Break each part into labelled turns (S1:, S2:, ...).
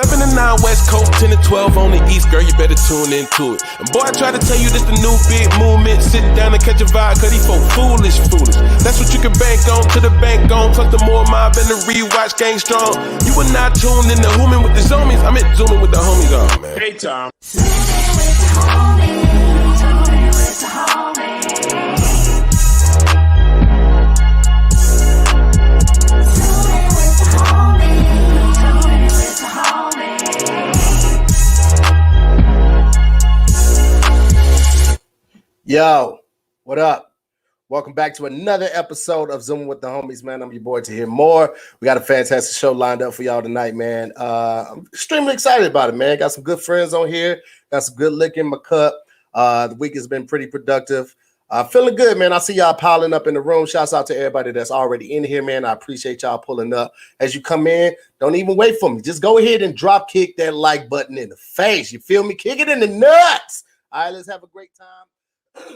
S1: 7 to 9 West Coast, 10 to 12 on the East, girl, you better tune into it. And boy, I try to tell you this the new big movement. Sit down and catch a vibe, cause these folk foolish. That's what you can bank on, to the bank on. Plus the more mob and the rewatch gang strong. You are not tuned in to Zooming with the zoomies. I'm at Zooming with the homies on, man.
S2: Hey, Tom.
S3: Yo, what up? Welcome back to another episode of Zooming with the Homies, man. I'm your boy TahirMoore. We got a fantastic show lined up for y'all tonight, man. I'm extremely excited about it, man. Got some good friends on here. Got some good liquor in my cup. The week has been pretty productive. Feeling good, man. I see y'all piling up in the room. Shouts out to everybody that's already in here, man. I appreciate y'all pulling up. As you come in, don't even wait for me. Just go ahead and drop kick that like button in the face. You feel me? Kick it in the nuts. All right, let's have a great time.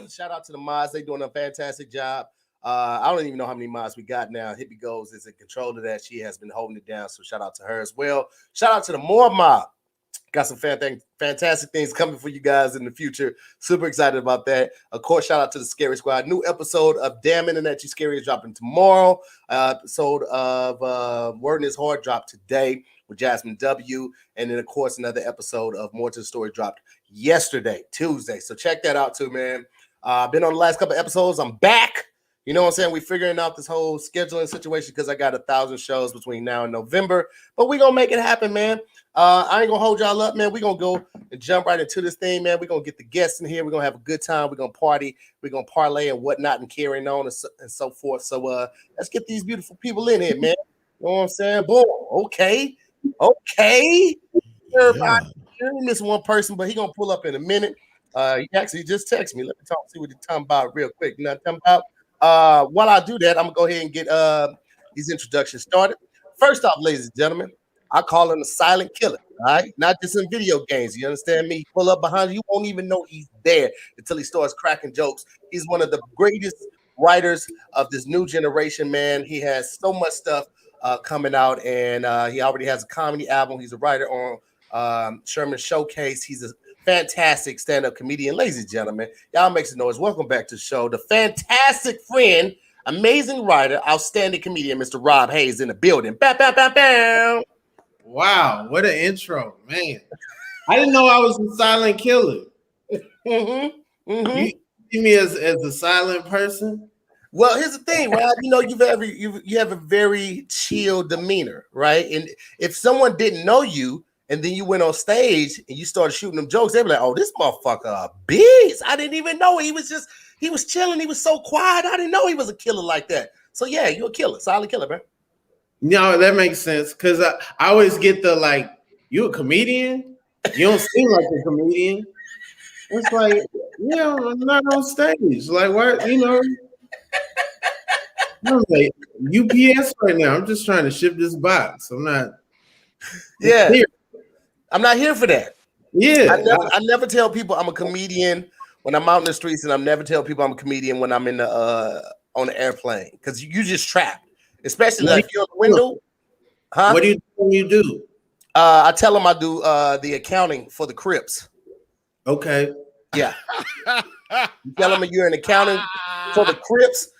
S3: Shout out to the mods. They doing a fantastic job. I don't even know how many mods we got now. Hippie Goes is in control of that. She has been holding it down. So shout out to her as well. Shout out to the MooreMods. Got some fantastic things coming for you guys in the future. Super excited about that. Of course, shout out to the Scary Squad. New episode of Damn Internet You Scary is dropping tomorrow. Episode of Word is Hard dropped today with Jasmine W. And then, of course, another episode of More to the Story dropped yesterday, Tuesday. So check that out too, man. Been on the last couple episodes. I'm back. You know what I'm saying? We're figuring out this whole scheduling situation because I got 1,000 shows between now and November. But we're going to make it happen, man. I ain't going to hold y'all up, man. We're going to go and jump right into this thing, man. We're going to get the guests in here. We're going to have a good time. We're going to party. We're going to parlay and whatnot and carrying on and so forth. So let's get these beautiful people in here, man. You know what I'm saying? Boom. Okay. Everybody, you miss one person, but he going to pull up in a minute. He actually just texted me. Let me see what he's talking about real quick. You know what I'm talking about? While I do that, I'm going to go ahead and get these introductions started. First off, ladies and gentlemen, I call him a silent killer, all right? Not just in video games. You understand me? Pull up behind you, you won't even know he's there until he starts cracking jokes. He's one of the greatest writers of this new generation, man. He has so much stuff coming out, and he already has a comedy album. He's a writer on Sherman Showcase. He's a fantastic stand-up comedian. Ladies and gentlemen, y'all make some noise. Welcome back to the show. The fantastic friend, amazing writer, outstanding comedian, Mr. Rob Hayes in the building. Bow, bow, bow, bow.
S4: Wow, what an intro, man. I didn't know I was a silent killer. You see me as a silent person?
S3: Well, here's the thing, Rob. You know, you have a very chill demeanor, right? And if someone didn't know you and then you went on stage and you started shooting them jokes, they'd be like, "Oh, this motherfucker a beast. I didn't even know he was chilling. He was so quiet. I didn't know he was a killer like that." So yeah, you're a killer, silent killer, man.
S4: No, that makes sense because I always get the like, "You a comedian? You don't seem like a comedian." It's like, yeah, I'm not on stage. Like, what? You know, I'm like UPS right now. I'm just trying to ship this box. I'm not.
S3: Yeah, I'm not here for that.
S4: Yeah,
S3: I never tell people I'm a comedian when I'm out in the streets, and I never tell people I'm a comedian when I'm in the on the airplane because you just trapped. Especially like you're on the window. Huh?
S4: What do you do when you do?
S3: I tell them I do the accounting for the Crips.
S4: Okay.
S3: Yeah. You tell them you're in accounting for the Crips.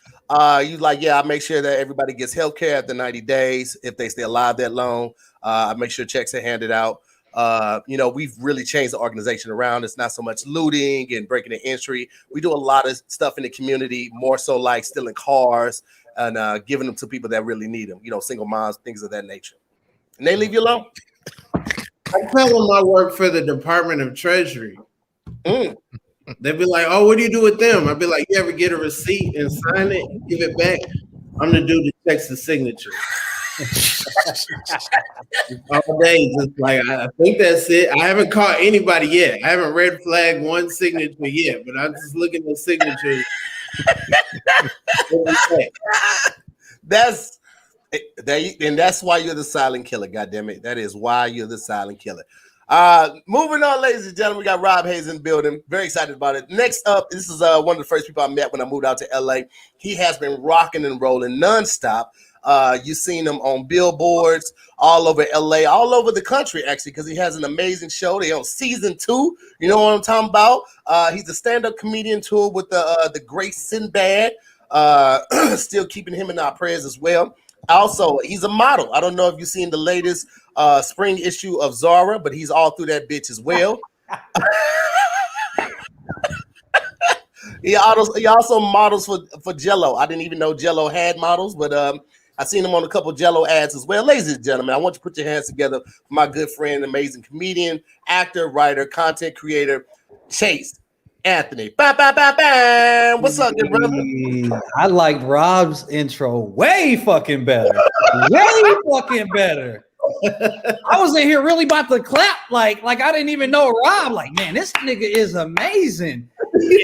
S3: You like, yeah, I make sure that everybody gets health care after 90 days if they stay alive that long. I make sure checks are handed out. You know, we've really changed the organization around. It's not so much looting and breaking the entry. We do a lot of stuff in the community, more so like stealing cars and giving them to people that really need them, you know, single moms, things of that nature. And they leave you alone.
S4: I tell them I work for the Department of Treasury. They'd be like, "Oh, what do you do with them?" I'd be like, "You ever get a receipt and sign it, give it back? I'm the dude that checks the signature." All day, just like, I think that's it. I haven't caught anybody yet. I haven't red flagged one signature yet, but I'm just looking at signatures.
S3: That's why you're the silent killer. God damn it. That is why you're the silent killer. Moving on, ladies and gentlemen, we got Rob Hayes in the building. Very excited about it. Next up, this is one of the first people I met when I moved out to LA. He has been rocking and rolling nonstop. You've seen him on billboards all over LA, all over the country, actually, because he has an amazing show. They on season 2. You know what I'm talking about? He's a stand-up comedian tour with the great Sinbad. Still keeping him in our prayers as well. Also, he's a model. I don't know if you've seen the latest spring issue of Zara, but he's all through that bitch as well. He also models for Jello. I didn't even know Jello had models, but I seen him on a couple Jello ads as well. Ladies and gentlemen, I want you to put your hands together for my good friend, amazing comedian, actor, writer, content creator, Chase Anthony. Bam, bam, bam, bam. What's up, good brother?
S2: I liked Rob's intro way fucking better. Way fucking better. I was in here really about to clap like I didn't even know Rob. Like, man, this nigga is amazing.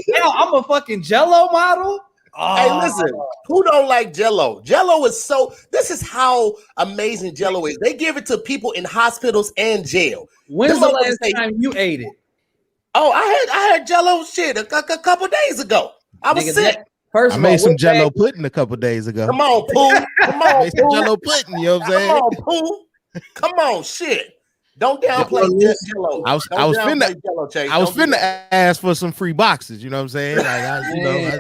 S2: Now I'm a fucking Jello model. Oh.
S3: Hey, listen, who don't like Jello? Jello is this is how amazing Jello is. They give it to people in hospitals and jail.
S2: When's the last time you ate it?
S3: Oh, I had Jello shit a couple days ago. I was sick.
S5: First, I made some Jello pudding a couple days ago.
S3: Come on, Pooh. Come on,
S5: Pooh. Jello pudding. You know what I'm saying?
S3: Come on, Pooh. Come on, shit. Don't downplay Jello.
S5: I was finna ask for some free boxes. You know what I'm saying? Like, I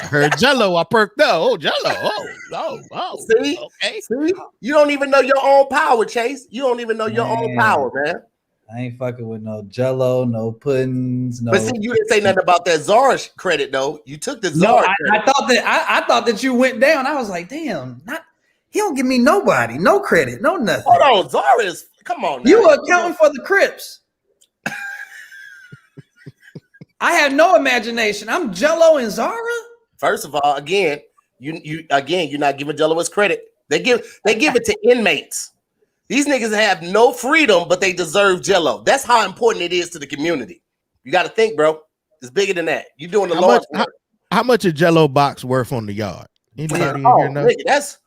S5: heard Jello. I perked up. Oh, Jello. Oh.
S3: See? Okay. See? You don't even know your own power, Chase. You don't even know your own power, man.
S2: I ain't fucking with no Jello, no puddings, no.
S3: But see, you didn't say nothing about that Zara credit, though. You took the Zara credit.
S2: I thought that you went down. I was like, damn, he don't give me no credit, no nothing.
S3: Hold on, Zara is. Come on, now.
S2: You were accounting for the Crips. I have no imagination. I'm Jello and Zara.
S3: First of all, you're not giving Jello his credit. They give it to inmates. These niggas have no freedom, but they deserve Jello. That's how important it is to the community. You got to think, bro. It's bigger than that. You're doing the Lord's work.
S5: How much a Jello box worth on the yard? Anybody here know?
S3: Nigga,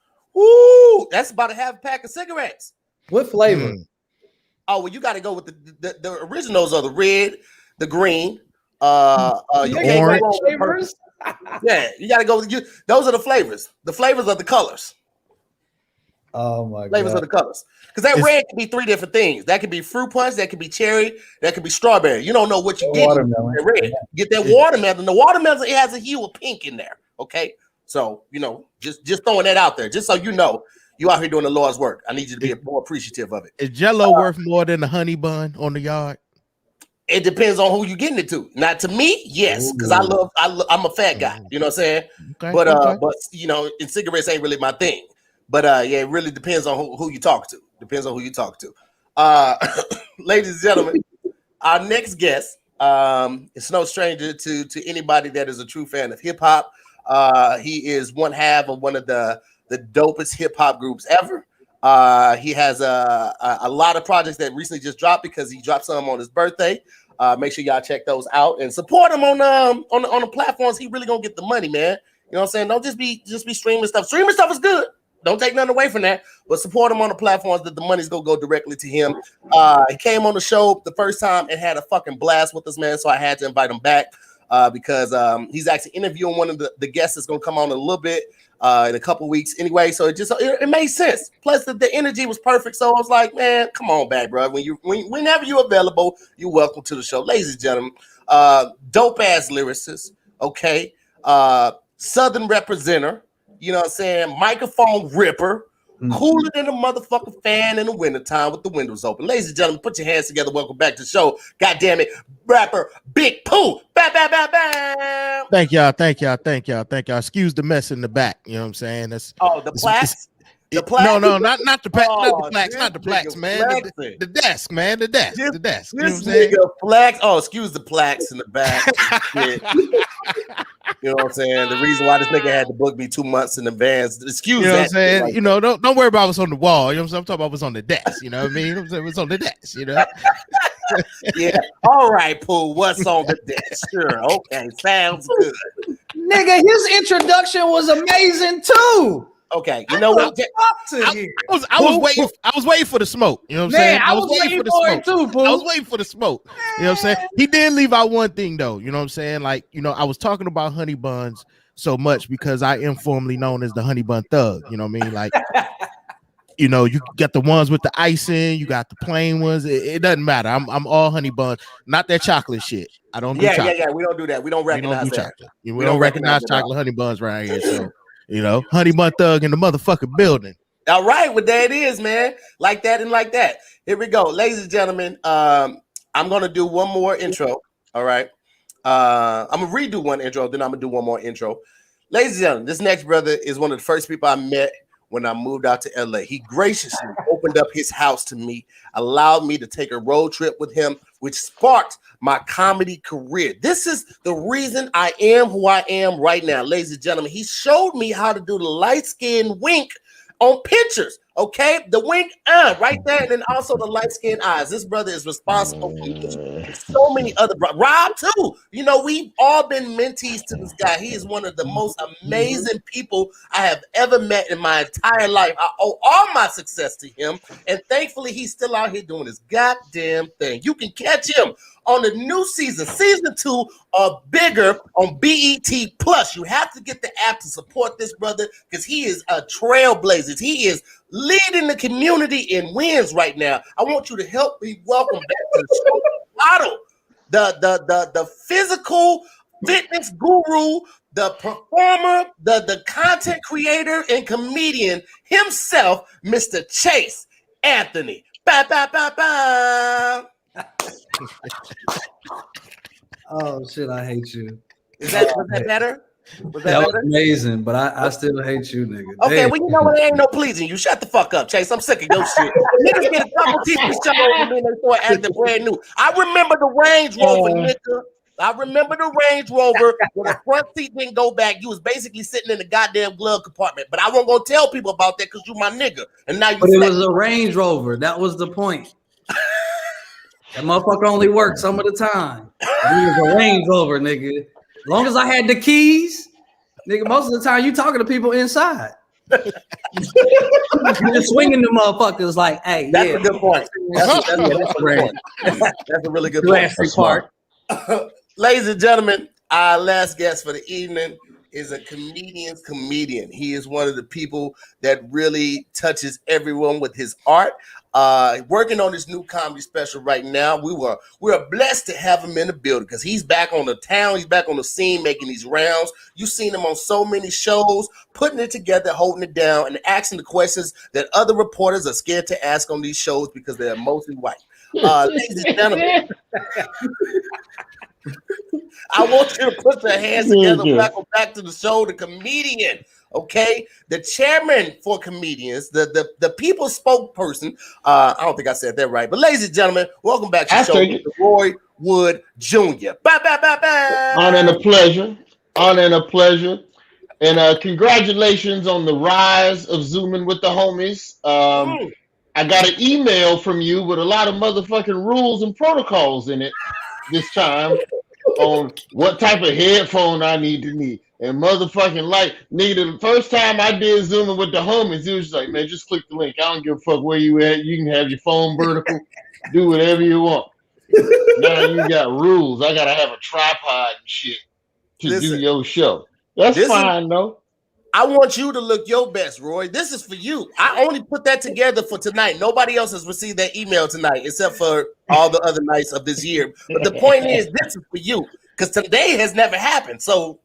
S3: that's about a half pack of cigarettes.
S2: What flavor?
S3: Oh, well, you got to go with the originals are the red, the green, the
S5: orange
S2: flavors.
S3: Yeah, you got to go with those are the flavors. The flavors are the colors.
S2: Oh my god.
S3: Flavors of the colors. Because that red can be 3 different things. That could be fruit punch, that could be cherry, that could be strawberry. You don't know what you get.
S2: Watermelon.
S3: Red. You get that watermelon. The watermelon, it has a hue of pink in there. Okay. So, just throwing that out there, just so you know, you out here doing the Lord's work. I need you to be more appreciative of it.
S5: Is Jello worth more than a honey bun on the yard?
S3: It depends on who you getting it to. Not to me, yes, because I'm a fat guy. You know what I'm saying?
S5: Okay,
S3: but and cigarettes ain't really my thing. But it really depends on who you talk to. Depends on who you talk to. Ladies and gentlemen, our next guest is no stranger to anybody that is a true fan of hip hop. He is one half of one of the dopest hip hop groups ever. He has a lot of projects that recently just dropped because he dropped some on his birthday. Make sure y'all check those out and support him on the platforms. He really gonna get the money, man. You know what I'm saying? Don't just be streaming stuff. Streaming stuff is good. Don't take nothing away from that, but support him on the platforms that the money's gonna go directly to him. He came on the show the first time and had a fucking blast with us, man. So I had to invite him back because he's actually interviewing one of the guests that's gonna come on in a little bit in a couple weeks anyway. So it made sense. Plus the energy was perfect. So I was like, man, come on back, bro. Whenever you're available, you're welcome to the show, ladies and gentlemen. Dope ass lyricist, okay. Southern representer. You know what I'm saying? Microphone ripper, cooler than a motherfucking fan in the wintertime with the windows open. Ladies and gentlemen, put your hands together. Welcome back to the show. God damn it, rapper Big Pooh. Bam, bam, bam, bam.
S5: Thank y'all. Excuse the mess in the back. You know what I'm saying? That's
S3: the plaques.
S5: The plaques? No, not the plaques. Not the plaques, man. The desk, man. The desk. You know what I'm saying?
S3: Plaques. Oh, excuse the plaques in the back. You know what I'm saying? The reason why this nigga had to book me 2 months in advance. Excuse me.
S5: You know what I'm saying? Like, don't worry about what's on the wall. You know what I'm saying? I'm talking about what's on the desk. You know what I mean? I'm saying what's on the desk,
S3: Yeah. All right, Pooh. What's on the desk? Sure. Okay. Sounds good.
S2: Nigga, his introduction was amazing too.
S3: Okay, you know what?
S5: I was waiting for the smoke. You know what I'm saying?
S2: I was waiting for the smoke too, bro.
S5: I was waiting for the smoke. You know what I'm saying? He did leave out one thing though. You know what I'm saying? Like, I was talking about honey buns so much because I am formerly known as the Honey Bun Thug. You know what I mean? Like, you know, you got the ones with the icing, you got the plain ones. It doesn't matter. I'm all honey bun, not that chocolate shit. I don't do chocolate.
S3: Yeah. We don't do that. We don't recognize that.
S5: Chocolate. We don't recognize chocolate honey buns right here. So, you know, Honey Bun Thug in the motherfucking building.
S3: All right, well, there it is, man. Like that and like that. Here we go, ladies and gentlemen. I'm gonna do one more intro. All right. I'm gonna redo one intro, then I'm gonna do one more intro. Ladies and gentlemen, this next brother is one of the first people I met when I moved out to LA. He graciously opened up his house to me, allowed me to take a road trip with him, which sparked my comedy career. This is the reason I am who I am right now, ladies and gentlemen. He showed me how to do the light skin wink on pictures. Okay, the wink right there, and then also the light skin eyes. This brother is responsible for so many other Rob too. You know, we've all been mentees to this guy. He is one of the most amazing people I have ever met in my entire life. I owe all my success to him, and thankfully he's still out here doing his goddamn thing. You can catch him on the new season 2 of Bigger on BET Plus. You have to get the app to support this brother because he is a trailblazer. He is leading the community in wins right now. I want you to help me welcome back to the show model, the physical fitness guru, the performer, the content creator and comedian himself, Mr. Chase Anthony. Ba, ba, ba, ba.
S2: Oh shit, I hate you.
S3: Was that better? Was that
S2: was amazing, but I still hate you, nigga.
S3: Okay,
S2: Damn.
S3: well, you know what? There ain't no pleasing you. Shut the fuck up, Chase. I'm sick of your shit. Niggas get a couple teeth shut over me and they start acting brand new. I remember the Range Rover, nigga. I remember the Range Rover where the front seat didn't go back. You was basically sitting in the goddamn glove compartment. But I wasn't gonna tell people about that because you my nigga. And now you.
S2: But it was a Range Rover. That was the point. That motherfucker only worked some of the time. It was a Range Rover, nigga. As long as I had the keys, nigga, most of the time you talking to people inside. You're swinging the motherfuckers like, hey,
S3: that's
S2: yeah.
S3: a good point. That's a really good point.
S2: Part.
S3: Ladies and gentlemen, our last guest for the evening is a comedian's comedian. He is one of the people that really touches everyone with his art. Working on this new comedy special right now. We're blessed to have him in the building because he's back on the town. He's back on the scene, making these rounds. You've seen him on so many shows, putting it together, holding it down, and asking the questions that other reporters are scared to ask on these shows because they're mostly white. Ladies and gentlemen, I want you to put your hands together. Welcome back to the show, the comedian. Okay, the chairman for comedians, the people's spokesperson. I don't think I said that right, but ladies and gentlemen, welcome back to the show, Mr. Roy Wood Jr. Bye, bye, bye, bye.
S6: Honor and a pleasure. Honor and a pleasure. And congratulations on the rise of Zooming with the Homies. I got an email from you with a lot of motherfucking rules and protocols in it this time on what type of headphone I need. And motherfucking like, nigga, the first time I did Zooming with the Homies, it was just like, man, just click the link. I don't give a fuck where you at. You can have your phone vertical. Do whatever you want. Now you got rules. I got to have a tripod and shit to do your show. That's fine, though.
S3: I want you to look your best, Roy. This is for you. I only put that together for tonight. Nobody else has received that email tonight except for all the other nights of this year. But the point is, this is for you because today has never happened. So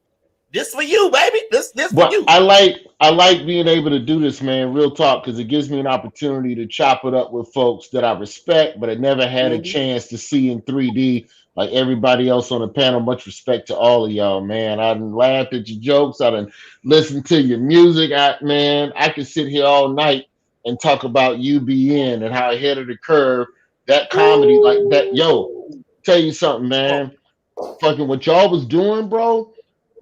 S3: this for you, baby. This for you.
S6: I like being able to do this, man. Real talk, because it gives me an opportunity to chop it up with folks that I respect, but I never had a chance to see in 3D. Like everybody else on the panel, much respect to all of y'all, man. I done laughed at your jokes. I done listened to your music. I could sit here all night and talk about UBN and how ahead of the curve that comedy like that. Yo, tell you something, man. Fucking what y'all was doing, bro,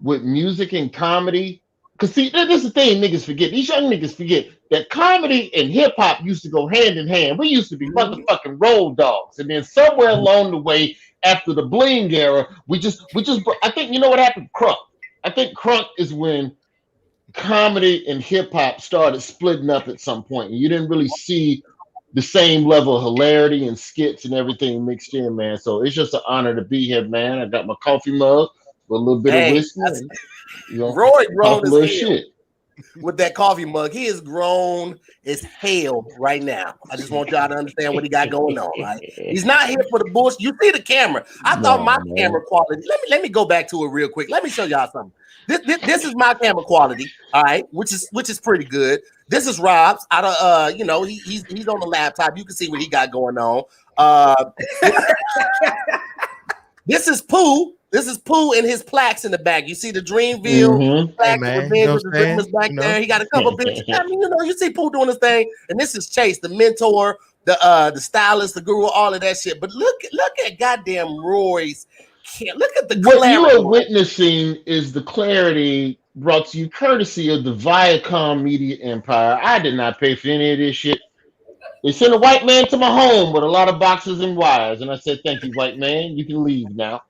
S6: with music and comedy. Because see, this is the thing niggas forget. These young niggas forget that comedy and hip hop used to go hand in hand. We used to be motherfucking road dogs. And then somewhere along the way, after the bling era, we just I think you know what happened? Crunk. I think crunk is when comedy and hip hop started splitting up at some point. And you didn't really see the same level of hilarity and skits and everything mixed in, man. So it's just an honor to be here, man. I got my coffee mug with a little bit of whiskey. You know,
S3: Roy grown
S6: talk a little
S3: as hell
S6: shit.
S3: with that coffee mug. He is grown as hell right now. I just want y'all to understand what he got going on. Right? He's not here for the bullshit. You see the camera. I thought my camera quality. Let me go back to it real quick. Let me show y'all something. This is my camera quality, all right, which is pretty good. This is Rob's. Out of he's on the laptop. You can see what he got going on. This is Pooh. This is Pooh and his plaques in the back. You see the Dreamville plaque with the Dreamers back there. He got a couple pictures. I mean, you see Pooh doing his thing. And this is Chase, the mentor, the stylist, the guru, all of that shit. But look at goddamn Roy's. Look at the clarity. What you
S6: are witnessing is the clarity brought to you courtesy of the Viacom media empire. I did not pay for any of this shit. They sent a white man to my home with a lot of boxes and wires, and I said, "Thank you, white man. You can leave now."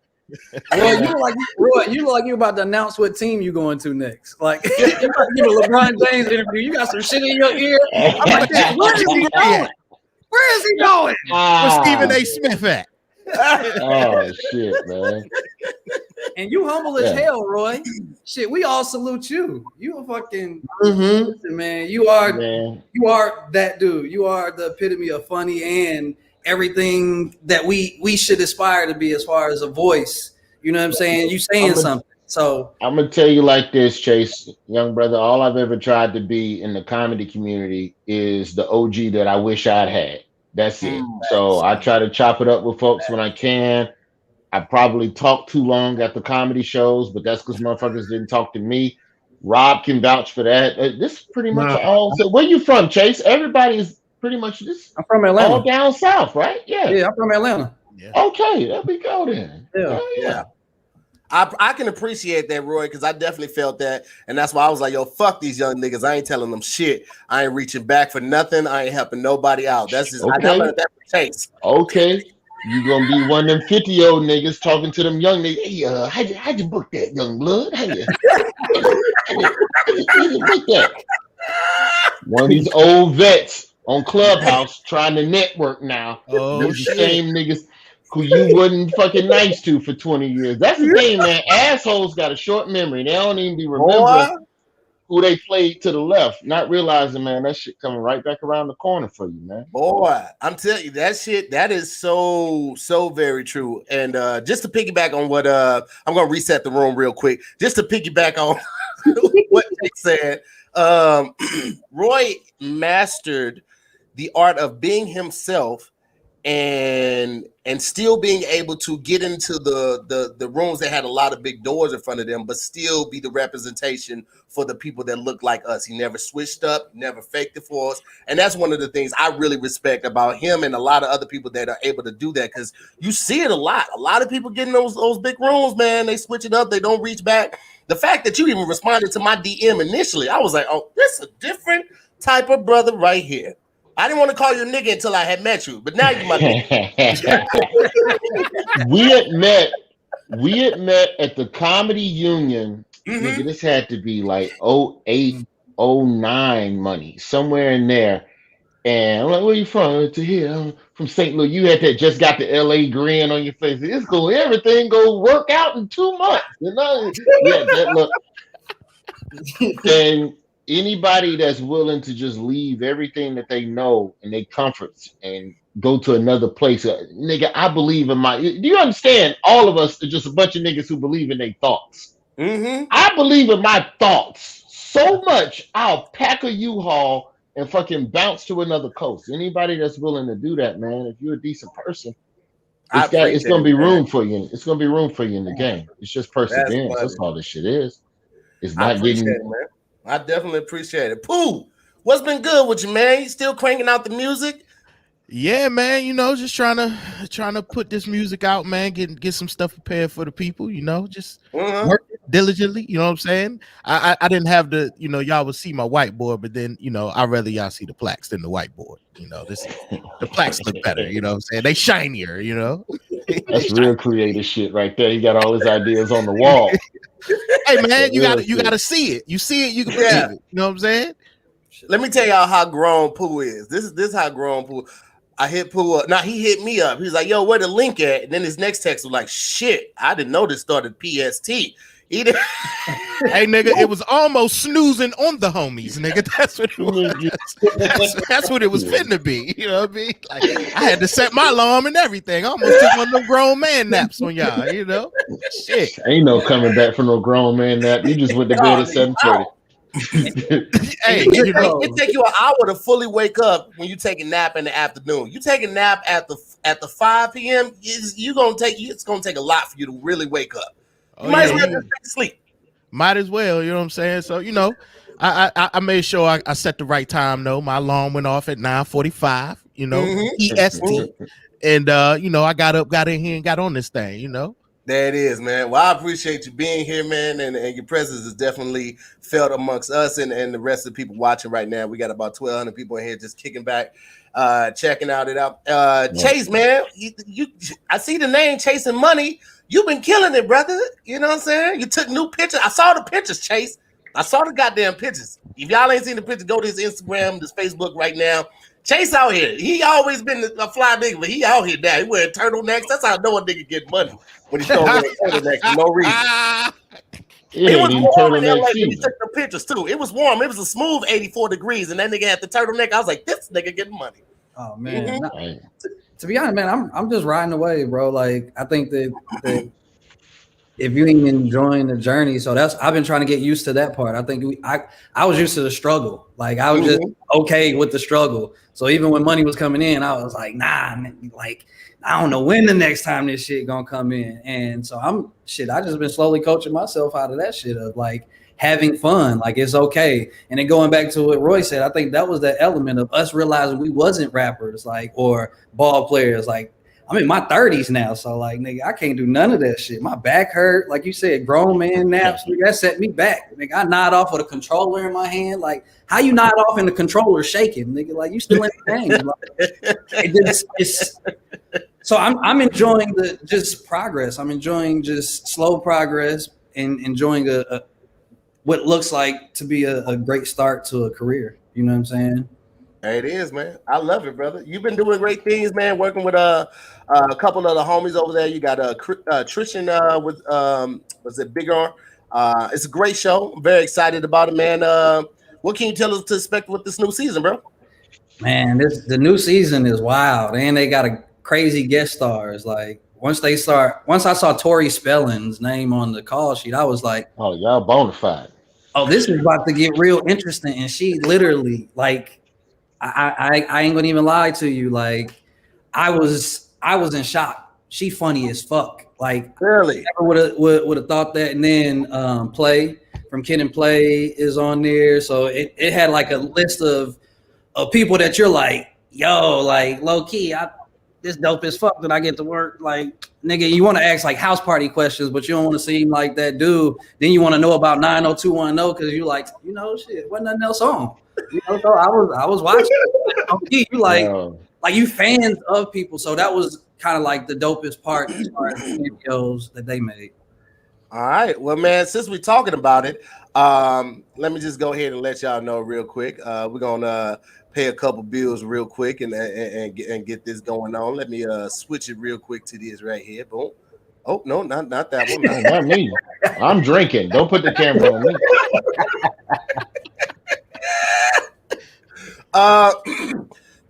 S2: Roy, you look like you about to announce what team you going to next. Like you about to give a LeBron James interview. You got some shit in your ear. I'm like, where is he going? Where is he going?
S5: Where's Stephen A. Smith at?
S6: Oh shit, man!
S2: And you humble as hell, Roy. Shit, we all salute you. You a fucking listen, man. You are that dude. You are the epitome of funny and everything that we should aspire to be as far as a voice. You know what I'm saying? You saying something. So
S6: I'm gonna tell you like this, Chase, young brother. All I've ever tried to be in the comedy community is the OG that I wish I'd had. That's it. So I try to chop it up with folks when I can. I probably talk too long at the comedy shows, but that's because motherfuckers didn't talk to me. Rob can vouch for that. This is pretty much all. So where you from, Chase? Everybody is pretty much this.
S2: I'm from Atlanta.
S6: All down south, right?
S2: Yeah, I'm from Atlanta.
S6: Yeah. Okay, there we go then.
S2: Yeah.
S3: I can appreciate that, Roy, because I definitely felt that, and that's why I was like, "Yo, fuck these young niggas. I ain't telling them shit. I ain't reaching back for nothing. I ain't helping nobody out." That's just I learned that from Chase.
S6: Okay, you gonna be one of them 50-year-old niggas talking to them young niggas. Hey, how'd you book that, young blood? How'd you book that? One of these old vets on Clubhouse trying to network now. The same niggas who you wasn't fucking nice to for 20 years. That's the thing, man. Assholes got a short memory. They don't even be remembering who they played to the left, not realizing, man, that shit coming right back around the corner for you, man.
S3: Boy, I'm telling you, that shit, that is so very true. And just to piggyback on what I'm gonna reset the room real quick, just to piggyback on what they said. Roy mastered the art of being himself and still being able to get into the rooms that had a lot of big doors in front of them, but still be the representation for the people that look like us. He never switched up, never faked it for us. And that's one of the things I really respect about him and a lot of other people that are able to do that, because you see it a lot. A lot of people getting those big rooms, man, they switch it up, they don't reach back. The fact that you even responded to my DM initially, I was like, oh, this is a different type of brother right here. I didn't want to call you a nigga until I had met you, but now you my nigga.
S6: We had met at the Comedy Union. Nigga, this had to be like 08, 09 money, somewhere in there. And I'm like, where you from? To here. I'm from St. Louis. You had that just got the LA grin on your face. It's cool. Everything go work out in 2 months. You know? Yeah, that look. And anybody that's willing to just leave everything that they know and their comforts and go to another place, nigga, I believe in my. Do you understand? All of us are just a bunch of niggas who believe in their thoughts. I believe in my thoughts so much, I'll pack a U-Haul and fucking bounce to another coast. Anybody that's willing to do that, man, if you're a decent person, it's gonna be room for you. It's gonna be room for you in the game. It's just perseverance. That's all this shit is. It's not getting.
S3: It, man. I definitely appreciate it. Pooh, what's been good with you, man? You still cranking out the music?
S5: Yeah, man. You know, just trying to put this music out, man. Get some stuff prepared for the people. You know, just work diligently. You know what I'm saying? I didn't have the, you know, y'all would see my whiteboard, but then, you know, I'd rather y'all see the plaques than the whiteboard. You know, the plaques look better. You know what I'm saying? They shinier. You know,
S6: that's real creative shit right there. He got all his ideas on the wall.
S5: Hey, man, you gotta see it. You see it, you can believe it. You know what I'm saying?
S3: Let me tell y'all how grown Pooh is. This is how grown Pooh. I hit Pooh up. Now he hit me up. He's like, yo, where the link at? And then his next text was like, shit, I didn't know this started PST. He didn't.
S5: Hey, nigga, it was almost snoozing on the homies, nigga. That's what it was. That's what it was finna be. You know what I mean? Like, I had to set my alarm and everything. I almost took one of them grown man naps on y'all, you know? Shit.
S6: Ain't no coming back from no grown man nap. You just went to bed at 7:30.
S5: Hey,
S3: it,
S5: you know,
S3: it take you an hour to fully wake up when you take a nap in the afternoon. You take a nap at the 5 p.m. It's gonna take a lot for you to really wake up. You might as well just take sleep.
S5: Might as well, you know what I'm saying? So, you know, I made sure I set the right time though. My alarm went off at 9:45, you know, EST. And you know, I got in here and got on this thing, you know.
S3: There it is, man. Well, I appreciate you being here, man, and your presence is definitely felt amongst us and the rest of the people watching right now. We got about 1,200 people in here just kicking back, checking it out. Chase, man, I see the name Chasing Money. You've been killing it, brother. You know what I'm saying? You took new pictures. I saw the pictures, Chase. I saw the goddamn pictures. If y'all ain't seen the pictures, go to his Instagram, his Facebook right now. Chase out here. He always been a fly nigga, but he out here now. He wearing turtlenecks. That's how I know a nigga get money when he start wearing turtlenecks for no reason. It was warm in LA when he took the pictures too. It was warm. It was a smooth 84 degrees, and that nigga had the turtleneck. I was like, this nigga getting money.
S2: Oh man. To be honest, man, I'm just riding away, bro. Like I think that if you ain't enjoying the journey, so I've been trying to get used to that part. I think I was used to the struggle. Like I was just okay with the struggle. So even when money was coming in, I was like, nah, man, like I don't know when the next time this shit gonna come in. And so I just been slowly coaching myself out of that shit of like having fun, like it's okay. And then going back to what Roy said, I think that was the element of us realizing we wasn't rappers, like, or ball players. Like I'm in my 30s now, so like nigga, I can't do none of that shit. My back hurt, like you said, grown man naps. Nigga, that set me back. Nigga, I nod off with a controller in my hand. Like how you nod off and the controller shaking, nigga? Like you still in the game. So I'm enjoying the just progress. I'm enjoying just slow progress and enjoying what looks like to be a great start to a career. You know what I'm saying?
S3: It is, man. I love it, brother. You've been doing great things, man. Working with a couple of the homies over there. You got Trishan with was it Big Arm? It's a great show. I'm very excited about it, man. What can you tell us to expect with this new season, bro?
S2: Man, the new season is wild, and they got a crazy guest stars. Like once I saw Tori Spelling's name on the call sheet, I was like,
S6: oh, y'all bona fide.
S2: Oh, this is about to get real interesting. And she literally, like, I ain't gonna even lie to you. Like, I was in shock. She funny as fuck. Like,
S3: really,
S2: never would have thought that. And then Play from Kid and Play is on there. So it had like a list of people that you're like, yo, like low key, this dope as fuck that I get to work. Like, nigga, you want to ask like house party questions, but you don't want to seem like that dude. Then you want to know about 90210 because you like, you know, shit, wasn't nothing else on. You know, so I was watching. You like you fans of people, so that was kind of like the dopest part as far as the videos that they made.
S3: All right, well, man, since we're talking about it, let me just go ahead and let y'all know real quick. We're gonna pay a couple bills real quick and get this going on. Let me switch it real quick to this right here. Boom. Oh no, not that one.
S6: No, not me. I'm drinking. Don't put the camera on me.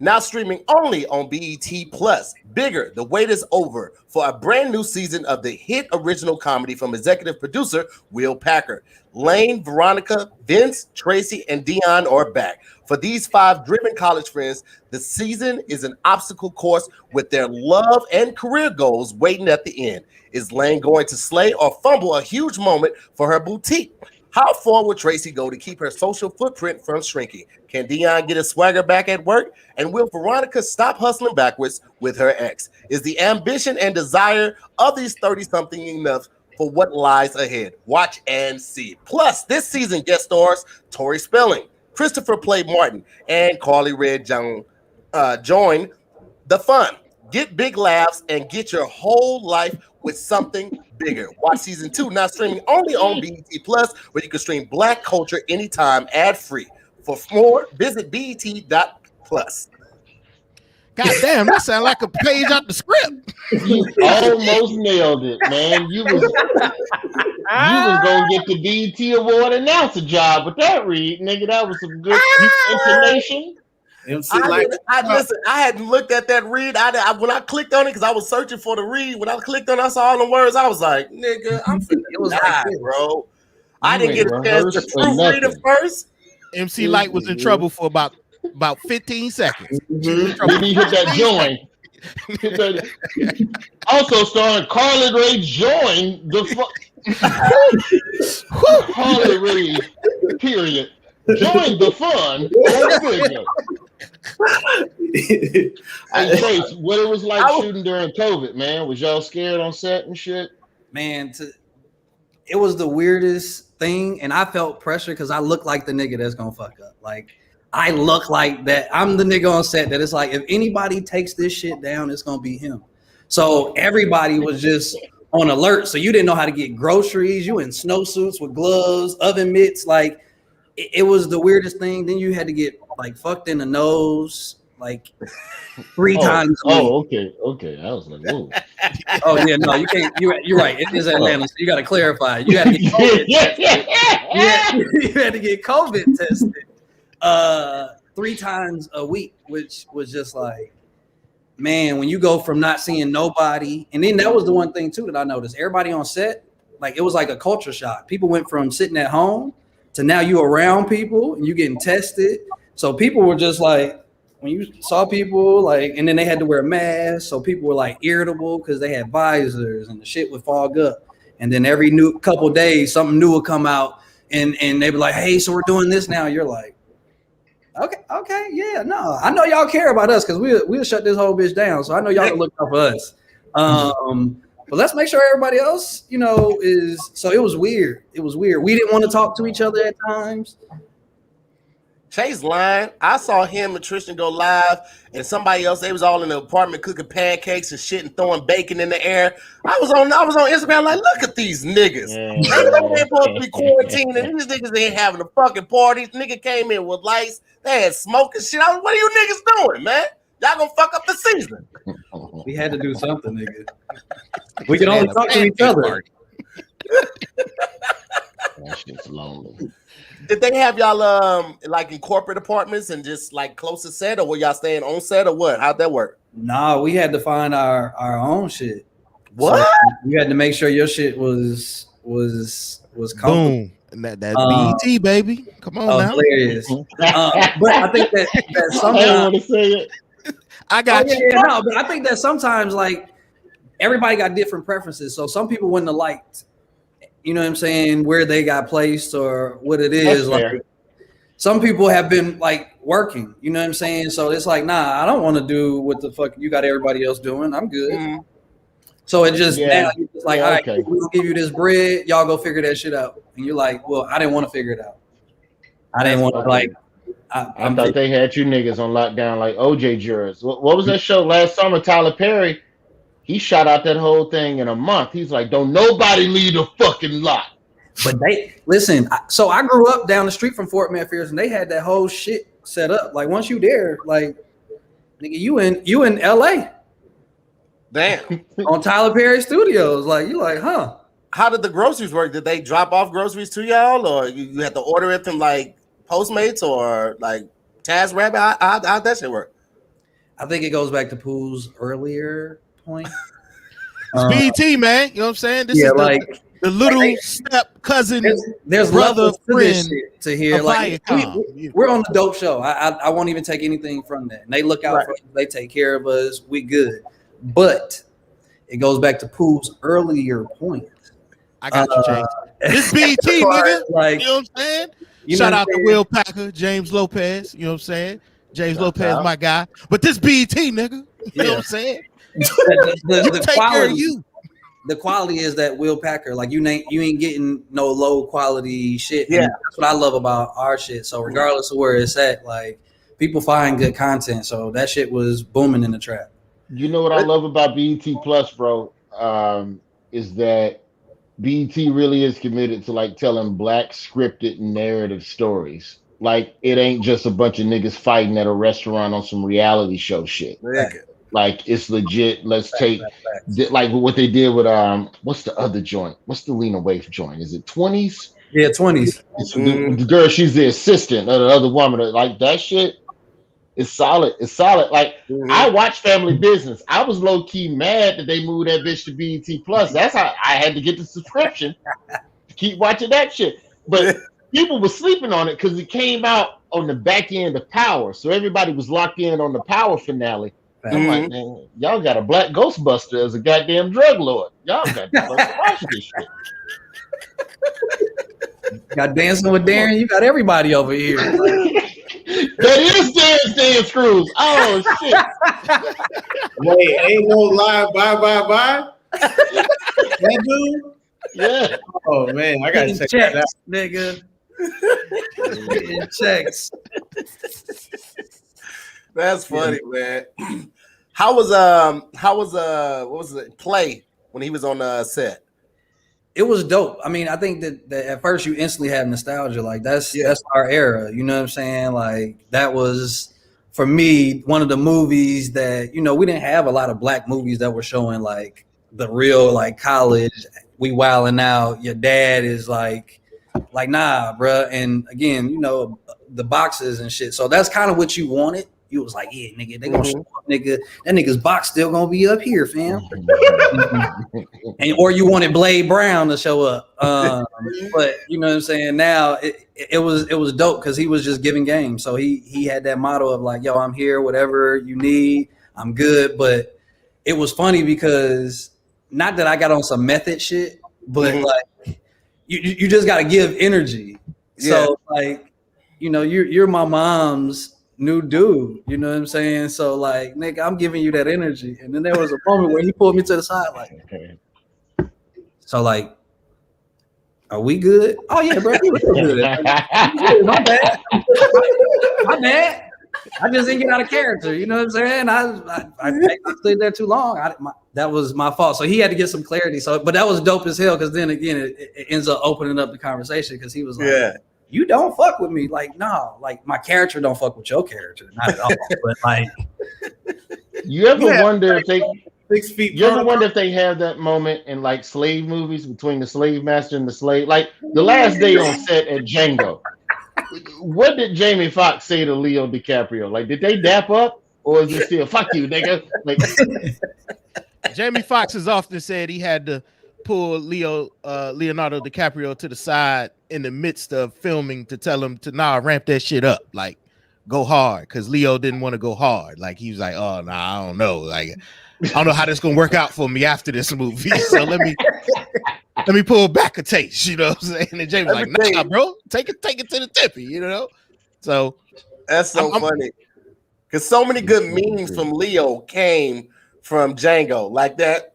S3: Now streaming only on BET Plus. Bigger, the wait is over for a brand new season of the hit original comedy from executive producer Will Packer. Lane, Veronica, Vince, Tracy, and Dion are back. For these 5 driven college friends, the season is an obstacle course with their love and career goals waiting at the end. Is Lane going to slay or fumble a huge moment for her boutique? How far will Tracy go to keep her social footprint from shrinking? Can Dion get a swagger back at work? And will Veronica stop hustling backwards with her ex? Is the ambition and desire of these 30-something enough for what lies ahead? Watch and see. Plus, this season guest stars Tori Spelling, Christopher Play Martin, and Carly Red join the fun. Get big laughs and get your whole life with something bigger. Watch season 2 now streaming only on BET Plus, where you can stream Black culture anytime ad-free. For more, visit BET.plus.
S5: God damn, that sound like a page out the script.
S6: You almost nailed it, man. You was gonna get the BET Award announcer job with that read, nigga. That was some good information.
S3: Listen, I hadn't looked at that read. When I clicked on it, because I was searching for the read. When I clicked on it, I saw all the words. I was like, nigga, I'm finna die, bro. I didn't get a chance to proofread it first.
S5: MC Light was in trouble for about 15 seconds.
S6: Then he hit that join. Also starring Carly Rae join the Carly Rae, period. Join the fun. Hey, Trace, what it was like shooting during COVID, man? Was y'all scared on set and shit?
S2: Man, it was the weirdest thing, and I felt pressure because I look like the nigga that's gonna fuck up. Like, I look like that. I'm the nigga on set that it's like, if anybody takes this shit down, it's gonna be him. So everybody was just on alert. So you didn't know how to get groceries. You in snowsuits with gloves, oven mitts. Like, it was the weirdest thing. Then you had to get like fucked in the nose like 3 times.
S6: Okay. I was like, whoa.
S2: Oh yeah, no, you can't. You're right. It is Atlanta, so you got to clarify. You got to get COVID tested. You had to get COVID tested 3 times a week, which was just like, man, when you go from not seeing nobody, and then that was the one thing too that I noticed. Everybody on set, like, it was like a culture shock. People went from sitting at home to now you around people and you getting tested. So people were just like, when you saw people, like, and then they had to wear masks, so people were like irritable because they had visors and the shit would fog up. And then every couple days, something new would come out, and they'd be like, "Hey, so we're doing this now." You're like, "Okay, yeah, no, I know y'all care about us because we'll shut this whole bitch down. So I know y'all can look out for us." But let's make sure everybody else, is. So it was weird. It was weird. We didn't want to talk to each other at times.
S3: Chase lying. I saw him and Tristan go live, and somebody else. They was all in the apartment cooking pancakes and shit and throwing bacon in the air. I was on Instagram like, look at these niggas. They supposed to be quarantined, and these niggas ain't having a fucking party. Nigga came in with lights. They had smoke and shit. What are you niggas doing, man? Y'all gonna fuck up the season.
S2: We had to do something, nigga. We can only talk to each other.
S6: That shit's lonely.
S3: Did they have y'all like in corporate apartments and just like close to set, or were y'all staying on set, or what? How'd that work?
S2: Nah, we had to find our own shit.
S3: What?
S2: So you had to make sure your shit was
S5: boom. That BET, baby. Come on now.
S2: Hilarious. But I think that sometimes
S6: I don't want to say it.
S5: I got you.
S2: Yeah, no, but I think that sometimes like everybody got different preferences. So some people wouldn't have liked, you know what I'm saying, where they got placed or what it is.
S6: That's
S2: like
S6: fair.
S2: Some people have been like working, you know what I'm saying? So it's like, nah, I don't want to do what the fuck you got everybody else doing. I'm good.
S3: Mm-hmm.
S2: So it just now you're just like, all right,
S6: okay.
S2: we'll give you this bread, y'all go figure that shit out. And you're like, well, I didn't want to figure it out. I didn't want to like.
S6: I thought they had you niggas on lockdown like OJ jurors. What was that show last summer? Tyler Perry, he shot out that whole thing in a month. He's like, don't nobody leave the fucking lot.
S2: But they listen. So I grew up down the street from Fort McPherson, and they had that whole shit set up. Like once you there, like nigga, you in LA.
S3: Damn.
S2: On Tyler Perry Studios, like you like, huh?
S3: How did the groceries work? Did they drop off groceries to y'all, or you had to order it from like Postmates or like TaskRabbit? How'd that shit work?
S2: I think it goes back to Pooh's earlier point.
S5: BT, man. You know what I'm saying? This is the little step cousin.
S2: There's
S5: brother,
S2: levels to
S5: friend
S2: this shit to hear. Like we're on the dope show. I won't even take anything from that. And they look out for us. They take care of us. We good. But it goes back to Pooh's earlier point.
S5: I got you, James. This BT, nigga.
S2: Like,
S5: you know what I'm saying? Shout out to Will Packer, James Lopez. You know what I'm saying? James Lopez, my guy. But this BT, nigga. You know what I'm saying?
S2: The
S5: take
S2: quality,
S5: care of you.
S2: The quality is that Will Packer. Like you ain't getting no low quality shit.
S3: Yeah,
S2: and that's what I love about our shit. So regardless of where it's at, like people find good content. So that shit was booming in the trap.
S6: You know what I love about BET Plus, bro, is that BET really is committed to like telling Black scripted narrative stories. Like it ain't just a bunch of niggas fighting at a restaurant on some reality show shit.
S3: Nigga.
S6: Like it's legit. Let's take like what they did with what's the other joint? What's the Lena Waithe joint? Is it 20s?
S2: Yeah, 20s.
S6: The girl, she's the assistant of the other woman. Like that shit is solid. It's solid. Like I watch Family Business. I was low key mad that they moved that bitch to BET Plus. That's how I had to get the subscription to keep watching that shit. But people were sleeping on it because it came out on the back end of Power, so everybody was locked in on the Power finale. I'm like, man, y'all got a black Ghostbuster as a goddamn drug lord. Y'all got to watch this shit.
S2: Got Dancing with Darren. You got everybody over here.
S6: That is Dance Cruise. Oh shit!
S4: Wait, ain't no live bye. That dude?
S6: Yeah.
S4: Oh man, I gotta check that out,
S2: nigga. Getting checks.
S3: That's funny, man. How was what was it play when he was on the set?
S2: It was dope. I mean, I think that at first you instantly have nostalgia. Like that's our era. You know what I'm saying? Like that was for me one of the movies that, you know, we didn't have a lot of black movies that were showing like the real like college. We wilding out. Your dad is like nah, bruh. And again, you know, the boxes and shit. So that's kind of what you wanted. You was like, yeah, nigga, they gonna show up, nigga. That nigga's box still gonna be up here, fam. And or you wanted Blade Brown to show up. But you know what I'm saying? Now it was dope because he was just giving game. So he had that motto of like, yo, I'm here, whatever you need, I'm good. But it was funny because not that I got on some method shit, but like you just gotta give energy. Yeah. So like, you know, you're my mom's new dude, you know what I'm saying? So like, nigga, I'm giving you that energy. And then there was a moment where he pulled me to the side, like, so like, are we good? Oh yeah, bro, we good. My bad. My bad. I just didn't get out of character, you know what I'm saying? I stayed there too long. That was my fault. So he had to get some clarity. So, but that was dope as hell because then again, it ends up opening up the conversation because he was like, you don't fuck with me. Like, no, like my character don't fuck with your character. Not at all. But like,
S6: you ever wonder if they
S4: 6 feet?
S6: You ever wonder if they have that moment in like slave movies between the slave master and the slave? Like the last day on set at Django. What did Jamie Foxx say to Leo DiCaprio? Like, did they dap up or is it still fuck you, nigga? Like,
S5: Jamie Foxx has often said he had to pull Leonardo DiCaprio to the side in the midst of filming to tell him to ramp that shit up, like go hard, because Leo didn't want to go hard. Like he was like, oh I don't know, like I don't know how this gonna work out for me after this movie. So let me pull back a taste, you know what I'm saying? And Jamie was like, nah, bro, take it to the tippy, you know. So
S3: that's so funny because so many good memes from Leo came from Django, like that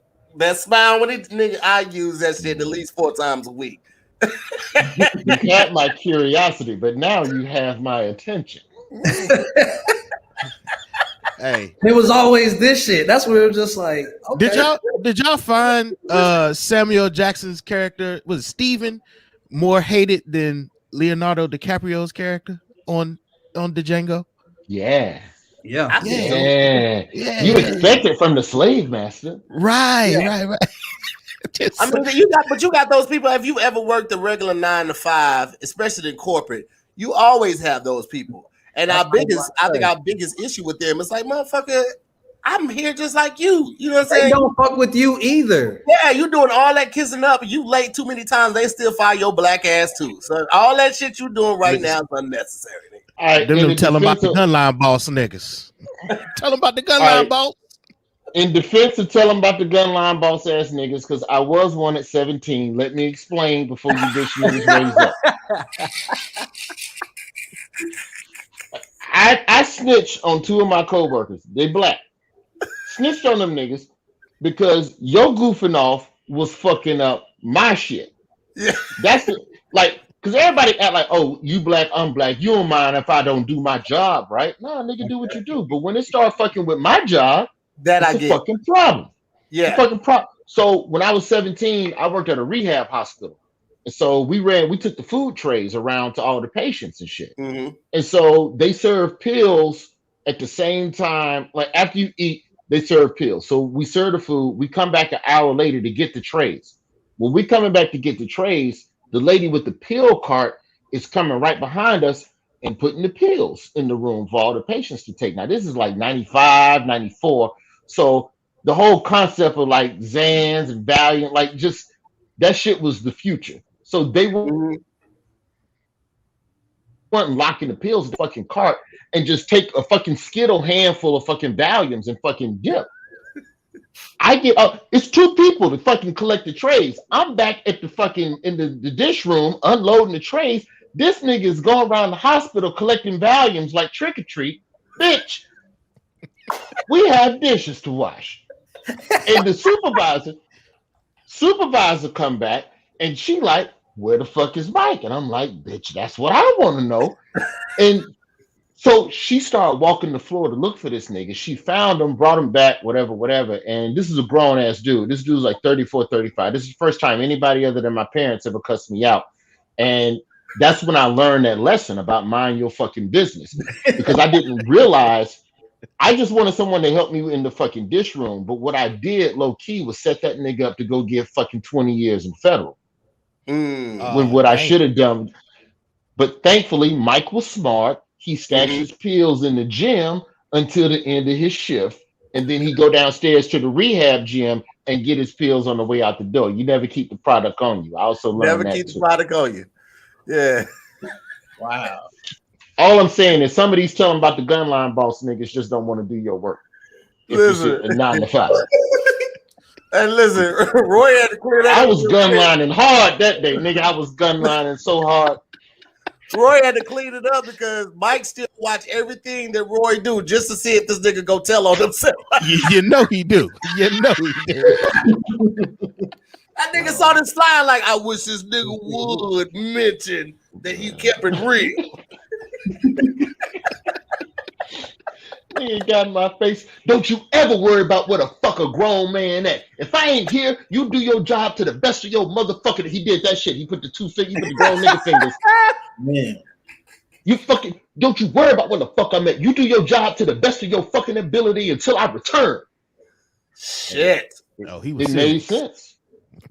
S3: smile when it nigga. I use that shit at least 4 times a week.
S6: You had my curiosity, but now you have my attention.
S5: Hey,
S2: it was always this shit. That's where it was just like, okay.
S5: Did y'all find Samuel Jackson's character, was Steven, more hated than Leonardo DiCaprio's character on the Django?
S6: Yeah.
S2: You
S6: expect it from the slave master,
S5: right?
S3: I mean, you got those people. If you ever worked a regular 9 to 5, especially in corporate, you always have those people. And I think our biggest issue with them is like, motherfucker, I'm here just like you. You know what I'm saying?
S2: They don't fuck with you either.
S3: Yeah, you doing all that kissing up. You late too many times. They still fire your black ass too. So all that shit you doing right now is unnecessary.
S5: All right, them tell them about the gun line boss niggas. Tell them about the gun line boss.
S6: In defense of telling about the gun line boss ass niggas, because I was one at 17. Let me explain before you bitch niggas raise up. I snitched on 2 of my coworkers. They black. Snitched on them niggas because your goofing off was fucking up my shit. Yeah. That's it. Like, because everybody act like, oh, you black, I'm black. You don't mind if I don't do my job, right? Nah, nigga, do what you do. But when it start fucking with my job, that's a fucking problem. Yeah. Fucking problem. So when I was 17, I worked at a rehab hospital. So we took the food trays around to all the patients and shit.
S3: Mm-hmm.
S6: And so they serve pills at the same time. Like after you eat, they serve pills. So we serve the food. We come back an hour later to get the trays. When we coming back to get the trays, the lady with the pill cart is coming right behind us and putting the pills in the room for all the patients to take. Now, this is like 95, 94. So the whole concept of like Zans and Valiant, like just that shit was the future. So they weren't locking the pills in the fucking cart and just take a fucking Skittle handful of fucking Valiums and fucking dip. I get it's two people to fucking collect the trays. I'm back at the fucking in the dish room unloading the trays. This nigga is going around the hospital collecting Valiums like trick or treat. Bitch, we have dishes to wash. And the supervisor come back and she like, where the fuck is Mike? And I'm like, bitch, that's what I want to know. And so she started walking the floor to look for this nigga. She found him, brought him back, whatever. And this is a grown ass dude. This dude's like 34, 35. This is the first time anybody other than my parents ever cussed me out. And that's when I learned that lesson about mind your fucking business. Because I didn't realize, I just wanted someone to help me in the fucking dish room. But what I did low key was set that nigga up to go get fucking 20 years in federal. When what I should have done. But thankfully, Mike was smart. He stashed his pills in the gym until the end of his shift. And then he go downstairs to the rehab gym and get his pills on the way out the door. You never keep the product on you. I also learned
S3: never keep the product on you. Yeah.
S4: Wow.
S6: All I'm saying is some of these telling about the gun line boss niggas just don't want to do your work.
S3: Listen.
S6: 9 to 5.
S3: And listen, Roy had to clear that.
S6: I was gun lining hard that day, nigga. I was gun lining so hard.
S3: Roy had to clean it up because Mike still watch everything that Roy do just to see if this nigga go tell on himself.
S5: You know he do. You know he do.
S3: That nigga saw this slide like, I wish this nigga would mention that he kept it real.
S6: Nigga got in my face. Don't you ever worry about what the fuck a grown man at. If I ain't here, you do your job to the best of your motherfucker. He did that shit. He put the he put the grown nigga fingers.
S4: Man.
S6: You fucking don't you worry about what the fuck I'm at. You do your job to the best of your fucking ability until I return.
S3: Shit.
S5: No, he was
S6: It made sense.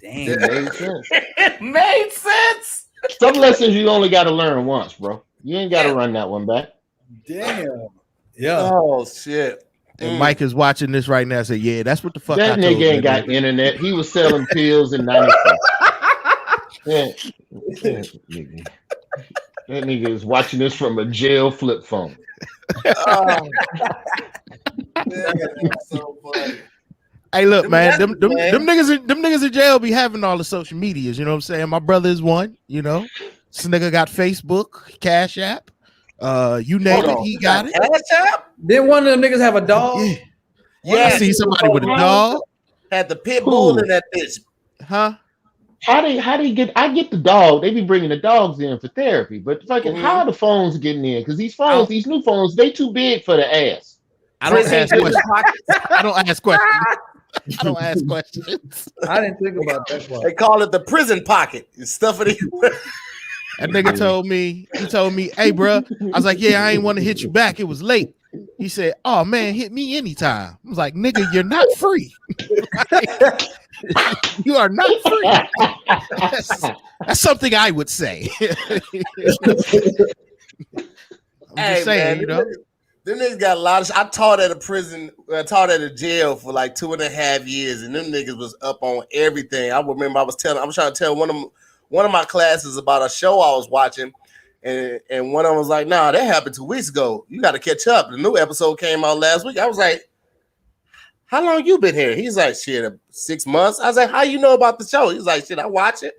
S2: Damn.
S6: It made sense.
S3: It made sense.
S6: Some lessons you only got to learn once, bro. You ain't got to run that one back.
S2: Damn. Yeah.
S3: Oh shit.
S5: And Mike is watching this right now. Say, yeah, that's what the fuck.
S6: That nigga ain't got internet. He was selling pills in 94. That nigga is watching this from a jail flip phone.
S3: Oh. That's so funny.
S5: Hey, look, man, them niggas in jail be having all the social medias. You know what I'm saying? My brother is one. You know, this nigga got Facebook, Cashapp. You name it, he got it.
S3: Cashapp?
S2: Didn't one of them niggas have a dog?
S5: Yeah, I see somebody with a dog.
S3: Had the pit bull in that bitch.
S5: Huh?
S6: How they get? I get the dog. They be bringing the dogs in for therapy, but fucking how are the phones getting in? Because these phones, these new phones, they too big for the ass.
S5: I don't ask questions. I don't ask questions. I don't ask questions.
S2: I didn't think about that one.
S3: They call it the prison pocket. You stuff it in.
S5: That nigga told me, hey, bro. I was like, yeah, I ain't want to hit you back. It was late. He said, oh, man, hit me anytime. I was like, nigga, you're not free. You are not free. That's something I would say. I'm just saying,
S3: man,
S5: you know.
S3: Them niggas got a lot of I taught at a prison, I taught at a jail for like 2.5 years, and them niggas was up on everything. I remember I was trying to tell one of my classes about a show I was watching, and one of them was like, nah, that happened 2 weeks ago. You got to catch up. The new episode came out last week. I was like, how long you been here? He's like, shit, 6 months. I was like, how you know about the show? He's like, shit, I watch it.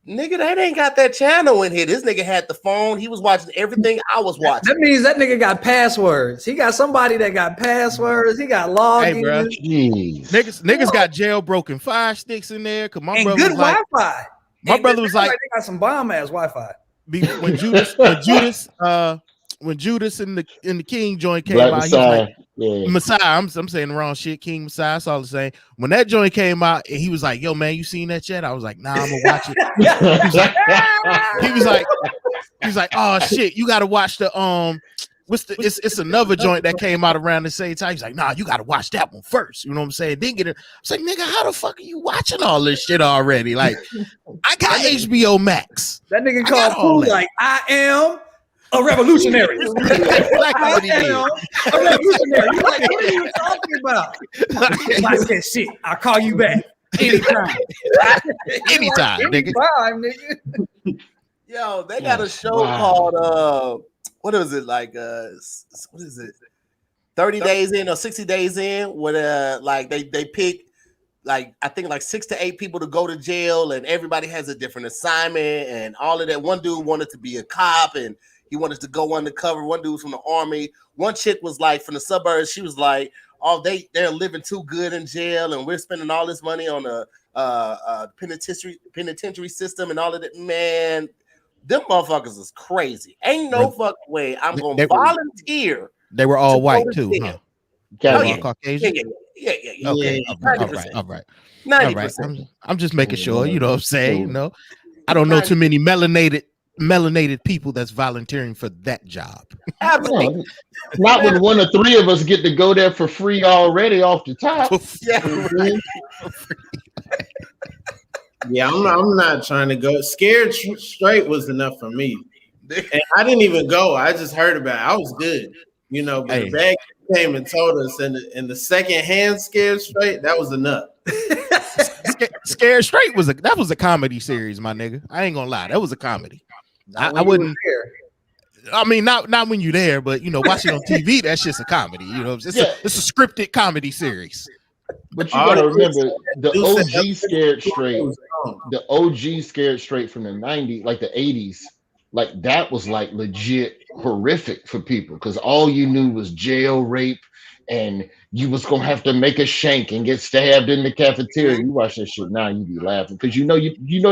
S3: Nigga, that ain't got that channel in here. This nigga had the phone. He was watching everything I was watching.
S2: That means that nigga got passwords. He got somebody that got passwords. He got logins.
S5: Hey, bro. Niggas got jailbroken fire sticks in there. Cause my
S2: and
S5: brother
S2: good
S5: was like,
S2: Wi-Fi.
S5: My brother was like,
S2: they got some bomb ass Wi-Fi.
S5: when when Judas and the King joint came
S6: Black
S5: out, he was
S6: Messiah.
S5: like,
S6: Yeah.
S5: Messiah. I'm saying the wrong shit. King Messiah. It's all the same. When that joint came out, and he was like, "Yo, man, you seen that yet?" I was like, "Nah, I'm gonna watch it." He was like, "Oh shit, you gotta watch the it's another joint that came out around the same time." He's like, "Nah, you gotta watch that one first." You know what I'm saying? Then get it. I was like, "Nigga, how the fuck are you watching all this shit already?" Like, I got HBO Max.
S2: That nigga called Pooh like, "I am a revolutionary." I am a revolutionary. You're like, what are you talking about? Watch that shit. I'll call you back anytime.
S5: Anytime, nigga.
S3: Nigga. Yo, they got a show called what is it like? What is it? 30 days in or 60 days in? Where like they pick like I think like 6 to 8 people to go to jail, and everybody has a different assignment and all of that. One dude wanted to be a cop and he wanted to go undercover. One dude was from the army. One chick was like from the suburbs. She was like, "Oh, they're living too good in jail, and we're spending all this money on the penitentiary system and all of that." Man, them motherfuckers is crazy. Ain't no fucking way I'm gonna volunteer.
S5: They were all white too, huh?
S3: Caucasian. Yeah.
S5: Okay, all right.
S3: 90%.
S5: I'm just making sure. You know what I'm saying? You know, I don't know too many melanated people that's volunteering for that job.
S3: Absolutely.
S6: Not when 1 or 3 of us get to go there for free already off the top.
S4: Yeah, I'm not trying to go. Scared Straight was enough for me. And I didn't even go. I just heard about it. I was good. You know, but the bag came and told us, and the second hand Scared Straight, that was enough.
S5: Scared Straight was a comedy series, my nigga. I ain't gonna lie, that was a comedy. I wouldn't. I mean, not when you're there, but you know, watching on TV, that's just a comedy. You know, it's a scripted comedy series.
S6: But you gotta remember the OG Scared Straight, the OG Scared Straight from the 90s, like the 80s, like that was like legit horrific for people because all you knew was jail, rape, and you was gonna have to make a shank and get stabbed in the cafeteria. You watch that shit now, you be laughing because you know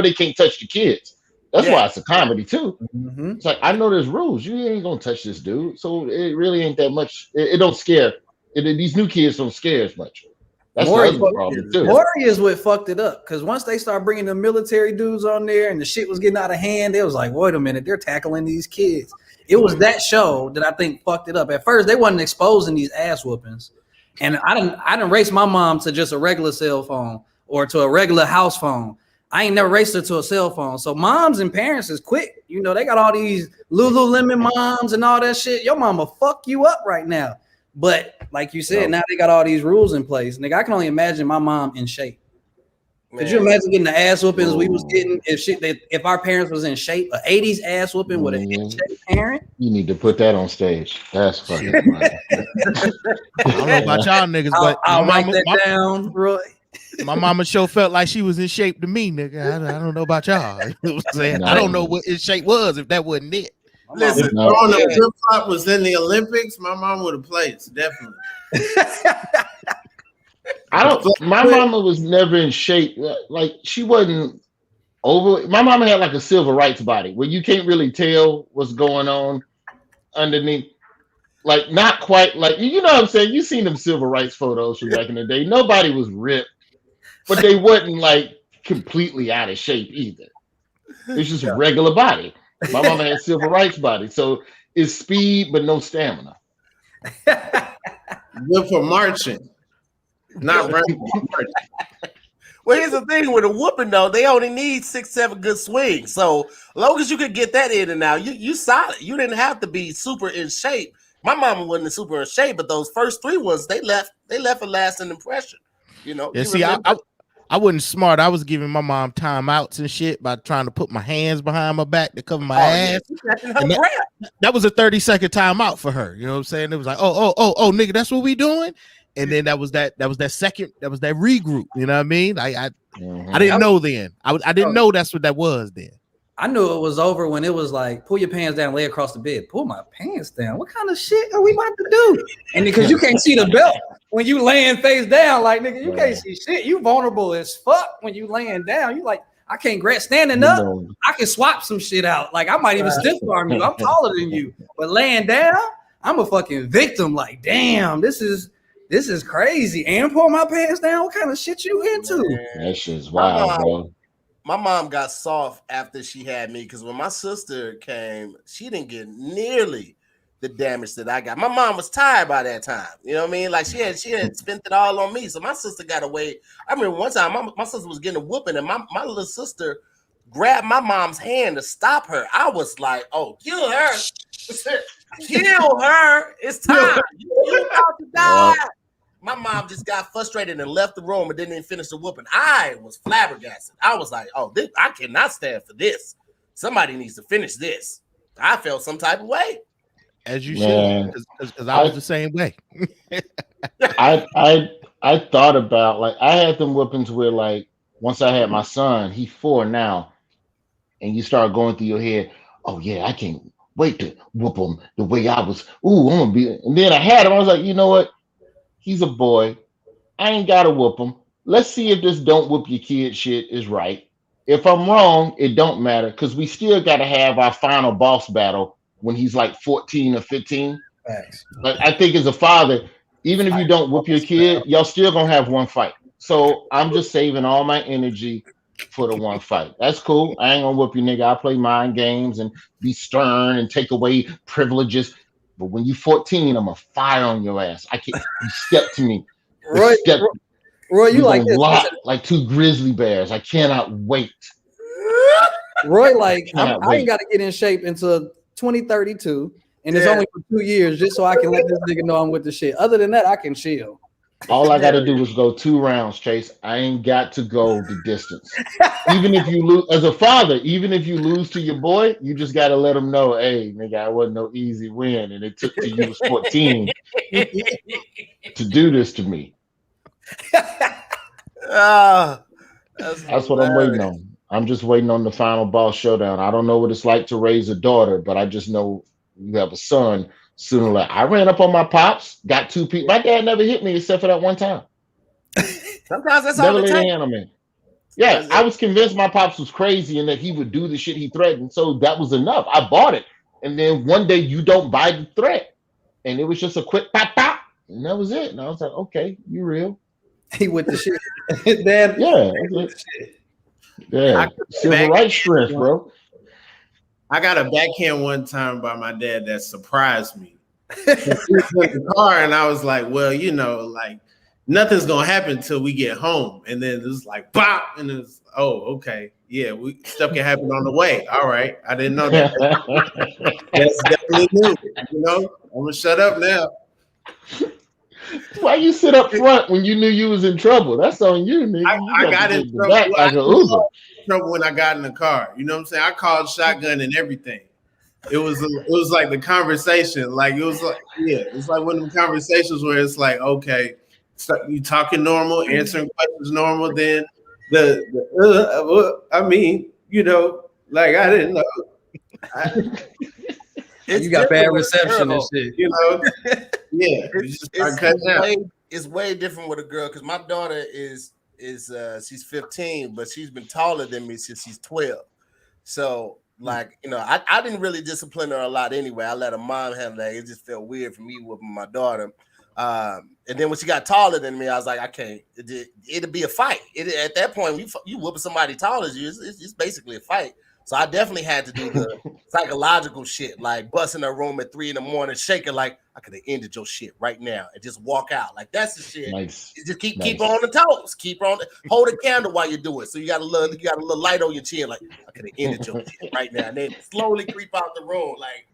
S6: they can't touch the kids. That's why it's a comedy too. Mm-hmm. It's like, I know there's rules. You ain't gonna touch this dude, so it really ain't that much. It don't scare. These new kids don't scare as much. That's the other problem too.
S2: Maury is what fucked it up because once they start bringing the military dudes on there and the shit was getting out of hand, it was like, wait a minute, they're tackling these kids. It was that show that I think fucked it up. At first, they wasn't exposing these ass whoopings, and I didn't race my mom to just a regular cell phone or to a regular house phone. I ain't never raced her to a cell phone. So moms and parents is quick. You know, they got all these Lululemon moms and all that shit. Your mama fuck you up right now. But like you said, now they got all these rules in place. Nigga, I can only imagine my mom in shape. Man. Could you imagine getting the ass whoopings we was getting if our parents was in shape? An 80s ass whooping with an in shape parent?
S6: You need to put that on stage. That's fucking funny.
S5: I don't know about y'all niggas, but
S2: I'll write that down, Roy.
S5: My mama sure felt like she was in shape to me, nigga. I don't know about y'all. You know what I'm saying? I don't know what in shape was if that wasn't it.
S4: Listen, growing up, flip flop was in the Olympics. My mom would have played, definitely.
S6: My mama was never in shape. Like she wasn't over. My mama had like a civil rights body where you can't really tell what's going on underneath. Like not quite like you know what I'm saying. You seen them civil rights photos from back in the day. Nobody was ripped, but they wasn't like completely out of shape either. It's just a regular body. My mama had civil rights body, so it's speed but no stamina.
S4: Good for marching, not running.
S3: Well, here's the thing with a whooping though, they only need 6-7 good swings. So as long as you could get that in and out, you solid. You didn't have to be super in shape. My mama wasn't super in shape, but those first 3 ones they left a lasting impression. You know.
S5: Yeah, see, I wasn't smart. I was giving my mom timeouts and shit by trying to put my hands behind my back to cover my ass.
S3: Yeah.
S5: That was a 30-second timeout for her. You know what I'm saying? It was like, oh, nigga, that's what we doing. And then that was that regroup. You know what I mean? I didn't know then. I didn't know that's what that was then.
S2: I knew it was over when it was like, pull your pants down, lay across the bed. Pull my pants down. What kind of shit are we about to do? And because you can't see the belt when you laying face down, like nigga, you can't see shit. You vulnerable as fuck when you laying down. You like, I can't grab standing up. I can swap some shit out. Like I might even stiff arm you. I'm taller than you, but laying down, I'm a fucking victim. Like, damn, this is crazy. And pull my pants down. What kind of shit you into?
S3: Man,
S6: that shit's wild, bro.
S3: My mom got soft after she had me because when my sister came, she didn't get nearly the damage that I got. My mom was tired by that time. You know what I mean? Like she had spent it all on me. So my sister got away. I remember one time my sister was getting a whooping and my little sister grabbed my mom's hand to stop her. I was like, oh, kill her. Kill her. It's time. You about to die. Yeah. My mom just got frustrated and left the room and didn't even finish the whooping. I was flabbergasted. I was like, oh, I cannot stand for this. Somebody needs to finish this. I felt some type of way.
S5: As you should, because I was the same way.
S6: I thought about, like, I had them whoopings where, like, once I had my son, he's 4 now, and you start going through your head, oh yeah, I can't wait to whoop him the way I was. Ooh, I'm gonna be. And then I had him. I was like, you know what? He's a boy. I ain't gotta whoop him. Let's see if this don't whoop your kid shit is right. If I'm wrong, it don't matter because we still gotta have our final boss battle when he's like 14 or 15.
S2: Thanks.
S6: But I think as a father, even if you don't whoop your kid, y'all still gonna have one fight. So I'm just saving all my energy for the one fight. That's cool. I ain't gonna whoop you, nigga. I play mind games and be stern and take away privileges. But when you 14, I'm gonna fire on your ass. I can't. You step to me.
S2: Roy, you like this?
S6: Like 2 grizzly bears. I cannot wait.
S2: Roy, like I ain't got to get in shape until 2032, and it's only for 2 years, just so I can let this nigga know I'm with the shit. Other than that, I can chill.
S6: All I got to do is go 2 rounds, Chase. I ain't got to go the distance. Even if you lose, as a father, even if you lose to your boy, you just got to let him know, hey, nigga, I wasn't no easy win, and it took till you was 14 to do this to me. That's what I'm waiting on. I'm just waiting on the final boss showdown. I don't know what it's like to raise a daughter, but I just know you have a son. Sooner or later, I ran up on my pops, got 2 people. My dad never hit me except for that one time.
S3: Sometimes that's
S6: never
S3: all it
S6: laid a
S3: takes.
S6: hand on me. Yeah, I was convinced my pops was crazy and that he would do the shit he threatened. So that was enough. I bought it. And then one day you don't buy the threat. And it was just a quick pop, pop. And that was it. And I was like, okay, you real.
S2: He with the shit. Dad.
S6: Yeah. Yeah. Civil rights strength, bro.
S4: I got a backhand one time by my dad that surprised me. He was in the car and I was like, well, you know, like nothing's gonna happen until we get home. And then it was like pop, and it's okay. Yeah, stuff can happen on the way. All right. I didn't know that. That's definitely new. You know, I'm gonna shut up now.
S6: Why you sit up front when you knew you was in trouble? That's on you, nigga.
S4: I got in trouble.
S6: Like
S4: trouble when I got in the car. You know what I'm saying? I called shotgun and everything. It was like the conversation. Like it was like, yeah, it's like one of the conversations where it's like, okay, so you talking normal, answering questions normal, then I mean, you know, like I didn't know.
S2: You got bad reception and shit,
S4: you know. Yeah,
S3: it's way different with a girl because my daughter is she's 15, but she's been taller than me since she's 12. So like, you know, I didn't really discipline her a lot anyway. I let her mom handle that. It just felt weird for me whooping my daughter. And then when she got taller than me, I was like, I can't. It'll be a fight. At that point, you whooping somebody taller as you, it's basically a fight. So I definitely had to do the psychological shit, like busting her room at 3 a.m, shaking like I could have ended your shit right now and just walk out. Like that's the shit.
S6: Nice.
S3: You just keep on the toes. Keep on hold a candle while you do it. So you got a little light on your chin, like I could have ended your shit right now. And then slowly creep out the room, like.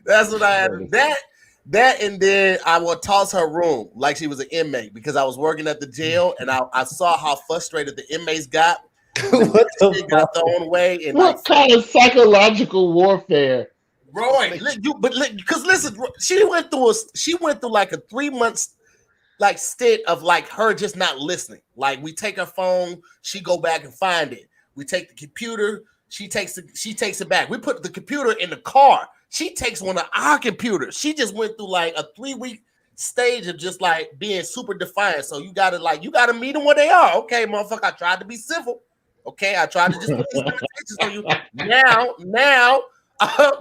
S3: That's what I had. That and then I would toss her room like she was an inmate because I was working at the jail and I saw how frustrated the inmates got.
S2: What the
S3: shit got thrown away. And
S6: what kind of psychological warfare?
S3: Roy, because listen, she went through like a 3 months like stint of like her just not listening. Like we take her phone, she go back and find it. We take the computer, she takes it back. We put the computer in the car. She takes one of our computers. She just went through like a 3-week stage of just like being super defiant. So you gotta meet them where they are. Okay, motherfucker, I tried to be civil. Okay, I tried to just put these limitations on you. Now,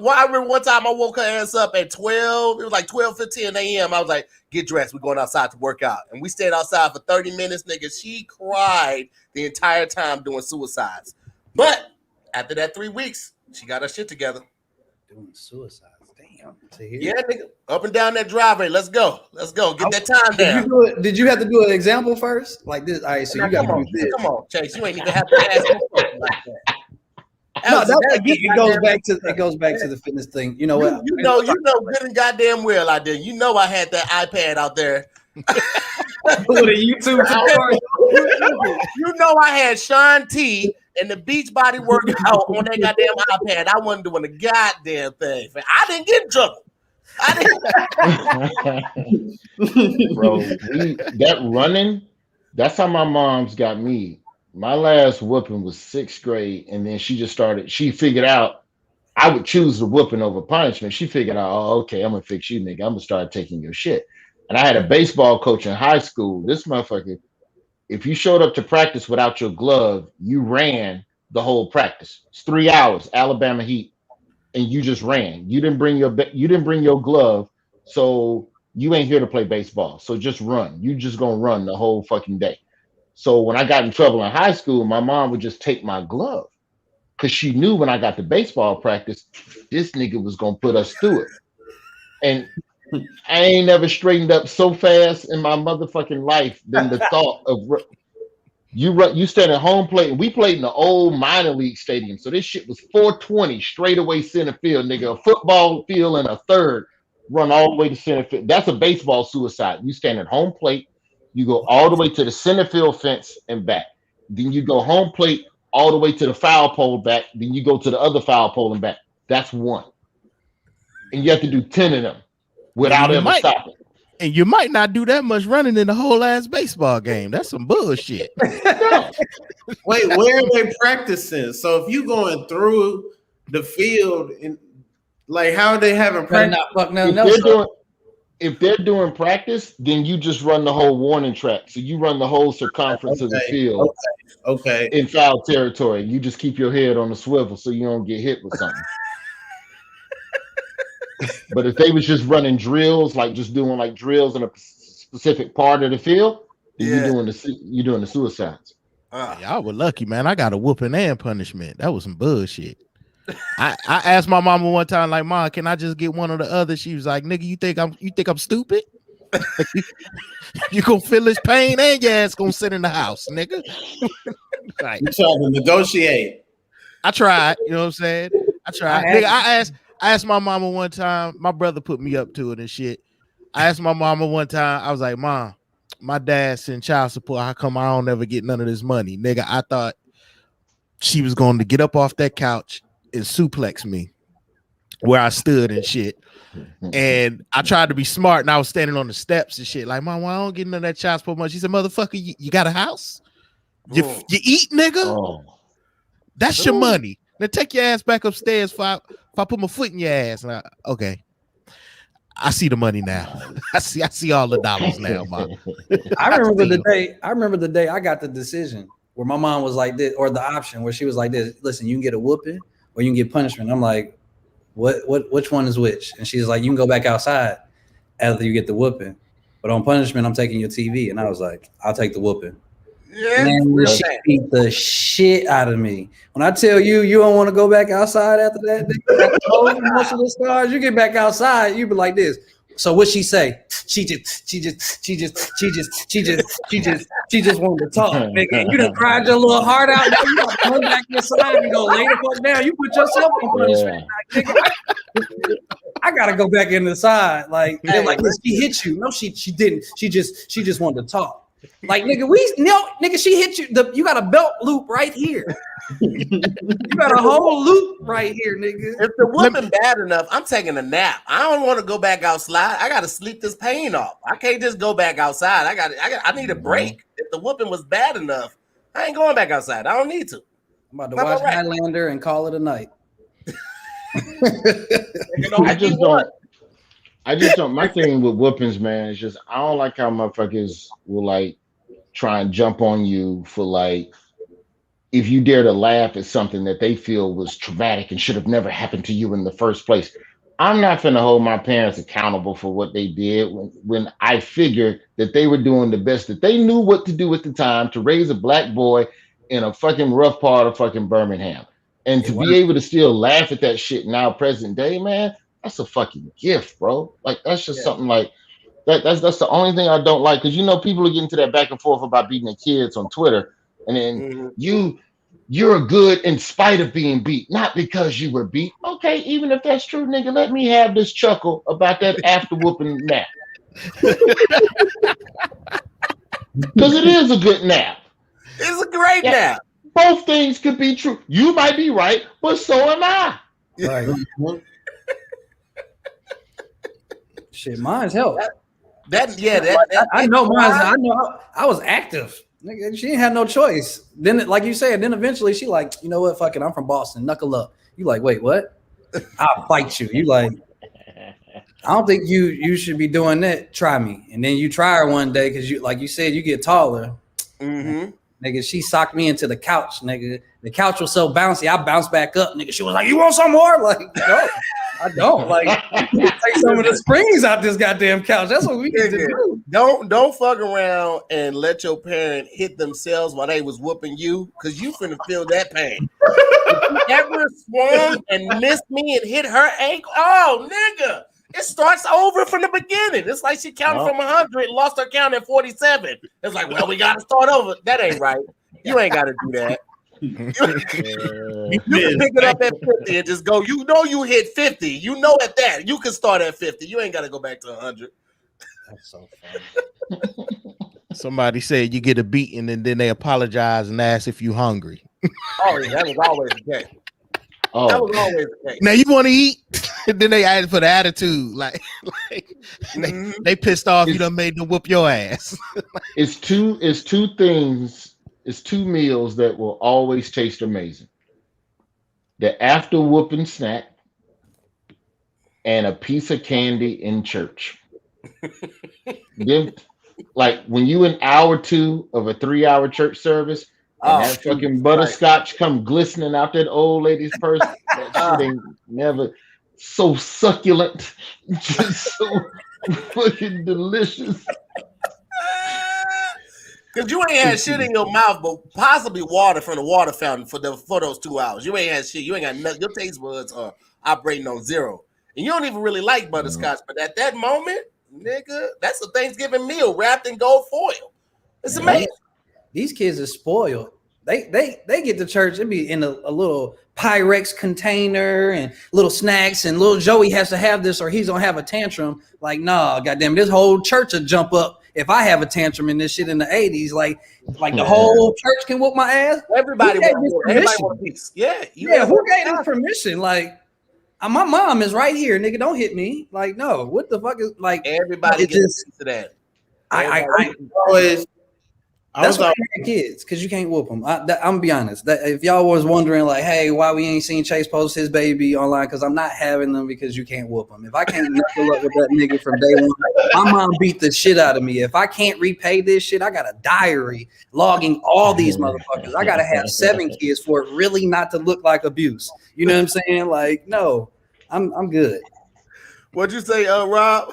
S3: well, I remember one time I woke her ass up at 12. It was like 12:15 a.m. I was like, get dressed. We're going outside to work out. And we stayed outside for 30 minutes, nigga. She cried the entire time doing suicides. But after that 3 weeks, she got her shit together.
S2: Doing suicides. Damn.
S3: Yeah, nigga. Up and down that driveway. Let's go. Get that time down.
S2: Did you have to do an example first? Like this? All right, so you got to do this.
S3: Come on, Chase. You ain't even have to ask me like that.
S2: It goes back to the fitness thing. You know what?
S3: You know good and goddamn well I did. You know I had that iPad out there.
S2: With a YouTube tutorial.
S3: You know I had Sean T and the Beachbody workout on that goddamn iPad. I wasn't doing the goddamn thing. I didn't get in trouble.
S6: Bro, that running, that's how my mom's got me. My last whooping was 6th grade, and then she figured out I would choose the whooping over punishment. She figured out, oh, okay, I'm gonna fix you, nigga. I'm gonna start taking your shit. And I had a baseball coach in high school. This motherfucker, if you showed up to practice without your glove, you ran the whole practice. It's 3 hours, Alabama Heat, and you just ran. You didn't bring your glove, so you ain't here to play baseball. So just run. You just gonna run the whole fucking day. So when I got in trouble in high school, my mom would just take my glove because she knew when I got to baseball practice, this nigga was gonna put us through it. And I ain't never straightened up so fast in my motherfucking life than the thought of you stand at home plate. And we played in the old minor league stadium, so this shit was 420 straight away center field, nigga. A football field and a third run all the way to center field. That's a baseball suicide. You stand at home plate. You go all the way to the center field fence and back. Then you go home plate all the way to the foul pole back. Then you go to the other foul pole and back. That's one. And you have to do 10 of them without ever stopping.
S5: And you might not do that much running in the whole ass baseball game. That's some bullshit.
S4: Wait, where are they practicing? So if you going through the field, and like how are they having practice?
S6: If they're doing practice, then you just run the whole warning track. So you run the whole circumference of the field.
S4: Okay.
S6: In foul territory. You just keep your head on the swivel so you don't get hit with something. But if they was just running drills, like just doing like drills in a specific part of the field, then you're doing the suicides.
S5: Y'all were lucky, man. I got a whooping and punishment. That was some bullshit. I asked my mama one time, like, Mom, can I just get one or the other? She was like, nigga, you think I'm stupid? You gonna feel this pain and your ass gonna sit in the house, nigga. Like,
S4: you trying to negotiate.
S5: I tried, you know what I'm saying? I tried. I asked my mama one time, my brother put me up to it and shit. I asked my mama one time, I was like, Mom, my dad sent child support. How come I don't ever get none of this money? Nigga, I thought she was going to get up off that couch and suplex me where I stood and shit. And I tried to be smart, and I was standing on the steps and shit. Like, Mom, why I don't get none of that child support money? She said, motherfucker, you got a house? You eat, nigga? Oh. That's your money. Now take your ass back upstairs if I put my foot in your ass. And okay. I see the money now. I see all the dollars now, Mom.
S2: I remember the day I got the decision where my mom was like this, or the option where she was like this. Listen, you can get a whooping or you can get punishment. I'm like, which one is which? And she's like, you can go back outside after you get the whooping, but on punishment, I'm taking your TV. And I was like, I'll take the whooping. Yeah, man, she beat the shit out of me. When I tell you, you don't want to go back outside after that, most of the stars, you get back outside, you be like this. So what she say? She just wanted to talk. Nigga, you done cried your little heart out. Now you got to come back inside and go lay the fuck down. You put yourself on punishment. I gotta go back in the side. Like they're like, she hit you. No, she didn't. She just wanted to talk. Like nigga, she hit you. You got a belt loop right here. You got a whole loop right here, nigga.
S3: If the whooping bad enough, I'm taking a nap. I don't want to go back outside. I got to sleep this pain off. I can't just go back outside. I need a break. If the whooping was bad enough, I ain't going back outside. I don't need to.
S2: I'm about to watch Highlander and call it a night.
S6: I just don't. My thing with whoopings, man, is just I don't like how motherfuckers will like try and jump on you for like if you dare to laugh at something that they feel was traumatic and should have never happened to you in the first place. I'm not finna hold my parents accountable for what they did when I figured that they were doing the best that they knew what to do at the time to raise a black boy in a fucking rough part of fucking Birmingham. And to be able to still laugh at that shit now, present day, man, that's a fucking gift, bro. Like that's just something like that's the only thing I don't like, because you know people are getting to that back and forth about beating their kids on Twitter, and then you're good in spite of being beat, not because you were beat. Okay, even if that's true, nigga, let me have this chuckle about that after whooping nap. Because it is a good nap.
S3: It's a great nap.
S6: Both things could be true. You might be right, but so am I.
S2: Right. Shit, mine's help.
S3: I
S2: know mine's. I know I was active. Nigga, she didn't have no choice. Then, like you said, then eventually she like, you know what? Fuck it, I'm from Boston. Knuckle up. You like, wait, what? I'll fight you. You like, I don't think you should be doing that. Try me. And then you try her one day because you, like you said, you get taller.
S3: Mm-hmm.
S2: Nigga, she socked me into the couch, nigga. The couch was so bouncy, I bounced back up, nigga. She was like, "You want some more?" Like, no, I don't. Like, take some of the springs out this goddamn couch. That's what we need to do.
S3: Don't fuck around and let your parent hit themselves while they was whooping you, because you finna feel that pain. If you ever swung and missed me and hit her ankle, oh, nigga. It starts over from the beginning. It's like she counted from 100 and lost her count at 47. It's like, well, we got to start over. That ain't right. You ain't got to do that. You can pick it up at 50 and just go. You know you hit 50. You know at that. You can start at 50. You ain't got to go back to 100.
S2: That's so funny.
S5: Somebody said you get a beating and then they apologize and ask if you hungry.
S3: Oh, yeah, that was always the case. Oh. That was always the case.
S5: Now you want to eat? And then they added for the attitude, like they pissed off. You done made them whoop your ass.
S6: It's two things. It's two meals that will always taste amazing: the after whooping snack and a piece of candy in church. Then, like when you an hour 2 of a 3-hour church service. And that fucking butterscotch come glistening out that old lady's purse. That shit ain't never so succulent, just so fucking delicious.
S3: Cause you ain't had shit in your mouth, but possibly water from the water fountain for those 2 hours. You ain't had shit. You ain't got nothing. Your taste buds are operating on zero, and you don't even really like butterscotch. But at that moment, nigga, that's a Thanksgiving meal wrapped in gold foil. It's amazing.
S2: These kids are spoiled. They get to church and be in a little Pyrex container and little snacks, and little Joey has to have this or he's gonna have a tantrum. Like, nah, goddamn, this whole church will jump up if I have a tantrum in this shit in the 80s. Like the whole church can whoop my ass.
S3: Everybody want a piece. Yeah,
S2: who gave this permission? Like, my mom is right here, nigga. Don't hit me. Like, no, what the fuck is like?
S3: Everybody gets into that.
S2: I
S4: always.
S2: That's why I had kids, because you can't whoop them. I'm gonna be honest. That if y'all was wondering, like, hey, why we ain't seen Chase post his baby online, because I'm not having them because you can't whoop them. If I can't knuckle up with that nigga from day one, my mom beat the shit out of me. If I can't repay this shit, I got a diary logging all these motherfuckers. I gotta have 7 kids for it really not to look like abuse. You know what I'm saying? Like, no, I'm good.
S3: What'd you say, Rob?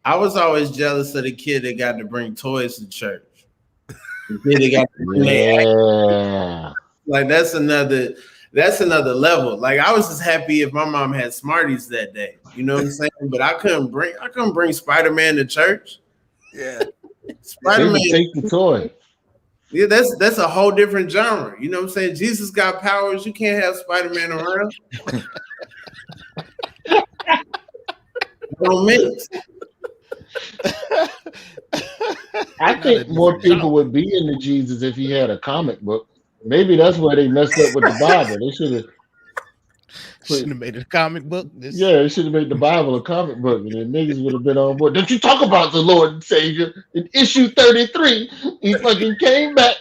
S4: I was always jealous of the kid that got to bring toys to church. Like that's another level. Like I was just happy if my mom had Smarties that day. You know what I'm saying? But I couldn't bring Spider-Man to church.
S3: Yeah.
S4: Spider-Man
S6: take the toy.
S4: Yeah, that's a whole different genre. You know what I'm saying? Jesus got powers. You can't have Spider-Man around. Don't mix.
S6: I think more people would be into Jesus if he had a comic book. Maybe that's where they messed up with the Bible. They should have
S5: made it a comic book.
S6: Yeah, they should have made the Bible a comic book, and then niggas would have been on board. Don't you talk about the Lord and Savior in issue 33? He fucking came back.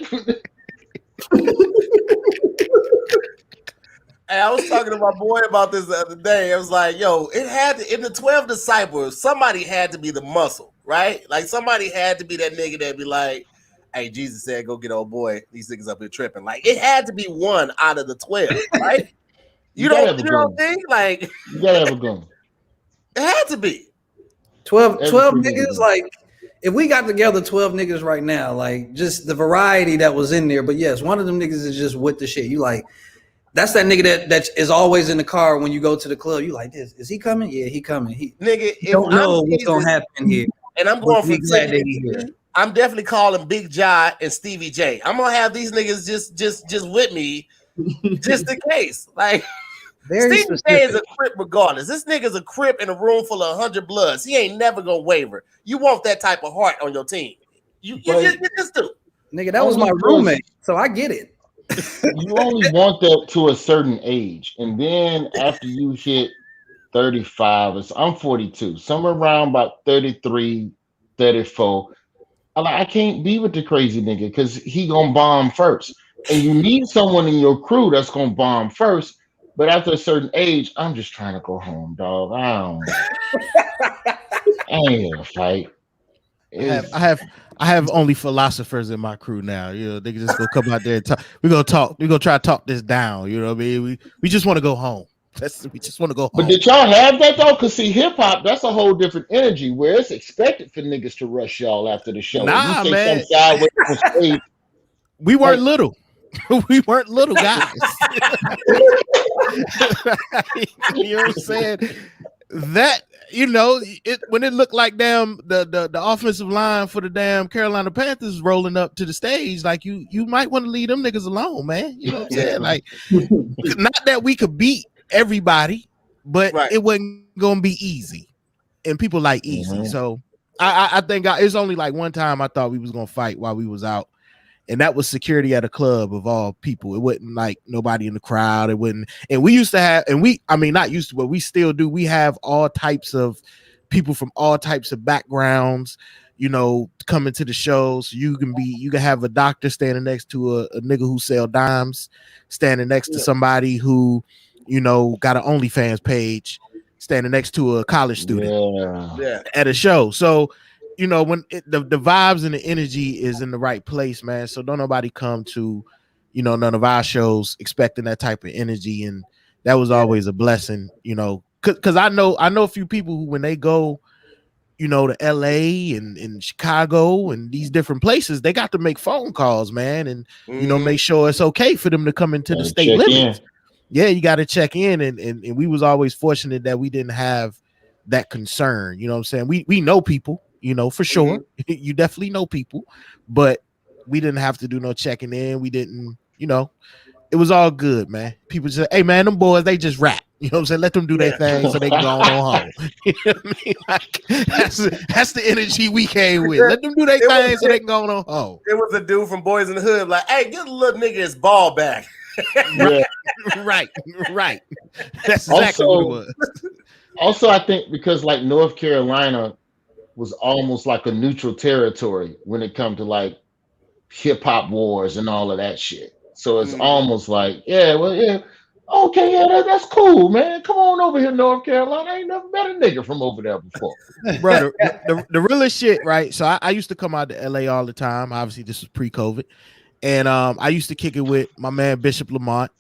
S3: Hey, I was talking to my boy about this the other day. I was like, yo, it had to, in the 12 disciples, somebody had to be the muscle, right? Like somebody had to be that nigga that be like, hey, Jesus said, go get old boy. These niggas up here tripping. Like it had to be one out of the 12, right? You don't think like
S6: you gotta have a gun.
S3: It had to be
S2: 12 niggas. Like if we got together 12 niggas right now, like just the variety that was in there. But yes, one of them niggas is just with the shit. You like, that's that nigga that is always in the car when you go to the club. You like this? Is he coming? Yeah, he coming. He don't know what's gonna happen here.
S3: And I'm going from I'm definitely calling Big Jai and Stevie J. I'm gonna have these niggas just with me, just in case. Like Stevie J is a crip regardless. This nigga's a crip in a room full of 100 bloods. He ain't never gonna waver. You want that type of heart on your team. You just do.
S2: Nigga, that was my roommate, so I get it.
S6: You only want that to a certain age, and then after you hit 35, I'm 42, somewhere around about 33, 34. I can't be with the crazy nigga because he gonna bomb first, and you need someone in your crew that's gonna bomb first. But after a certain age, I'm just trying to go home, dog. I ain't gonna fight.
S5: I have only philosophers in my crew now. You know, they can just go come out there and talk. We're gonna talk. We're gonna try to talk this down. You know what I mean? We just want to go home. We just want to go home.
S6: But did y'all have that though? Cause see, hip hop, that's a whole different energy where it's expected for niggas to rush y'all after the show.
S5: Nah,
S6: you
S5: man.
S6: We
S5: weren't little. We weren't little guys. You know what I'm saying? That, you know, when it looked like damn the offensive line for the damn Carolina Panthers rolling up to the stage, like you might want to leave them niggas alone, man. You know what I'm saying? Like, not that we could beat everybody, but it wasn't gonna be easy, and people like easy. So I think it's only like one time I thought we was gonna fight while we was out, and that was security at a club of all people. It wasn't like nobody in the crowd. It wasn't, and we used to have, not used to, but we still do. We have all types of people from all types of backgrounds, you know, coming to the shows. You can have a doctor standing next to a nigga who sell dimes, standing next to somebody who, you know, got an OnlyFans page, standing next to a college student at a show. So, you know, when the vibes and the energy is in the right place, man. So don't nobody come to, you know, none of our shows expecting that type of energy, and that was always a blessing, you know, because I know a few people who, when they go, you know, to LA and Chicago and these different places, they got to make phone calls, man, and you know, make sure it's okay for them to come into the state limits. Yeah, you got to check in, and we was always fortunate that we didn't have that concern. You know what I'm saying? We know people, you know, for sure. You definitely know people, but we didn't have to do no checking in. We didn't, you know, it was all good, man. People just, hey man, them boys, they just rap. You know what I'm saying? Let them do their thing so they can go on home. You know what I mean? Like, that's the energy we came with. Let them do their thing so they can go on home.
S3: It was a dude from Boys in the Hood, like, hey, get a little nigga his ball back.
S5: Right. That's exactly what it was.
S6: Also, I think because like North Carolina was almost like a neutral territory when it comes to like hip hop wars and all of that shit. So it's almost like, okay, that's cool, man. Come on over here, North Carolina. I ain't never met a nigga from over there before.
S5: Brother, the realest shit, right? So I used to come out to LA all the time. Obviously, this was pre-COVID. And I used to kick it with my man Bishop Lamont.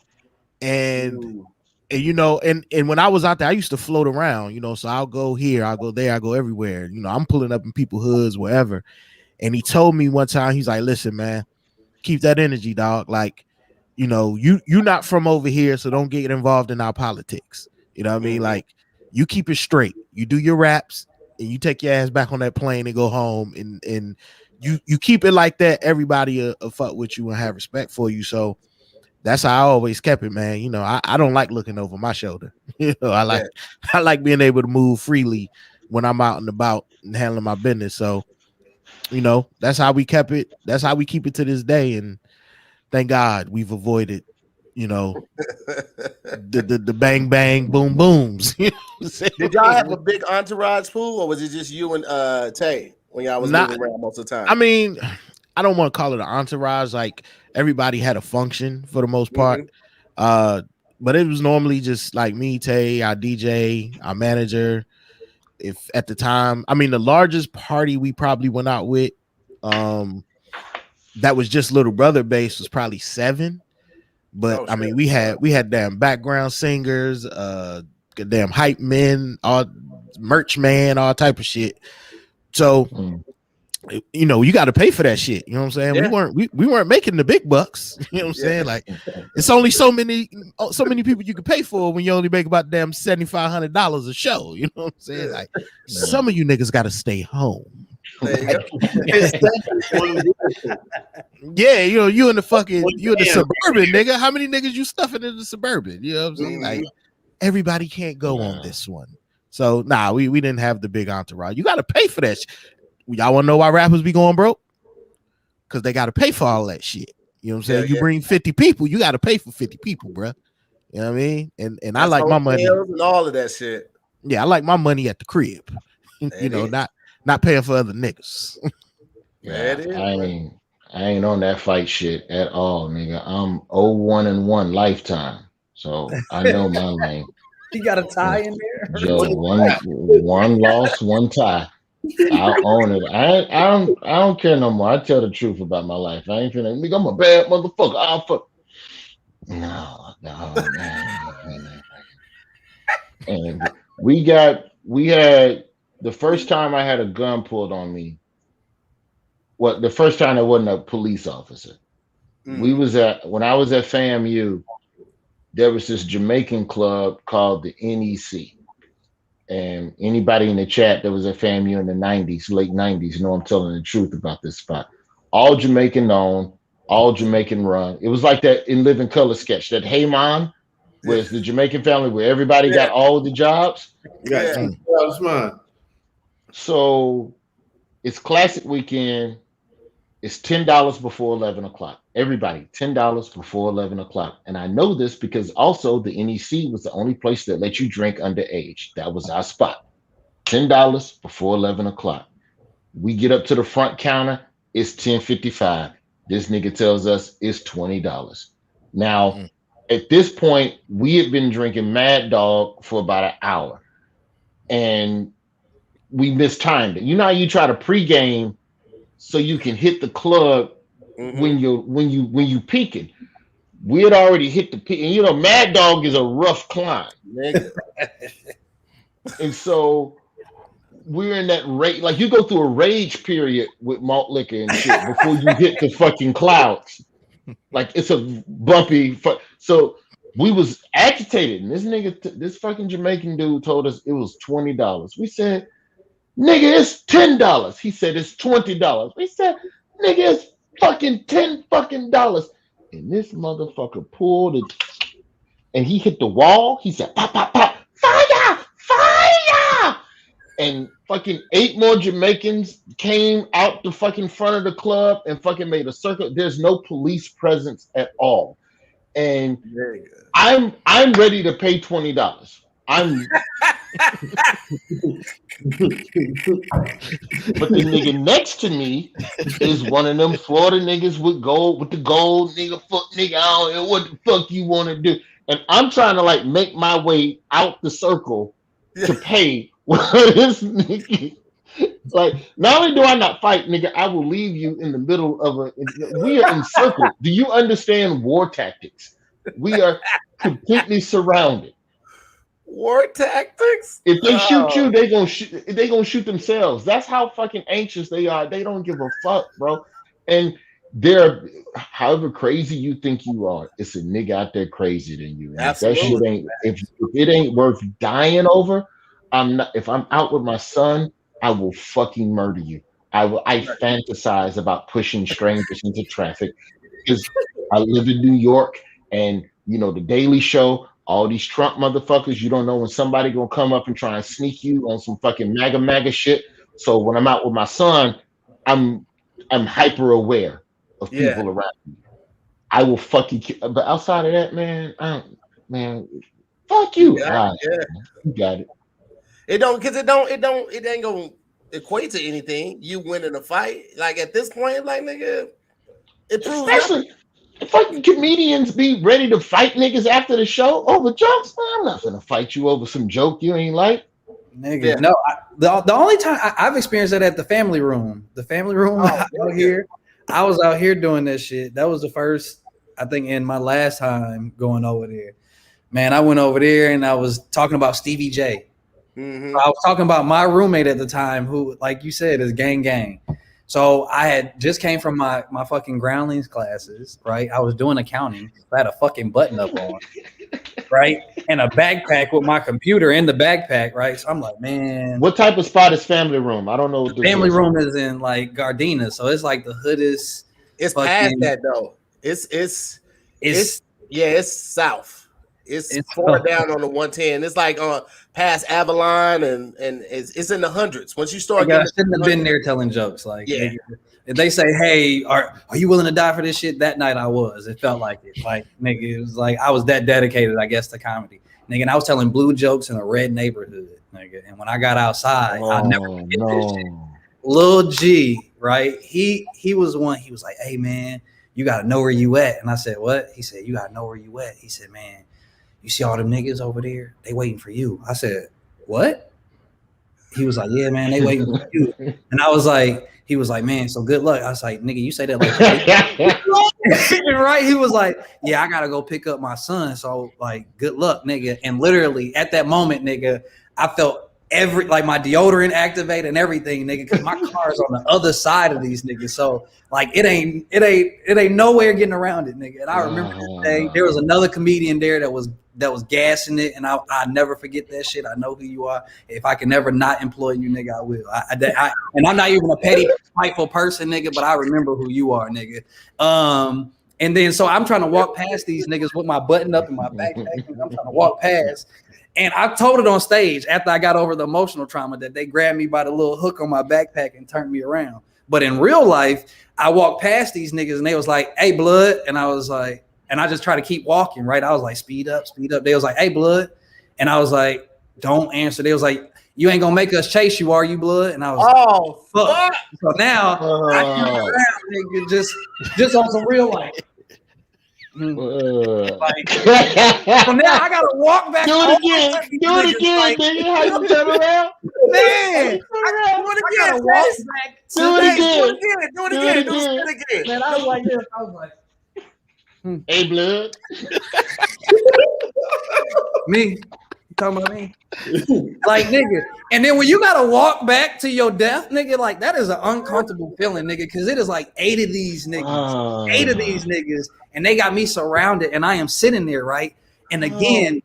S5: And you know, and when I was out there, I used to float around, you know, so I'll go here, I'll go there, I go everywhere. You know, I'm pulling up in people's hoods, wherever. And he told me one time, he's like, listen, man, keep that energy, dog. Like, you know, you're not from over here, so don't get involved in our politics. You know what I mean? Like, you keep it straight. You do your raps and you take your ass back on that plane and go home, and you keep it like that. Everybody will fuck with you and have respect for you. So that's how I always kept it, man. You know, I don't like looking over my shoulder. You know, I like being able to move freely when I'm out and about and handling my business. So, you know, that's how we kept it. That's how we keep it to this day. And thank God we've avoided, you know, the bang bang boom booms. You know,
S3: did y'all have a big entourage pool, or was it just you and Tay when y'all was moving around most of the time?
S5: I mean, I don't want to call it an entourage. Like, everybody had a function for the most part. But it was normally just like me, Tay, our DJ, our manager. If at the time, I mean, the largest party we probably went out with, that was just little brother based, was probably 7. But I mean, we had damn background singers, damn hype men, all merch man, all type of shit. So you know, you got to pay for that shit. You know what I'm saying? Yeah. We weren't making the big bucks. You know what I'm saying? Like, it's only so many people you can pay for when you only make about damn $7,500 a show. You know what I'm saying? Like, some of you niggas got to stay home. Yeah, you know, you in the suburban, nigga. How many niggas you stuffing in the suburban? You know what I'm saying? Like, everybody can't go on this one. So we didn't have the big entourage. You got to pay for that. Y'all want to know why rappers be going broke? Because they got to pay for all that shit. You know what I'm saying? You bring 50 people, you got to pay for 50 people, bro. You know what I mean? And that's I like my money
S3: and all of that shit.
S5: Yeah, I like my money at the crib. You know, not paying for other niggas.
S6: I ain't on that fight shit at all, nigga. I'm 0-1-1 lifetime, so I know my lane.
S2: You got a tie in there?
S6: Joe, one loss, one tie. I'll own it. I don't care no more. I tell the truth about my life. I ain't finna, nigga, I'm a bad motherfucker. I'll fuck. No, man. And we had the first time I had a gun pulled on me. The first time I wasn't a police officer. When I was at FAMU, there was this Jamaican club called the NEC. And anybody in the chat that was at FAMU in the 90s, late 90s, know I'm telling the truth about this spot. All Jamaican owned, all Jamaican run. It was like that in Living Color sketch, that Hey Man, where it's the Jamaican family where everybody got all the jobs. So it's classic weekend. It's $10 before 11 o'clock. Everybody, $10 before 11 o'clock. And I know this because also the NEC was the only place that let you drink underage. That was our spot. $10 before 11 o'clock. We get up to the front counter. It's $10.55. This nigga tells us it's $20. Now, at this point, we had been drinking Mad Dog for about an hour. And we mistimed it. You know how you try to pregame so you can hit the club when you peaking. We had already hit the peak, and you know, Mad Dog is a rough climb. And so we're in that rage, like you go through a rage period with malt liquor and shit before you hit the fucking clouds. Like it's a bumpy. So we was agitated, and this fucking Jamaican dude told us it was $20. We said, nigga, it's $10. He said it's $20. We said, nigga, it's fucking $10 fucking dollars. And this motherfucker pulled it and he hit the wall. He said, pop, pop, pop, fire, fire. And fucking 8 more Jamaicans came out the fucking front of the club and fucking made a circle. There's no police presence at all. And I'm ready to pay $20. But the nigga next to me is one of them Florida niggas with the gold nigga, fuck nigga, I don't know what the fuck you want to do. And I'm trying to like make my way out the circle to pay this nigga. Like, not only do I not fight, nigga, I will leave you in the middle of we are encircled. Do you understand war tactics? We are completely surrounded.
S3: War tactics?
S6: If they shoot you, they gonna shoot themselves. That's how fucking anxious they are. They don't give a fuck, bro. And they're however crazy you think you are, it's a nigga out there crazier than you. If that shit ain't, if it ain't worth dying over, I'm not. If I'm out with my son, I will fucking murder you. I fantasize about pushing strangers into traffic because I live in New York, and you know the Daily Show. All these Trump motherfuckers, you don't know when somebody gonna come up and try and sneak you on some fucking MAGA shit. So when I'm out with my son, I'm hyper aware of people around me. I will fucking kill. But outside of that, man, fuck you. You got it.
S3: It ain't gonna equate to anything. You winning a fight, like at this point, like nigga, it proves
S6: fucking comedians be ready to fight niggas after the show over jokes? Man, I'm not gonna fight you over some joke you ain't like.
S2: Nigga,
S3: Yeah.
S2: no. The only time I've experienced that at the family room. The family room out here. I was out here doing that shit. That was the first, I think, in my last time going over there. Man, I went over there and I was talking about Stevie J.
S3: Mm-hmm.
S2: I was talking about my roommate at the time, who, like you said, is gang. So I had just came from my fucking groundlings classes, right? I was doing accounting. I had a fucking button up on, right? And a backpack with my computer in the backpack, right? So I'm like, man.
S6: What type of spot is family room? I don't know what this
S2: Family
S6: is.
S2: room is in like Gardena. So it's like the hoodest.
S3: It's
S2: fucking,
S3: past that though. It's south. It's far down on the 110. It's like past Avalon and it's in the hundreds. Once you start,
S2: I shouldn't have been there telling jokes. Like,
S3: yeah.
S2: nigga, if they say, "Hey, are you willing to die for this shit?" That night I was. It felt like it. Like, nigga, it was like I was that dedicated, I guess, to comedy. Nigga, and I was telling blue jokes in a red neighborhood, nigga. And when I got outside, I'll never forget this shit. Lil G, right? He was one. He was like, "Hey, man, you gotta know where you at." And I said, "What?" He said, "You gotta know where you at." He said, "Man, you see all them niggas over there? They waiting for you." I said, "What?" He was like, "Yeah, man, they waiting for you." And I was like, he was like, "Man, so good luck." I was like, "Nigga, you say that like right?" He was like, "Yeah, I gotta go pick up my son. So like, good luck, nigga." And literally at that moment, nigga, I felt my deodorant activated and everything, nigga, because my car is on the other side of these niggas. So like it ain't nowhere getting around it, nigga. And I remember this day, there was another comedian there that was gassing it, and I never forget that shit. I know who you are. If I can never not employ you, nigga, I will. And I'm not even a petty, spiteful person, nigga, but I remember who you are, nigga. And then so I'm trying to walk past these niggas with my button up in my backpack, and I'm trying to walk past. And I told it on stage after I got over the emotional trauma that they grabbed me by the little hook on my backpack and turned me around. But in real life, I walked past these niggas and they was like, "Hey, blood." And I was like, and I just try to keep walking, right? I was like, speed up. They was like, "Hey, blood." And I was like, "Don't answer." They was like, "You ain't gonna make us chase you, are you, blood?" And I was like, fuck. So now I turn around, nigga, just on some real life. Like, so now I gotta walk back.
S6: Do it again, nigga. How you turn around?
S3: Man, I do it again.
S2: Man, I was like this. I was like,
S6: "Hey, blood."
S2: Me? You talking about me? Like, nigga. And then when you gotta walk back to your death, nigga, like that is an uncomfortable feeling, nigga, because it is like 8 of these niggas, and they got me surrounded, and I am sitting there, right? And again,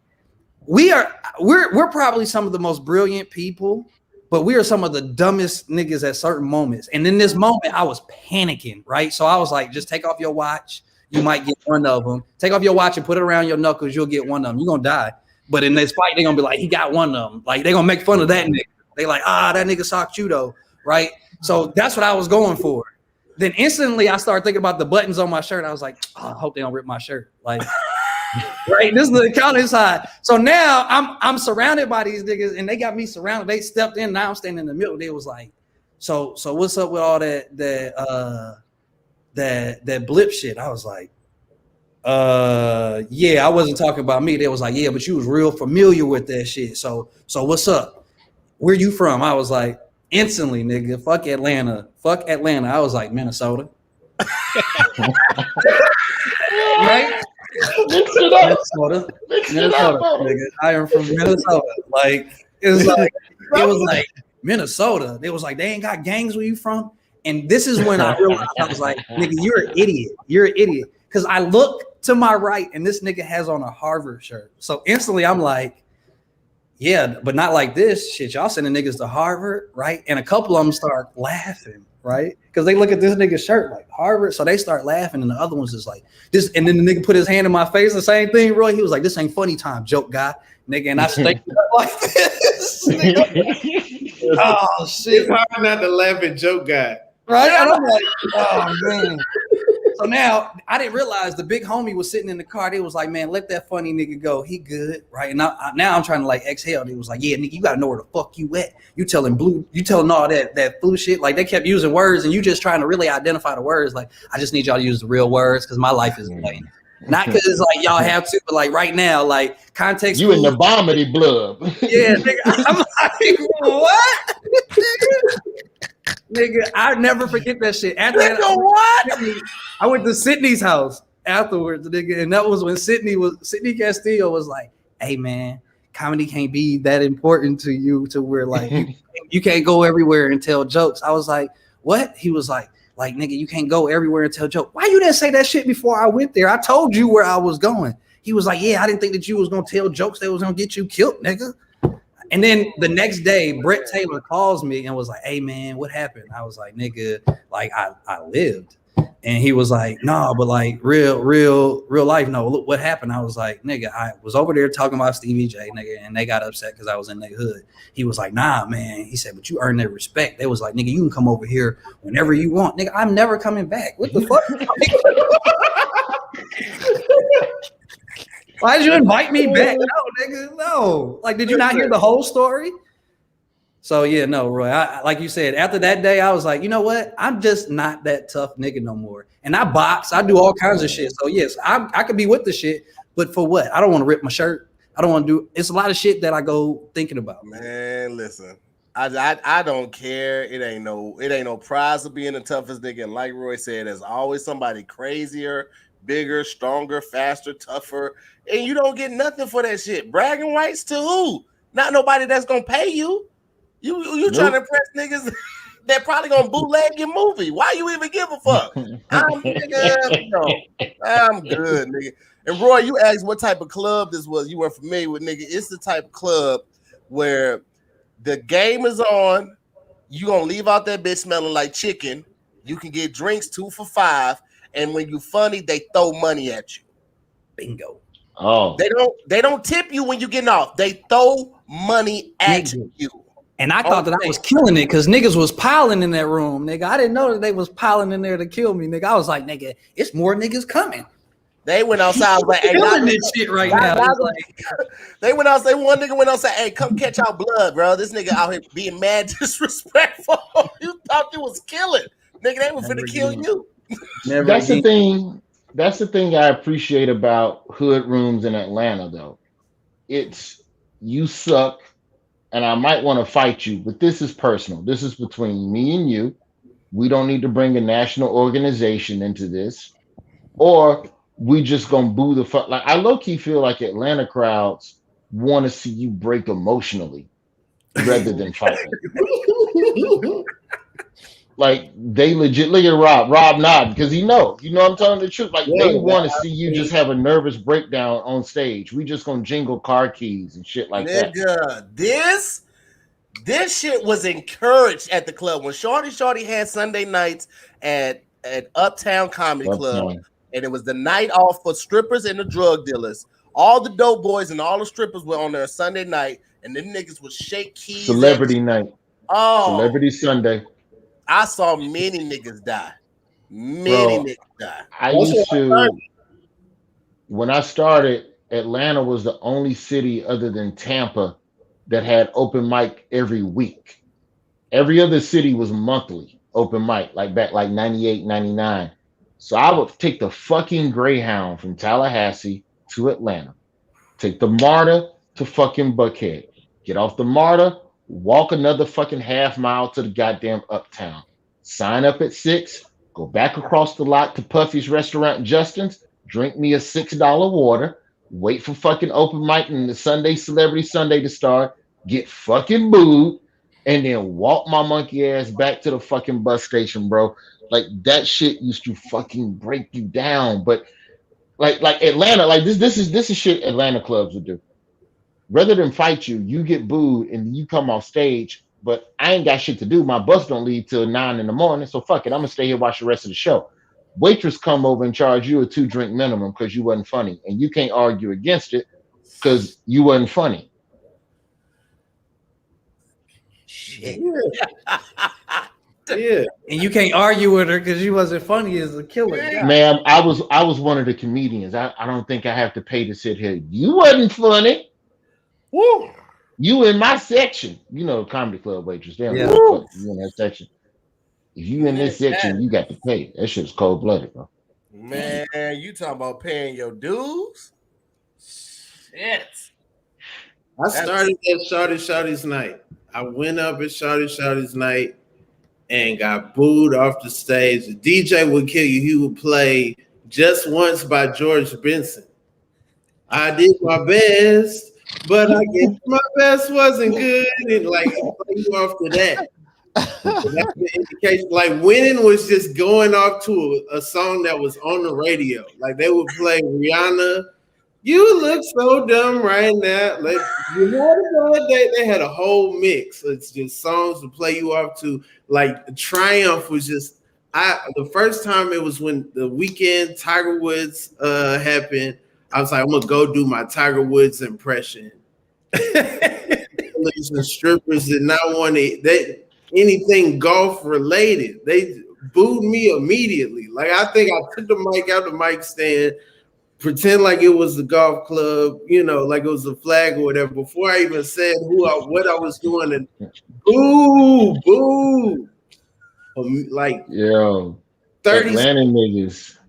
S2: we're probably some of the most brilliant people, but we are some of the dumbest niggas at certain moments. And in this moment, I was panicking, right? So I was like, just take off your watch. You might get one of them. Take off your watch and put it around your knuckles. You'll get one of them. You're gonna die. But in this fight, they're gonna be like, he got one of them. Like, they're gonna make fun of that nigga. They like, that nigga socked you though, right? So that's what I was going for. Then instantly I started thinking about the buttons on my shirt. I was like, I hope they don't rip my shirt. Like, right? This is the accounting side. So now I'm surrounded by these niggas, and they got me surrounded. They stepped in. Now I'm standing in the middle. They was like, so what's up with all that blip shit? I was like, yeah, I wasn't talking about me. They was like, yeah, but you was real familiar with that shit. So what's up? Where you from? I was like, instantly, nigga, fuck Atlanta. I was like, Minnesota. Right? Minnesota, nigga. I am from Minnesota. Like, it was like Minnesota. They was like, they ain't got gangs where you from. And this is when I realized, I was like, nigga, you're an idiot. Because I look to my right and this nigga has on a Harvard shirt. So instantly I'm like, yeah, but not like this shit. Y'all sending niggas to Harvard, right? And a couple of them start laughing, right? Because they look at this nigga's shirt like Harvard. So they start laughing. And the other one's just like this. And then the nigga put his hand in my face. The same thing, Roy. He was like, this ain't funny time, joke guy. Nigga, and I stayed like this. Oh, shit.
S4: It's hard not to laugh at joke guy.
S2: Right? And I'm like, oh, man. So now I didn't realize the big homie was sitting in the car. They was like, man, let that funny nigga go. He good, right? And now I'm trying to like exhale. They was like, yeah, nigga, you gotta know where the fuck you at. You telling all that flu shit. Like they kept using words, and you just trying to really identify the words. Like I just need y'all to use the real words because my life is like. Not because like y'all have to, but like right now, like context.
S6: You in the vomity blood.
S2: Yeah, nigga. I'm like, what? Nigga, I never forget that shit. After that, I went to Sydney's house afterwards, nigga, and that was when Sydney Castillo was like, "Hey man, comedy can't be that important to you to where like you can't go everywhere and tell jokes." I was like, "What?" He was like, nigga, you can't go everywhere and tell jokes. Why you didn't say that shit before I went there? I told you where I was going." He was like, "Yeah, I didn't think that you was gonna tell jokes that was gonna get you killed, nigga." And then the next day, Brett Taylor calls me and was like, "Hey man, what happened?" I was like, "Nigga, like I lived." And he was like, "No, but like real life, no. Look what happened." I was like, "Nigga, I was over there talking about Stevie J, nigga, and they got upset because I was in their hood." He was like, "Nah, man." He said, "But you earned their respect." They was like, "Nigga, you can come over here whenever you want." Nigga, I'm never coming back. What the fuck? Why did you invite me back? No, nigga, no. Like, did you not hear the whole story? So yeah, no, Roy. I like you said, after that day, I was like, you know what? I'm just not that tough nigga no more. And I box, I do all kinds of shit. So yes, I could be with the shit, but for what? I don't want to rip my shirt. I don't want to do. It's a lot of shit that I go thinking about.
S3: Man, listen, I don't care. It ain't no prize of being the toughest nigga. And like Roy said, there's always somebody crazier, bigger, stronger, faster, tougher, and you don't get nothing for that shit. Bragging rights to who? Not nobody that's gonna pay you. You trying to impress niggas that probably gonna bootleg your movie. Why you even give a fuck? I'm good, nigga. And Roy, you asked what type of club this was. You weren't familiar with, nigga. It's the type of club where the game is on. You gonna leave out that bitch smelling like chicken. You can get drinks 2 for $5, and when you funny, they throw money at you.
S2: Bingo.
S6: Oh,
S3: They don't tip you when you getting off. They throw money at you.
S2: And I thought that I was killing it because niggas was piling in that room, nigga. I didn't know that they was piling in there to kill me, nigga. I was like, nigga, it's more niggas coming.
S3: They went outside. I was like, hey,
S2: killing this shit right now.
S3: They went outside. One nigga went outside. Hey, come catch our blood, bro. This nigga out here being mad disrespectful. You thought you was killing, nigga. They were finna kill you.
S6: That's the thing. That's the thing I appreciate about hood rooms in Atlanta, though. It's you suck. And I might want to fight you, but this is personal. This is between me and you. We don't need to bring a national organization into this, or we just gonna boo the fuck. Like I low-key feel like Atlanta crowds want to see you break emotionally rather than fighting. Like they legit look at Rob nod because you know I'm telling the truth. Like they want to see you just have a nervous breakdown on stage. We just gonna jingle car keys and shit like that.
S3: Nigga, this shit was encouraged at the club when Shorty had Sunday nights at Uptown Comedy Club, and it was the night off for strippers and the drug dealers. All the dope boys and all the strippers were on there Sunday night, and them niggas would shake keys.
S6: Celebrity night. Oh, Celebrity Sunday.
S3: I saw many niggas die. Niggas die.
S6: I used to, when I started, Atlanta was the only city other than Tampa that had open mic every week. Every other city was monthly open mic, like back like 98, 99. So I would take the fucking Greyhound from Tallahassee to Atlanta, take the MARTA to fucking Buckhead, get off the MARTA, walk another fucking half mile to the goddamn Uptown, sign up at 6, go back across the lot to Puffy's Restaurant in Justin's, drink me a $6 water, wait for fucking open mic and the Celebrity Sunday to start, get fucking booed, and then walk my monkey ass back to the fucking bus station, bro. Like that shit used to fucking break you down. But like Atlanta, like this is shit Atlanta clubs would do. Rather than fight you, you get booed and you come off stage, but I ain't got shit to do. My bus don't leave till 9 in the morning, so fuck it. I'm gonna stay here, watch the rest of the show. Waitress come over and charge you a 2-drink minimum because you wasn't funny, and you can't argue against it because you wasn't funny.
S2: Shit.
S4: Yeah.
S2: And you can't argue with her because she wasn't funny as a killer.
S3: Yeah.
S6: Ma'am, I was one of the comedians. I don't think I have to pay to sit here. You wasn't funny.
S3: Woo.
S6: You in my section. You know, comedy club waitress. They don't
S2: Yeah.
S6: give a fuck. You in that section. If you in this
S3: Man,
S6: section, you got to pay. That shit's cold blooded, bro.
S3: Man, you talking about paying your dues? Shit.
S4: I started at Shawty's night. I went up at Shawty's night and got booed off the stage. The DJ would kill you. He would play Just Once by George Benson. I did my best, but I guess my best wasn't good. And like play you off to that. That's the indication. Like winning was just going off to a song that was on the radio. Like they would play Rihanna. You look so dumb right now. Like you had a bad day. They had a whole mix. It's just songs to play you off to. Like Triumph was just. The first time it was when the weekend Tiger Woods happened. I was like, I'm gonna go do my Tiger Woods impression. And strippers did not want anything golf related. They booed me immediately. Like I think I took the mic out the mic stand. Pretend like it was the golf club, you know, like it was a flag or whatever. Before I even said what I was doing, and boo, like
S6: Yo,
S4: 30
S6: Atlanta niggas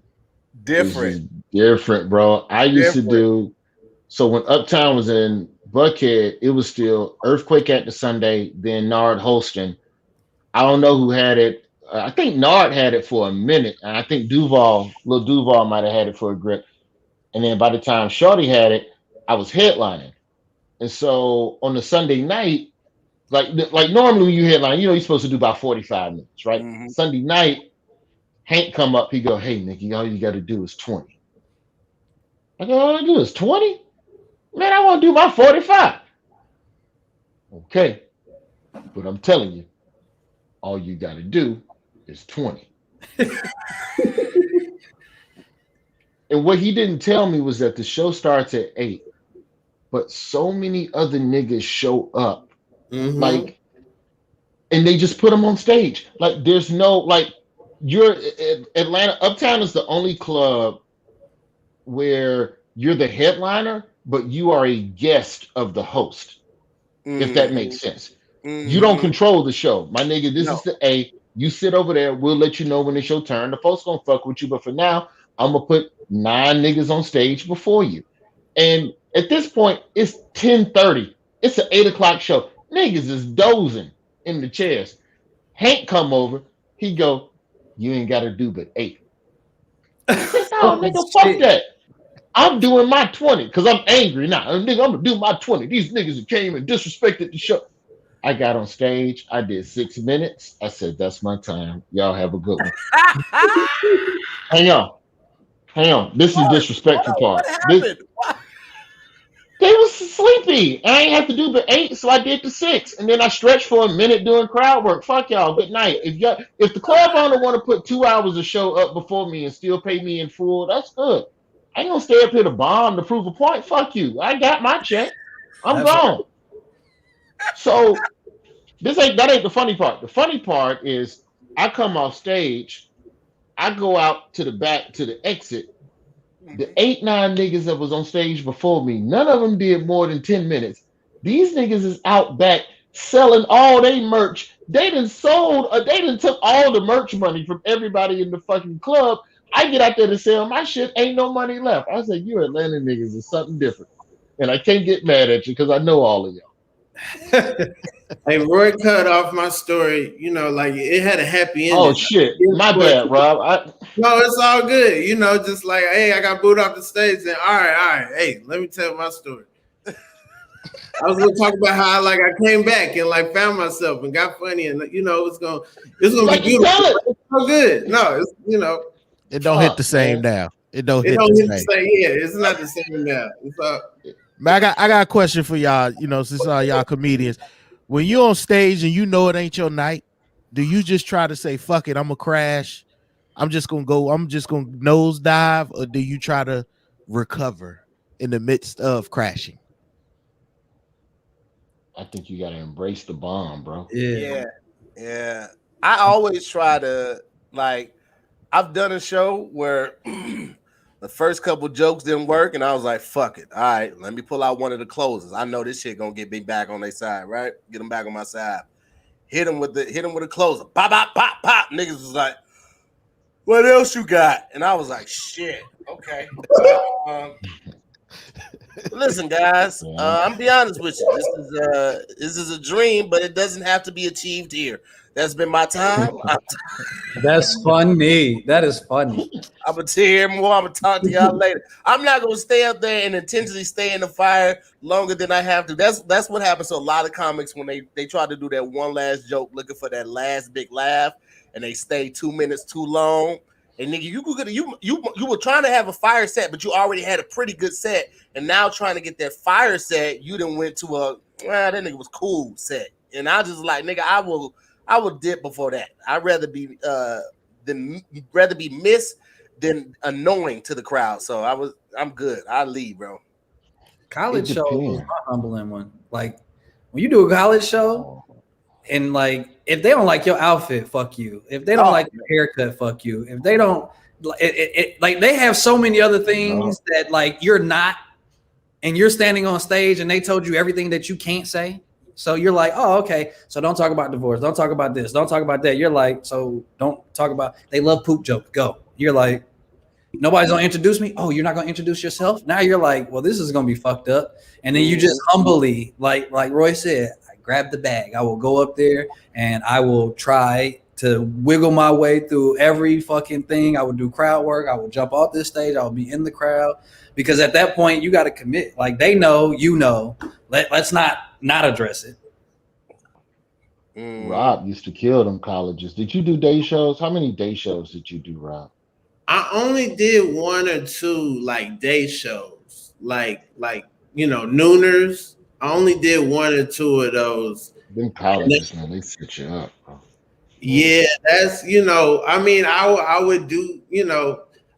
S6: different, bro. I used to do so when Uptown was in Buckhead. It was still Earthquake at the Sunday, then Nard Holston. I don't know who had it. I think Nard had it for a minute, and I think Lil Duval might have had it for a grip. And then by the time Shorty had it, I was headlining. And so on the Sunday night, like normally when you headline, you know, you're supposed to do about 45 minutes, right? Mm-hmm. Sunday night, Hank come up, he go, hey, Nikki, all you got to do is 20. I go, all I do is 20? Man, I want to do my 45. Okay. But I'm telling you, all you got to do is 20. And what he didn't tell me was that the show starts at 8, but so many other niggas show up, like, and they just put them on stage. Like, there's no, like, Atlanta, Uptown is the only club where you're the headliner, but you are a guest of the host, if that makes sense. You don't control the show. My nigga, this is the A. You sit over there. We'll let you know when it's your turn. The folks gonna fuck with you, but for now, I'm gonna put 9 niggas on stage before you. And at this point, it's 10:30. It's an 8 o'clock show. Niggas is dozing in the chairs. Hank come over. He go, you ain't got to do but 8. No, nigga, fuck that. I'm doing my 20 because I'm angry now. Nigga, I'm going to do my 20. These niggas that came and disrespected the show. I got on stage. I did 6 minutes. I said, that's my time. Y'all have a good one. Hang on. This is the disrespectful part.
S3: What happened?
S6: They was sleepy. I ain't have to do the 8, so I did the 6. And then I stretched for a minute doing crowd work. Fuck y'all. Good night. If the club owner want to put 2 hours of show up before me and still pay me in full, that's good. I ain't gonna stay up here to bomb to prove a point. Fuck you. I got my check. I'm gone. So that ain't the funny part. The funny part is I come off stage, I go out to the back to the exit. The 8, 9 niggas that was on stage before me, none of them did more than 10 minutes. These niggas is out back selling all they merch. They done took all the merch money from everybody in the fucking club. I get out there to sell my shit, ain't no money left. I said, you Atlanta niggas is something different. And I can't get mad at you because I know all of y'all.
S4: Hey, Roy cut off my story. You know, like it had a happy ending.
S6: Oh shit, my bad, Rob.
S4: No, it's all good. You know, just like, hey, I got booed off the stage. And all right. Hey, let me tell my story. I was gonna talk about how I came back and like found myself and got funny and you know it's gonna be beautiful. It's so good. No, it's
S5: it don't hit the same now. It don't hit the same.
S4: Yeah, it's not the same now.
S5: Man, I got a question for y'all. You know, since y'all comedians, when you're on stage and you know it ain't your night, do you just try to say fuck it, I'm gonna crash? I'm just gonna nosedive, or do you try to recover in the midst of crashing?
S6: I think you gotta embrace the bomb, bro.
S3: Yeah. I always try to like. I've done a show where the first couple jokes didn't work, and I was like, "Fuck it, all right, let me pull out one of the closers. I know this shit gonna get me back on their side, right? Get them back on my side. Hit them with a closer. Pop, pop, pop, pop. Niggas was like, what else you got? And I was like, shit, okay. Listen, guys, I'm be honest with you. This is a dream, but it doesn't have to be achieved here. That's been my time.
S2: That's funny. That is funny.
S3: I'm gonna hear more. I'm gonna talk to y'all later. I'm not gonna stay up there and intentionally stay in the fire longer than I have to. That's what happens to a lot of comics when they try to do that one last joke, looking for that last big laugh, and they stay 2 minutes too long. And nigga, you were trying to have a fire set, but you already had a pretty good set, and now trying to get that fire set, you done went to that nigga was cool set, and I just like nigga, I will dip before that. I'd rather be missed than annoying to the crowd. So I'm good. I leave, bro.
S2: College show was my humbling one. Like when you do a college show, and like if they don't like your outfit, fuck you. If they don't like your haircut, fuck you. If they don't, like they have so many other things that like you're not, and you're standing on stage, and they told you everything that you can't say. So you're like, oh, okay. So don't talk about divorce. Don't talk about this. Don't talk about that. You're like, so don't talk about. They love poop jokes. Go. You're like, nobody's gonna introduce me. Oh, you're not gonna introduce yourself. Now you're like, well, this is gonna be fucked up. And then you just humbly, like Roy said, I grab the bag. I will go up there and I will try to wiggle my way through every fucking thing. I will do crowd work. I will jump off this stage. I will be in the crowd because at that point you got to commit. Like they know, you know. Let's not address it.
S6: Rob used to kill them colleges. Did you do day shows? How many day shows did you do, Rob?
S4: I only did 1 or 2 like day shows, like nooners. I only did 1 or 2 of those.
S6: Them colleges, man, they set you up, bro.
S4: Yeah, that's I mean, I would do,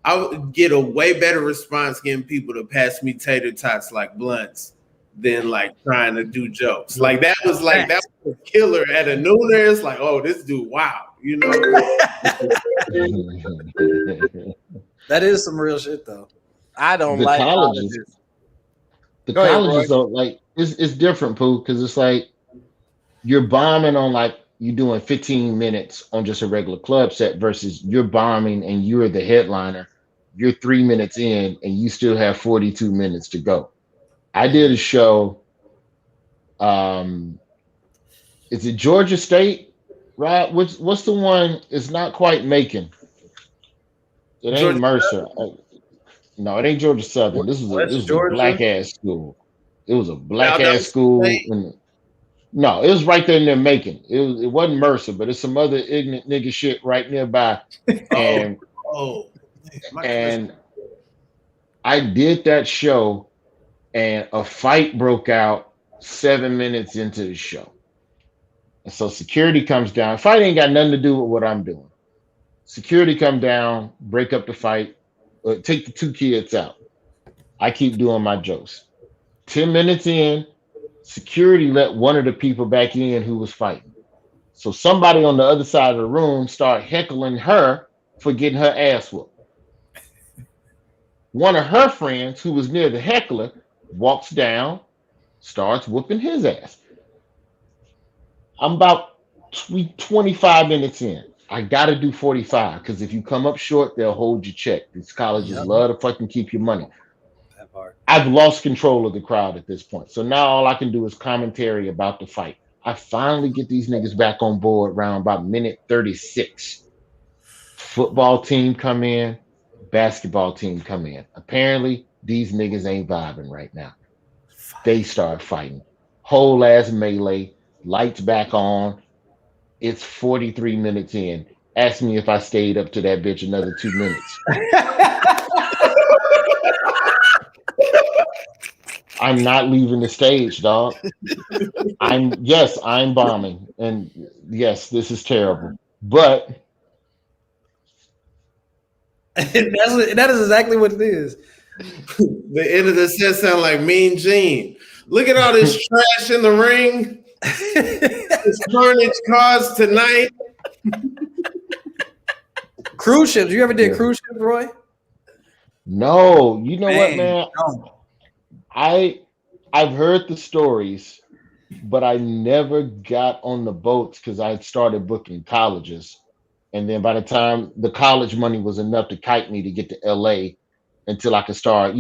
S4: I would get a way better response getting people to pass me tater tots like blunts than like trying to do jokes. Like that was a killer at a nooner. It's like, oh, this dude, wow,
S2: That is some real shit though.
S3: I don't like colleges.
S6: The colleges though, like it's different, Pooh, because it's like you're bombing on like you doing 15 minutes on just a regular club set versus you're bombing and you're the headliner. You're 3 minutes in and you still have 42 minutes to go. I did a show. Is it Georgia State? Right? What's the one? It's not quite Macon. It ain't Georgia Mercer. No, it ain't Georgia Southern. This was a black ass school. It was a black ass school. No, it was right there near Macon. It wasn't Mercer, but it's some other ignorant nigga shit right nearby. And and I did that show. And a fight broke out 7 minutes into the show. And so security comes down. Fight ain't got nothing to do with what I'm doing. Security come down, break up the fight, take the 2 kids out. I keep doing my jokes. 10 minutes in, security let one of the people back in who was fighting. So somebody on the other side of the room started heckling her for getting her ass whooped. One of her friends who was near the heckler walks down, starts whooping his ass. I'm about 25 minutes in. I got to do 45 because if you come up short, they'll hold your check. These colleges love to fucking keep your money.
S2: That part.
S6: I've lost control of the crowd at this point. So now all I can do is commentary about the fight. I finally get these niggas back on board around about minute 36. Football team come in, basketball team come in. Apparently, these niggas ain't vibing right now. They start fighting. Whole ass melee, lights back on. It's 43 minutes in. Ask me if I stayed up to that bitch another 2 minutes. I'm not leaving the stage, dog. I'm bombing. And yes, this is terrible. But
S2: that is exactly what it is.
S4: The end of the set sound like Mean Gene. Look at all this trash in the ring. This carnage caused tonight.
S2: Cruise ships. You ever did cruise ships, Roy?
S6: No, you know what, man?
S2: No.
S6: I've heard the stories, but I never got on the boats because I had started booking colleges. And then by the time the college money was enough to kite me to get to LA until I could start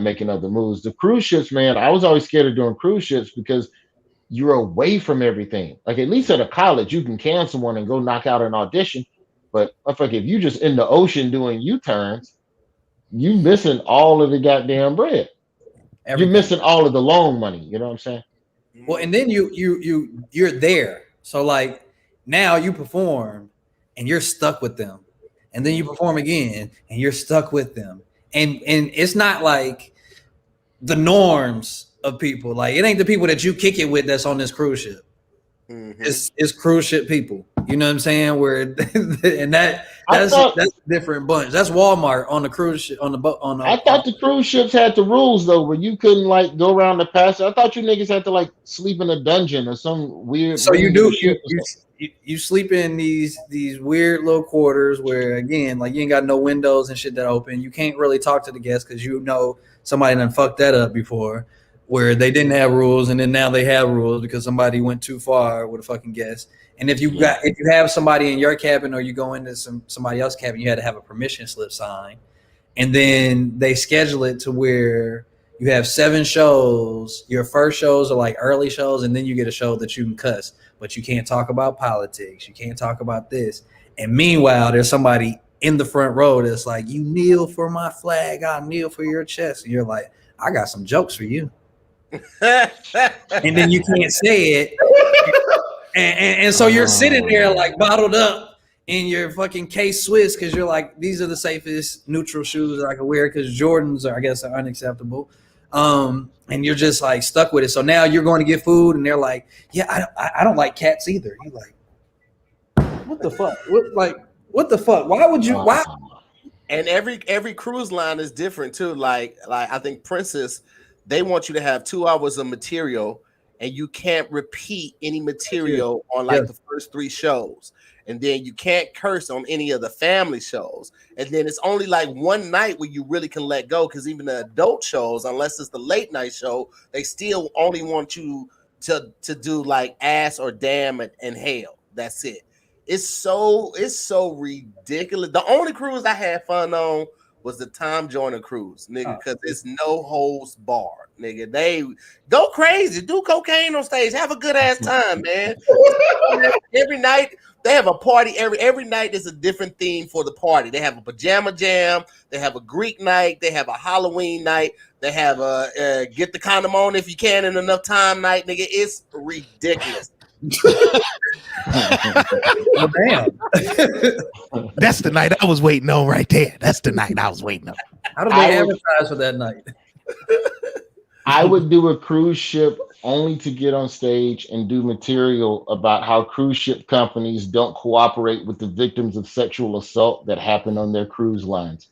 S6: making other moves. The cruise ships, man, I was always scared of doing cruise ships because you're away from everything. Like at least at a college, you can cancel one and go knock out an audition. But if you just in the ocean doing U-turns, you missing all of the goddamn bread. Everything. You're missing all of the loan money. You know what I'm saying?
S2: Well, and then you're there. So like now you perform and you're stuck with them. And then you perform again and you're stuck with them. And it's not like the norms of people. Like it ain't the people that you kick it with that's on this cruise ship. Mm-hmm. It's cruise ship people. You know what I'm saying? Where and that's a different bunch. That's Walmart on the cruise ship on the boat.
S6: I thought the cruise ships had the rules though, where you couldn't like go around the passage. I thought you niggas had to like sleep in a dungeon or some weird.
S2: So you do you sleep in these weird little quarters where again like you ain't got no windows and shit that open. You can't really talk to the guests because you know somebody done fucked that up before. Where they didn't have rules and then now they have rules because somebody went too far with a fucking guest. And if you have somebody in your cabin or you go into somebody else's cabin, you had to have a permission slip signed. And then they schedule it to where you have 7 shows. Your first shows are like early shows, and then you get a show that you can cuss, but you can't talk about politics. You can't talk about this. And meanwhile, there's somebody in the front row that's like, you kneel for my flag, I'll kneel for your chest. And you're like, I got some jokes for you. And then you can't say it. And so you're sitting there like bottled up in your fucking K-Swiss because you're like, these are the safest neutral shoes that I can wear because Jordans are, I guess, are unacceptable. And you're just like stuck with it. So now you're going to get food and they're like, yeah, I don't like cats either. You're like, what the fuck? What the fuck? Why would you? Why?
S3: And every cruise line is different too. Like I think Princess, they want you to have 2 hours of material and you can't repeat any material on like the first 3 shows. And then you can't curse on any of the family shows. And then it's only like one night where you really can let go because even the adult shows, unless it's the late night show, they still only want you to do like ass or damn and hell. That's it. It's so ridiculous. The only cruise I had fun on was the Tom Joyner cruise, nigga, because it's no holds barred, nigga. They go crazy, do cocaine on stage, have a good ass time, man. Every night they have a party. Every night is a different theme for the party. They have a pajama jam, they have a Greek night, they have a Halloween night, they have a get the condom on if you can in enough time night, nigga. It's ridiculous.
S2: Well, damn.
S5: That's the night I was waiting on right there. That's the night I was waiting on.
S2: How do they advertise for that night?
S6: I would do a cruise ship only to get on stage and do material about how cruise ship companies don't cooperate with the victims of sexual assault that happen on their cruise lines.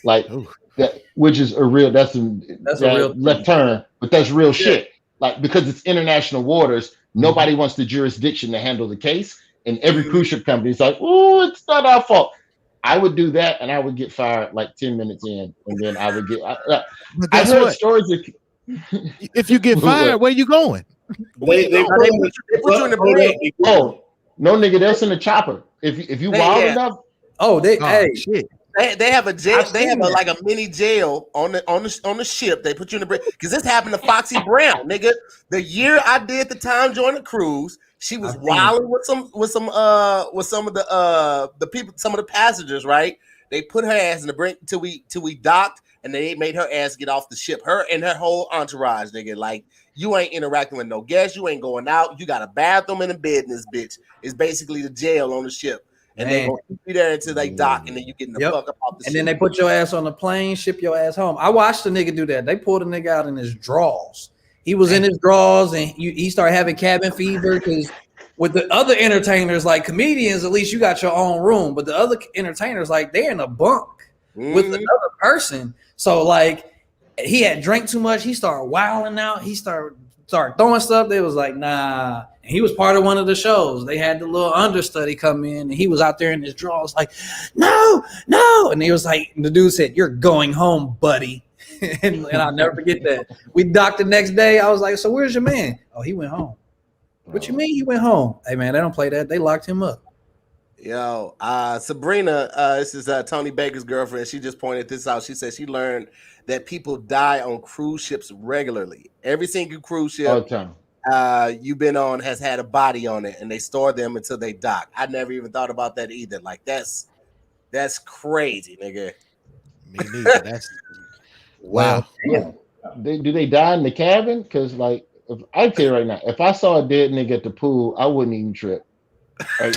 S6: Like that, which is a real that's a real left turn, but that's real shit. Like because it's international waters. Nobody wants the jurisdiction to handle the case, and every cruise ship company is like, "Oh, it's not our fault." I would do that, and I would get fired like 10 minutes in, and then I would get. I've heard stories that
S5: if you get fired, where you going?
S3: They put you in the brig.
S6: Oh no, nigga, they'll send a chopper. If you wild enough.
S2: Oh, shit.
S3: They have a jail. They have like a mini jail on the ship. They put you in the brig because this happened to Foxy Brown, nigga. The year I did the Tom Joyner cruise, she was wilding with some of the people, some of the passengers. Right? They put her ass in the brig till we docked, and they made her ass get off the ship. Her and her whole entourage, nigga. Like you ain't interacting with no guests. You ain't going out. You got a bathroom and a bed in this bitch. It's basically the jail on the ship. And they gonna keep you there until they dock, and then you getting the fuck up off the ship.
S2: And then they put your ass on the plane, ship your ass home. I watched the nigga do that. They pulled a nigga out in his drawers. He was in his drawers, and he started having cabin fever because with the other entertainers, like comedians, at least you got your own room. But the other entertainers, like they're in a bunk with another person. So like he had drank too much. He started wilding out. He started throwing stuff. They was like, nah. And he was part of one of the shows. They had the little understudy come in, and he was out there in his drawers like, no. And he was like, the dude said, "You're going home, buddy." and I'll never forget that. We docked the next day. I was like, "So where's your man?" "Oh, he went home." "What you mean he went home?" "Hey, man, they don't play that. They locked him up."
S3: Yo, Sabrina, this is Tony Baker's girlfriend. She just pointed this out. She said she learned that people die on cruise ships regularly. Every single cruise ship you've been on has had a body on it, and they store them until they dock. I never even thought about that either. Like that's crazy, nigga.
S5: Me neither. That's wow.
S6: Do they die in the cabin? Because like, if I tell you right now, if I saw a dead nigga at the pool, I wouldn't even trip. Like,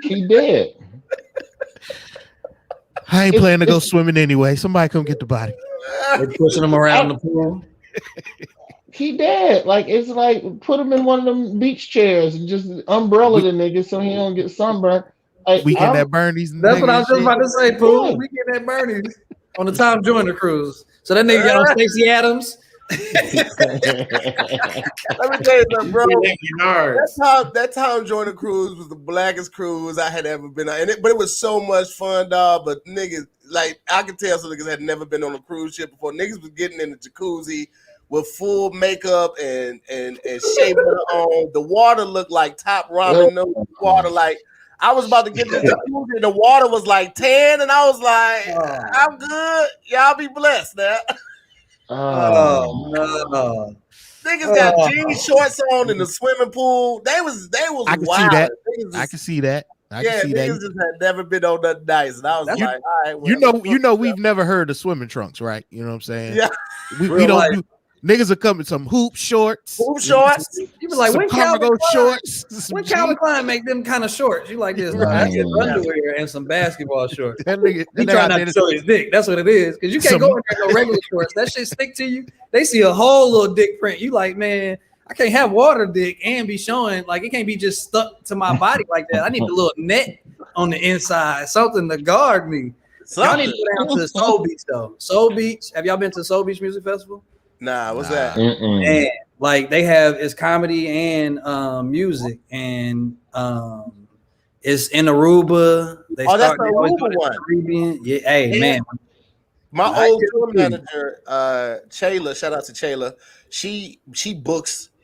S6: he dead.
S5: I ain't planning to go swimming anyway. Somebody come get the body.
S2: They're pushing him around in the pool.
S6: He dead. Like, it's like put him in one of them beach chairs and just umbrella the nigga so he don't get sunburned. Like,
S5: Weekend at Bernie's.
S2: That's what I was just about to say, Pooh. Weekend at Bernie's on the Tom Joyner cruise. So that nigga got on Stacey Adams.
S3: Let me tell you something, bro. That Tom Joyner cruise was the blackest cruise I had ever been on, but it was so much fun, dog. But niggas, like, I could tell some niggas had never been on a cruise ship before. Niggas was getting in the jacuzzi with full makeup and shaving on. The water looked like top ramen noodle water. Like, I was about to get the jacuzzi, and the water was like 10, and I was like, I'm good. Y'all be blessed now.
S2: Oh no!
S3: Niggas got jean shorts on in the swimming pool. They was
S5: I can
S3: wild.
S5: see that.
S3: Just,
S5: I can see that.
S3: Niggas just had never been on that nice, and I was like, all right.
S5: Well, you know, we've never heard of swimming trunks, right? You know what I'm saying?
S3: Yeah.
S5: We don't do. Niggas are coming some hoop shorts.
S2: You be like, when cargo shorts? When Calvin Klein make them kind of shorts? You like this? I get underwear and some basketball shorts. He trying not to show his dick. That's what it is. Because you can't go in there no regular shorts. That shit stick to you. They see a whole little dick print. You like, man, I can't have water dick and be showing, like, it can't be just stuck to my body like that. I need a little net on the inside, something to guard me. Y'all need to go down to Soul Beach though. Soul Beach. Have y'all been to Soul Beach Music Festival?
S3: Nah, what's that?
S2: And like they have, it's comedy and music, and it's in Aruba. They
S3: that's the Aruba one.
S2: Caribbean. Yeah, hey man.
S3: My old tour manager, Chayla, shout out to Chayla. She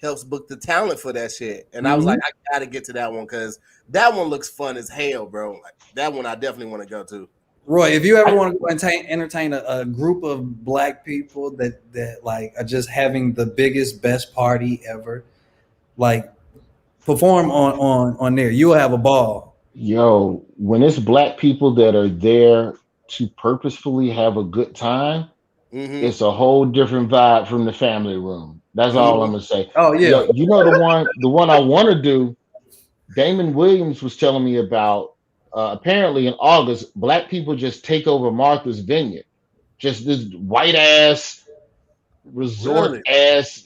S3: helps book the talent for that shit. And I was like, I gotta get to that one because that one looks fun as hell, bro. Like, that one I definitely want to go to.
S2: Roy, if you ever want to go entertain a group of black people that like are just having the biggest, best party ever, like perform on there, you will have a ball.
S6: Yo, when it's black people that are there to purposefully have a good time, it's a whole different vibe from the family room. That's all I'm gonna say.
S2: Oh yeah,
S6: yo, you know the one I want to do. Damon Williams was telling me about. Apparently in August, black people just take over Martha's Vineyard. Just this white ass resort ass,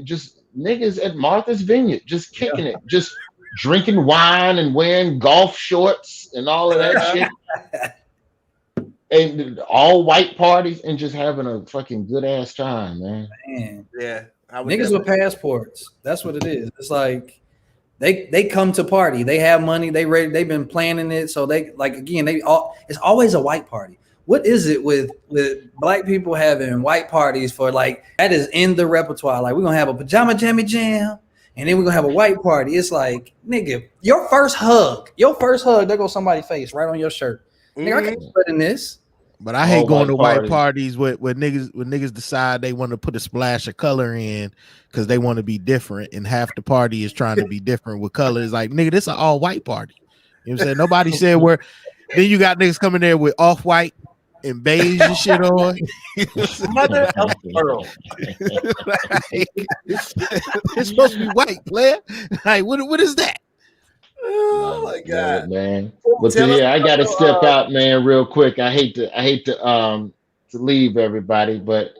S6: just niggas at Martha's Vineyard, just kicking it, just drinking wine and wearing golf shorts and all of that shit. And all white parties and just having a fucking good ass time, man.
S2: Yeah, niggas with passports. That's what it is. It's like. They come to party. They have money. They've been planning it. So they like again. It's always a white party. What is it with black people having white parties for like that is in the repertoire? Like we're gonna have a pajama jammy jam, and then we're gonna have a white party. It's like nigga, your first hug, there goes somebody's face right on your shirt. Nigga, I can't sweat in this.
S5: But I hate going to white parties where niggas decide they want to put a splash of color in because they want to be different, and half the party is trying to be different with colors. Like, nigga, this is an all white party. You know what I'm saying? Nobody said where. Then you got niggas coming there with off white and beige and shit on.
S3: Mother of pearl.
S5: It's supposed to be white, player. Like, what is that?
S3: Oh my god,
S6: man! But I gotta step out, man, real quick. I hate to leave everybody, but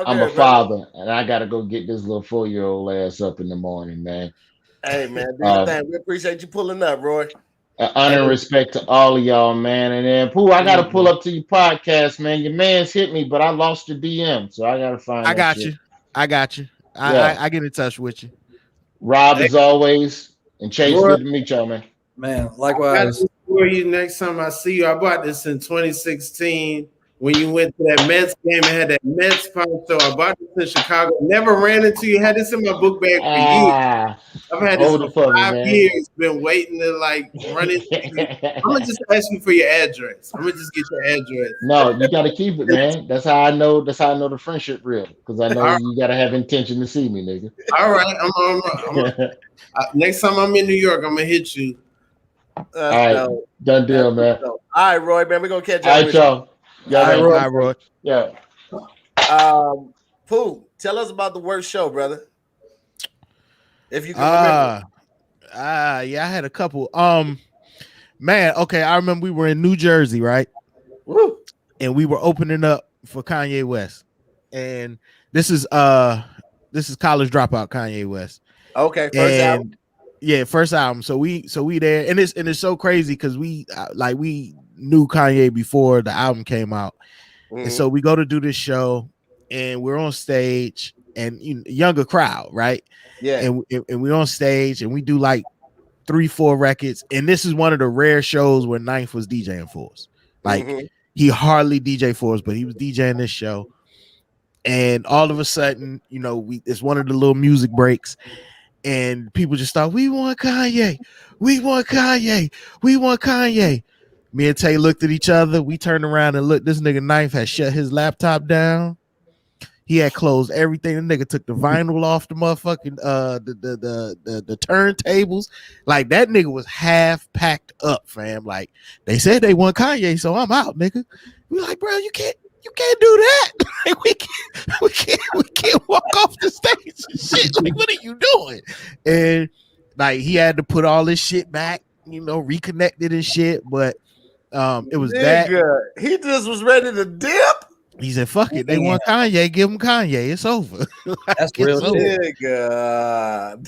S6: I'm a father, and I gotta go get this little 4-year-old ass up in the morning, man.
S3: Hey, man, do your thing. We appreciate you pulling up, Roy.
S6: Honor and respect to all of y'all, man. And then, Pooh, I gotta pull up to your podcast, man. Your man's hit me, but I lost the DM, so I gotta find.
S5: I got you. I get in touch with you.
S6: Rob, as always, and Chase,
S4: Roy,
S6: good to meet y'all, man.
S2: Man,
S4: I got
S2: likewise.
S4: this for you next time I see you. I bought this in 2016 when you went to that Mets game and had that Mets poncho. I bought this in Chicago. Never ran into you. Had this in my book bag for years. I've had this
S6: Hold
S4: for
S6: it for me,
S4: 5
S6: man.
S4: years. Been waiting to like run into you. I'm gonna just ask you for your address. I'm gonna just get your address.
S6: No, you got to keep it, man. That's how I know. That's how I know the friendship real. Because I know
S4: All
S6: you got to have intention to see me, nigga.
S4: All right, next time I'm in New York, I'm gonna hit you.
S6: All right, done deal, man.
S3: All right, Roy, man, we're gonna catch up.
S6: All right, y'all.
S5: All right, Roy.
S6: Yeah.
S3: Pooh, tell us about the worst show, brother. If you can remember.
S5: Yeah, I had a couple. Man, okay, I remember we were in New Jersey, right?
S3: Woo.
S5: And we were opening up for Kanye West. And this is College Dropout Kanye West.
S3: Okay, first album.
S5: Yeah, first album. So we there, and it's so crazy because we knew Kanye before the album came out. And so we go to do this show, and we're on stage, and younger crowd, right?
S3: Yeah.
S5: And we're on stage, and we do like 3-4 records, and this is one of the rare shows where Ninth was DJing for us. Like he hardly DJ for us, but he was DJing this show. And all of a sudden, it's one of the little music breaks, and people just thought, we want Kanye, we want Kanye, we want Kanye. Me and Tay looked at each other. We turned around and looked. This nigga Ninth had shut his laptop down. He had closed everything. The nigga took the vinyl off the motherfucking the turntables. Like that nigga was half packed up, fam. Like they said they want Kanye, so I'm out, nigga. We like, bro, you can't do that. Like, we can't walk off the stage and shit. Like, what are you doing? And like he had to put all this shit back, reconnected and shit. But it was that
S3: he just was ready to dip.
S5: He said, fuck it. They want Kanye. Give him Kanye. It's over. Like,
S2: That's real shit.
S3: Nigga.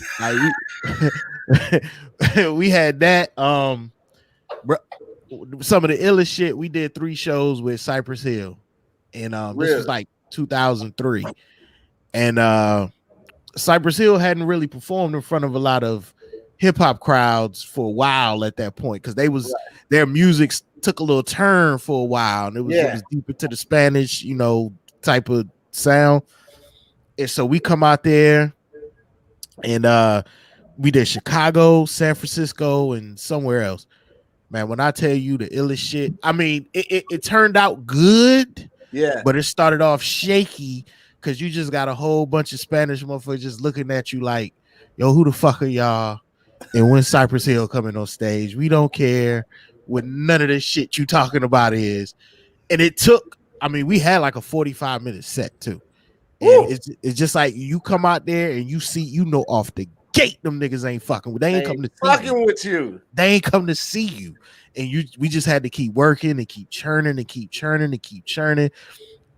S5: We had that. Some of the illest shit. We did 3 shows with Cypress Hill. And this was like 2003. And Cypress Hill hadn't really performed in front of a lot of hip-hop crowds for a while at that point, because their music took a little turn for a while, and it was deeper to the Spanish, type of sound. And so we come out there, and we did Chicago, San Francisco, and somewhere else. Man, when I tell you the illest shit, I mean, it turned out good, but it started off shaky because you just got a whole bunch of Spanish motherfuckers just looking at you like, yo, who the fuck are y'all? And when Cypress Hill coming on stage, we don't care what none of this shit you talking about is. And it took, we had like a 45-minute set too. And it's just like you come out there and you see, off the gate, them niggas ain't fucking with. They ain't coming to
S3: fucking with you.
S5: They ain't come to see you. And we just had to keep working and keep churning and keep churning and keep churning.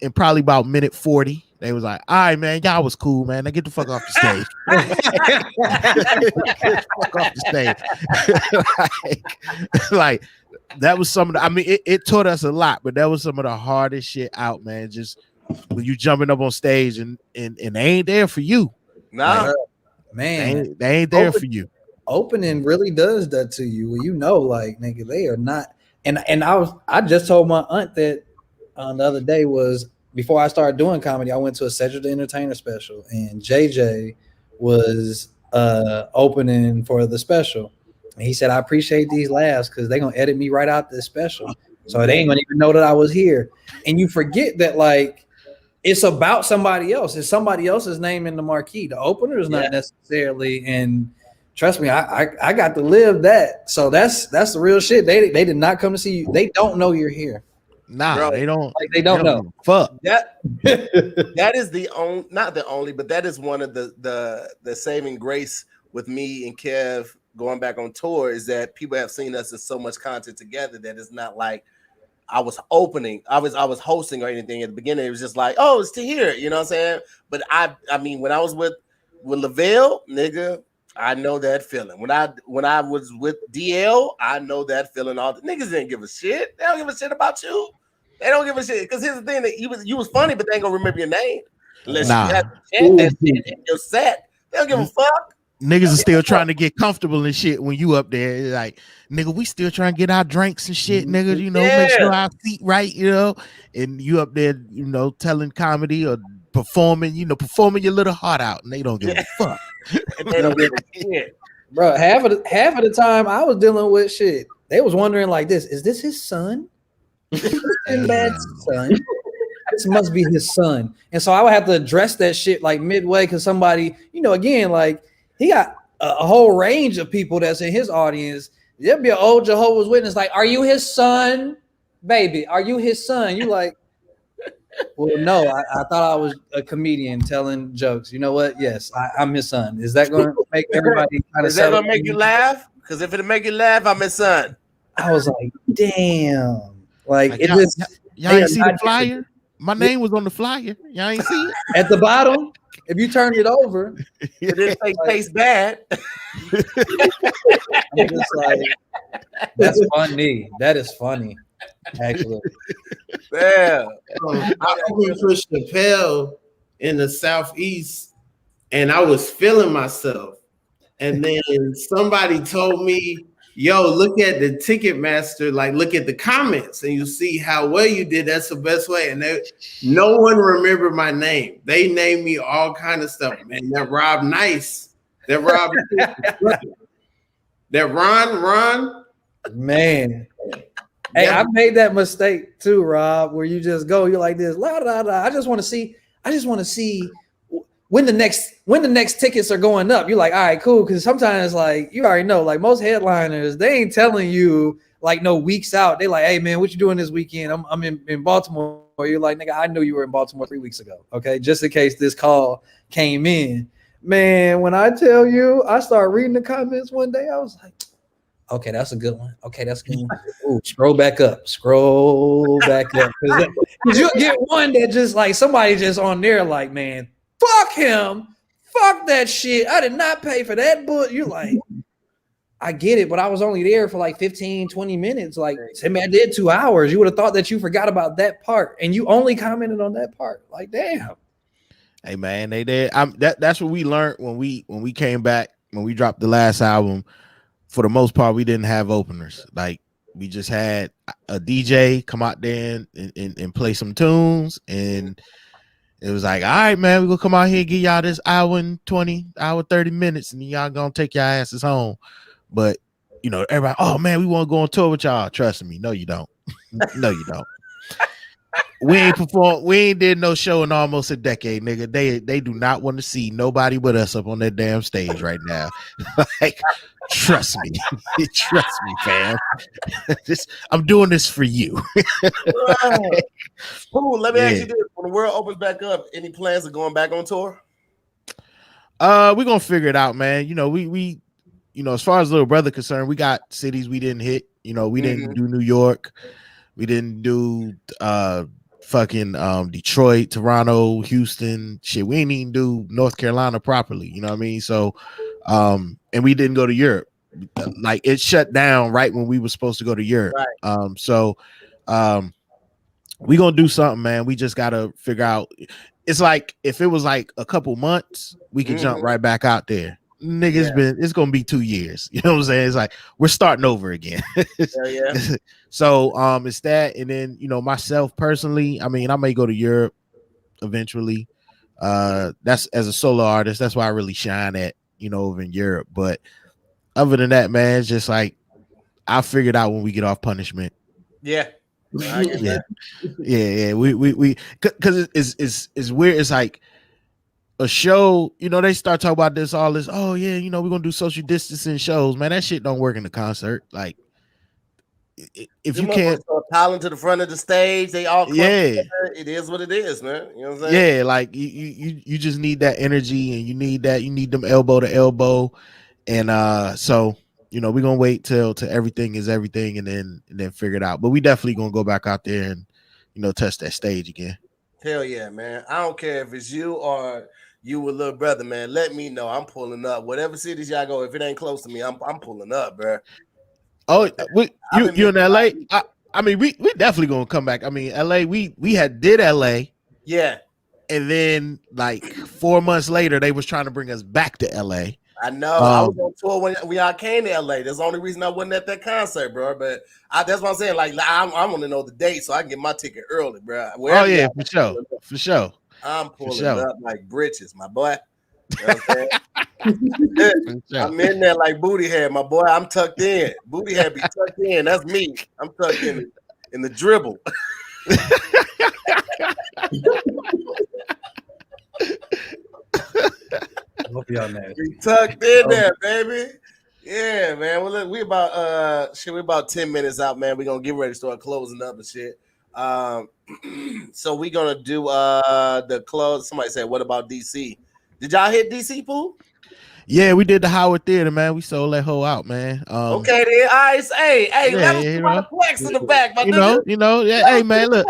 S5: And probably about minute 40, they was like, all right, man, y'all was cool, man. Now get the fuck off the stage. Get the fuck off the stage. like that was some of the, it taught us a lot, but that was some of the hardest shit out, man. Just when you jumping up on stage and they ain't there for you.
S3: Nah.
S2: Like, man,
S5: they ain't there for you.
S2: Opening really does that to you. Like, nigga, they are not. And I just told my aunt that the other day was before I started doing comedy, I went to a Cedric the Entertainer special, and JJ was opening for the special. And he said, I appreciate these laughs because they're gonna edit me right out this special. So they ain't gonna even know that I was here. And you forget that, like, it's about somebody else. It's somebody else's name in the marquee. The opener is not necessarily. And trust me, I got to live that. So that's the real shit. They did not come to see you. They don't know you're here.
S5: Nah, bro, they don't.
S2: Like, they don't know.
S5: Fuck.
S3: That is the only, not the only, but that is one of the saving grace with me and Kev going back on tour, is that people have seen us in so much content together that it's not like I was opening, I was hosting or anything at the beginning. It was just like, oh, it's Tahir, you know what I'm saying? But I mean, when I was with Lavelle, nigga, I know that feeling. When I was with DL, I know that feeling. All the niggas didn't give a shit. They don't give a shit about you. They don't give a shit. Because here's the thing, that you was funny, but they ain't gonna remember your name unless you have that shit in your set. They don't give a fuck.
S5: niggas are still trying to get comfortable and shit when you up there. It's like, nigga, we still trying to get our drinks and shit, nigga, you know, make sure our seat right, you know, and you up there, you know, telling comedy or performing your little heart out, and they don't give a fuck.
S3: They don't give a shit.
S2: Bro, half of the time I was dealing with shit. They was wondering like this: is this his son? Sinbad's son. This must be his son. And so I would have to address that shit like midway because somebody, you know, again, like he got a whole range of people that's in his audience. There'll be an old Jehovah's Witness like, "Are you his son, baby? Are you his son?" You like, well, no, I thought I was a comedian telling jokes. You know what? Yes, I'm his son. Is that going to make everybody kind of?
S3: Is that going to make you laugh? Because if it'll make you laugh, I'm his son.
S2: I was like, damn. Like it
S5: y'all,
S2: just.
S5: Y'all ain't see the flyer? My name was on the flyer. Y'all ain't see it?
S2: At the bottom, if you turn it over,
S3: it didn't say taste bad.
S2: I'm just like, that's funny. That is funny, actually.
S3: Yeah.
S4: I opened for Chappelle in the Southeast, and I was feeling myself. And then somebody told me, yo, look at the Ticketmaster, like look at the comments, and you see how well you did. That's the best way. And no one remembered my name. They named me all kind of stuff, man. That Rob Nice, that Rob, that Ron,
S2: man. Hey, I made that mistake too, Rob, where you just go, you're like this, la la la. I just want to see when the next tickets are going up. You're like, all right, cool. Because sometimes, like, you already know, like most headliners, they ain't telling you like no weeks out. They like, hey man, what you doing this weekend? I'm in Baltimore. You're like, nigga, I knew you were in Baltimore 3 weeks ago. Okay, just in case this call came in. Man, when I tell you, I started reading the comments one day. I was like, okay, that's a good one. Okay, that's a good one. Ooh, scroll back up. Because you'll get one that just like somebody just on there like, man, fuck him. Fuck that shit. I did not pay for that book. You're like, I get it, but I was only there for like 15, 20 minutes. Like, say, man, I did 2 hours. You would have thought that you forgot about that part, and you only commented on that part. Like, damn.
S5: Hey man, they did. That's what we learned when we came back, when we dropped the last album. For the most part, we didn't have openers. Like, we just had a DJ come out there and play some tunes, and it was like, all right, man, we're gonna come out here and give y'all this hour and 30 minutes, and y'all gonna take your asses home. But you know, everybody, oh man, we want to go on tour with y'all. Trust me, no, you don't. No, you don't. We ain't performed, we ain't did no show in almost a decade, nigga. They do not want to see nobody but us up on that damn stage right now. Like, trust me, fam. I'm doing this for you.
S3: Right. Cool. Let me ask you this: when the world opens back up, any plans of going back on tour?
S5: We're gonna figure it out, man. You know, we you know, as far as Little Brother concerned, we got cities we didn't hit. You know, we didn't do New York, we didn't do fucking Detroit, Toronto, Houston, shit. We didn't even do North Carolina properly, you know what I mean? So and we didn't go to Europe. Like, it shut down right when we were supposed to go to Europe. Right. So we gonna do something, man. We just gotta figure out. It's like, if it was like a couple months, we could jump right back out there. Nigga, it's gonna be 2 years. You know what I'm saying? It's like we're starting over again. So it's that, and then, you know, myself personally, I mean, I may go to Europe eventually. That's as a solo artist, that's why I really shine at, you know, over in Europe. But other than that, man, it's just like, I figured out when we get off punishment.
S3: Yeah. I get that.
S5: Yeah. We because it's weird. It's like a show, you know, they start talking about all this. Oh yeah, you know, we're gonna do social distancing shows, man. That shit don't work in the concert. Like, if you can't
S3: piling to the front of the stage, they all together. It is what it is, man. You know what I'm saying?
S5: Yeah, like you just need that energy, and you need them elbow to elbow, and so, you know, we're gonna wait till everything is everything, and then figure it out. But we definitely gonna go back out there and, you know, test that stage again.
S3: Hell yeah, man. I don't care if it's you or you with Little Brother, man. Let me know. I'm pulling up. Whatever cities y'all go, if it ain't close to me, I'm pulling up, bro.
S5: Oh, you in LA? I mean, we definitely gonna come back. I mean, LA, we did LA.
S3: Yeah.
S5: And then like 4 months later, they was trying to bring us back to LA.
S3: I know. I was on tour when I came to LA. That's the only reason I wasn't at that concert, bro. But that's what I'm saying. Like, I want to know the date so I can get my ticket early, bro.
S5: Oh yeah, for sure.
S3: I'm pulling up like britches, my boy. You know what I'm saying? I'm in there like booty head, my boy. I'm tucked in. Booty head be tucked in. That's me. I'm tucked in the dribble.
S2: Hope y'all know.
S3: We tucked in there, baby. Yeah, man. Well, look, we about 10 minutes out, man. We're gonna get ready to start closing up and shit. So we're gonna do the close. Somebody said, what about DC? Did y'all hit DC, Pooh?
S5: Yeah, we did the Howard Theater, man. We sold that hoe out, man.
S3: Okay, then. All right, hey, let us put my flex in the back, my nigga.
S5: Yeah, hey, man, look.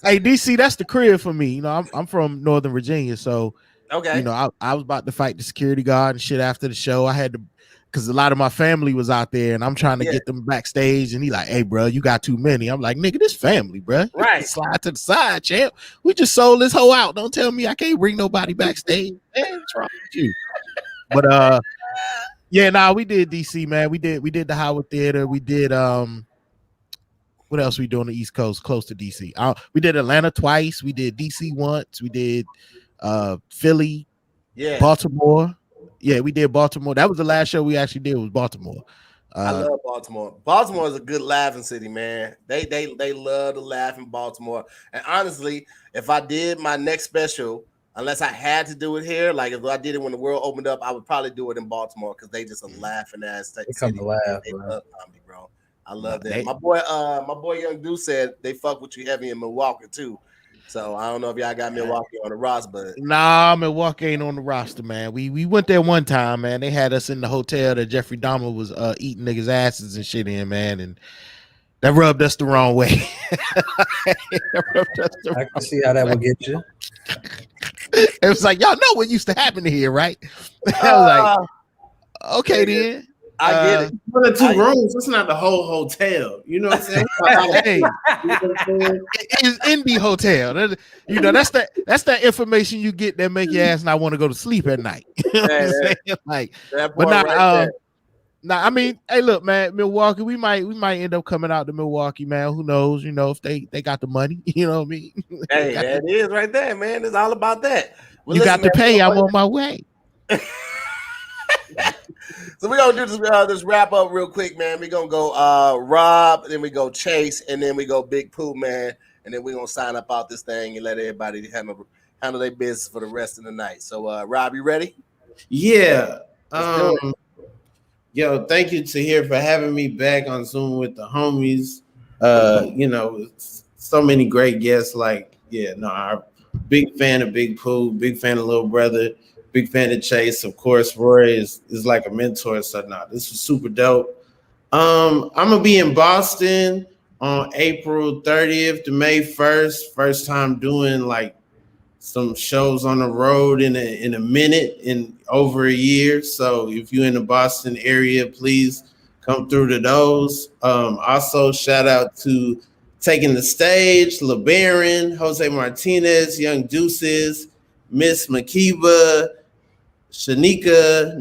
S5: Hey, DC, that's the crib for me. You know, I'm from Northern Virginia, so
S3: okay.
S5: You know, I was about to fight the security guard and shit after the show. I had to, because a lot of my family was out there, and I'm trying to get them backstage. And he like, hey, bro, you got too many. I'm like, nigga, this family, bro.
S3: Right.
S5: Slide to the side, champ. We just sold this hoe out. Don't tell me I can't bring nobody backstage. Man, what's wrong with you? But we did DC, man. We did the Howard Theater. We did what else we do on the East Coast, close to DC? We did Atlanta twice. We did DC once. We did Philly, Baltimore. Yeah, we did Baltimore. That was the last show we actually did, was Baltimore.
S3: I love Baltimore. Baltimore is a good laughing city, man. They love to laugh in Baltimore. And honestly, if I did my next special, unless I had to do it here, like if I did it when the world opened up, I would probably do it in Baltimore because they just a laughing ass city.
S2: Come to laugh,
S3: they love comedy, bro. I love that. My boy Young Dude said they fuck with you heavy in Milwaukee too. So I don't know if y'all got Milwaukee on the roster, but
S5: nah, Milwaukee ain't on the roster, man. We went there one time, man. They had us in the hotel that Jeffrey Dahmer was eating niggas' asses and shit in, man, and that rubbed us the wrong way.
S2: I can see how that would get you.
S5: It was like, y'all know what used to happen here, right? I was like, okay, then.
S3: I get it.
S4: One or two rooms. It's not the whole hotel. You know what I'm saying?
S5: It's indie hotel. That's that information you get that make your ass not want to go to sleep at night. You know what I'm saying? Like, but I mean, hey, look, man, Milwaukee. We might end up coming out to Milwaukee, man. Who knows? You know, if they got the money. You know what I mean?
S3: Hey, that is right there, man. It's all about that.
S5: Well, you got to pay. I'm on my way.
S3: So we're gonna do this wrap up real quick, man. We're gonna go Rob, then we go Chase, and then we go Big Pooh, man, and then we're gonna sign up out this thing and let everybody handle their business for the rest of the night. So Rob, you ready?
S4: Yeah. Yo, thank you Tahir for having me back on Zoom with the homies. You know, so many great guests. Like, I'm big fan of Big Pooh, big fan of Little Brother. Big fan of Chase, of course. Roy is like a mentor. So this was super dope. I'm gonna be in Boston on April 30th to May 1st. First time doing like some shows on the road in a minute, in over a year. So if you're in the Boston area, please come through to those. Also, shout out to Taking the Stage, LeBaron, Jose Martinez, Young Deuces, Miss Makiba, Shanika,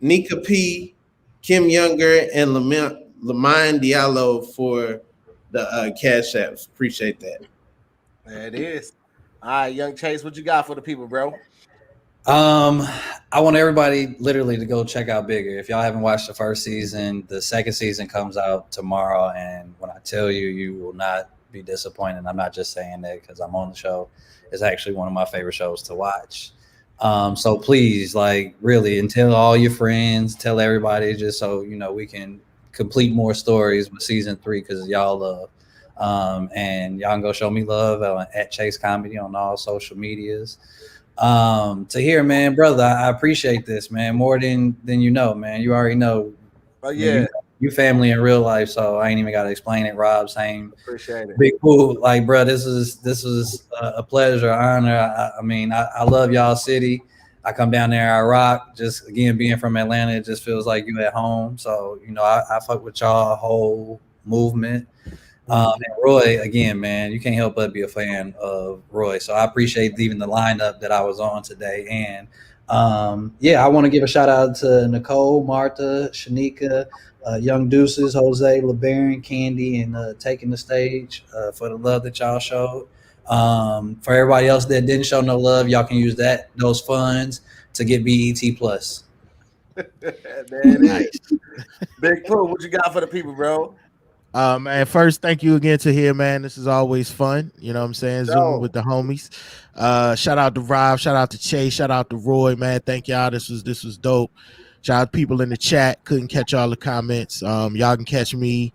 S4: Nika P, Kim Younger, and Lamine Diallo for the Cash Apps. Appreciate that.
S3: There it is. All right, Young Chase, what you got for the people, bro?
S2: I want everybody literally to go check out Bigger. If y'all haven't watched the first season, the second season comes out tomorrow, and when I tell you, you will not be disappointed. I'm not just saying that because I'm on the show. It's actually one of my favorite shows to watch. So please, like, really, and tell all your friends, tell everybody, just so you know we can complete more stories with season 3 because y'all love. And y'all can go show me love at Chase Comedy on all social medias. Tahir, man, brother, I appreciate this, man, more than you know, man. You already know.
S3: Oh yeah.
S2: You family in real life, so I ain't even got to explain it. Rob, same.
S3: Appreciate it.
S2: Big Pooh, like, bro, this is a pleasure, honor. I mean, I love y'all city. I come down there, I rock. Just again, being from Atlanta, it just feels like you at home. So you know, I fuck with y'all whole movement. And Roy, again, man, you can't help but be a fan of Roy. So I appreciate even the lineup that I was on today, and Yeah, I want to give a shout out to Nicole, Martha, Shanika, Young Deuces, Jose, LeBaron, Candy, and Taking the Stage for the love that y'all showed. For everybody else that didn't show no love, y'all can use those funds to get BET Plus.
S3: Nice. Big Pooh, what you got for the people, bro?
S5: Man, first, thank you again to here, man. This is always fun. You know what I'm saying? Zooming with the homies. Shout out to Rob, shout out to Chase, shout out to Roy, man. Thank y'all. This was dope. Shout out to people in the chat. Couldn't catch all the comments. Y'all can catch me,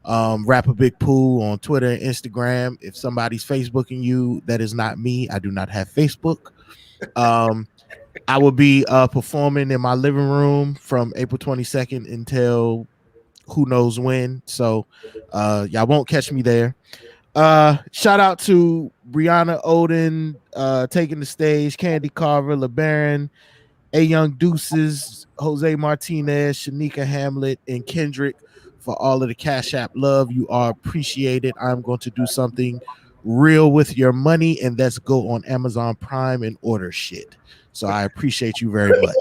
S5: Rapper Big Pooh on Twitter and Instagram. If somebody's Facebooking you, that is not me. I do not have Facebook. I will be performing in my living room from April 22nd until who knows when. So y'all won't catch me there. Shout out to Brianna Oden, Taking the Stage, Candy Carver, LeBaron, A Young Deuces, Jose Martinez, Shanika Hamlet, and Kendrick for all of the Cash App love. You are appreciated. I'm going to do something real with your money, and that's go on Amazon Prime and order shit. So I appreciate you very much.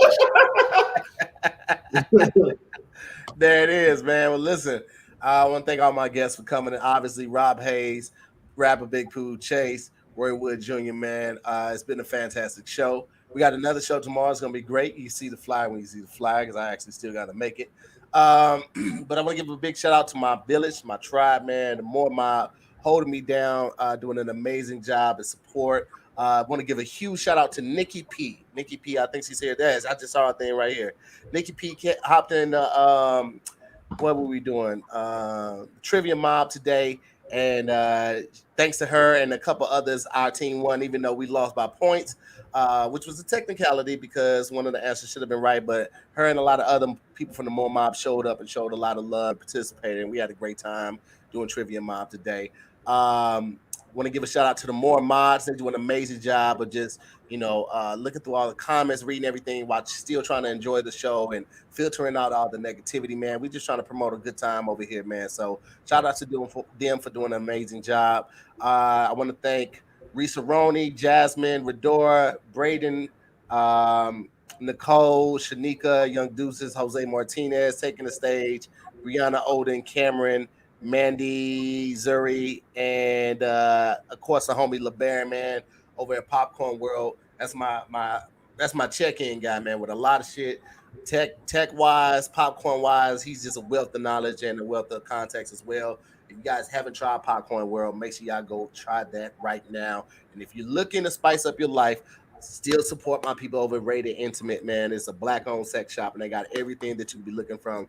S3: There it is, man. Well, listen, I want to thank all my guests for coming in. Obviously, Rob Hayes, Rapper Big Pooh, Chase, Roy Wood Jr., man. It's been a fantastic show. We got another show tomorrow. It's going to be great. You see the flyer when you see the flyer because I actually still got to make it. But I want to give a big shout out to my village, my tribe, man, the MooreMods holding me down, doing an amazing job and support. I want to give a huge shout out to Nikki P. Nikki P, I think she said that. I just saw a thing right here. Nikki P hopped in what were we doing? Trivia Mob today. And thanks to her and a couple others, our team won, even though we lost by points, which was a technicality because one of the answers should have been right. But her and a lot of other people from the MooreMods showed up and showed a lot of love, participated. And we had a great time doing Trivia Mob today. Want to give a shout out to the MooreMods. They do an amazing job of just, looking through all the comments, reading everything while still trying to enjoy the show and filtering out all the negativity, man. We're just trying to promote a good time over here, man. So shout out to them for doing an amazing job. I want to thank Risa Roney, Jasmine, Redora, Braden, Nicole, Shanika, Young Deuces, Jose Martinez, Taking the Stage, Brianna Oden, Cameron, Mandy, Zuri, and of course the homie LeBaron, man, over at Popcorn World. That's my check-in guy, man, with a lot of shit, tech wise, popcorn wise. He's just a wealth of knowledge and a wealth of context as well. If you guys haven't tried Popcorn World, make sure y'all go try that right now. And if you're looking to spice up your life, still support my people over at Rated Intimate, man. It's a black-owned sex shop, and they got everything that you can be looking from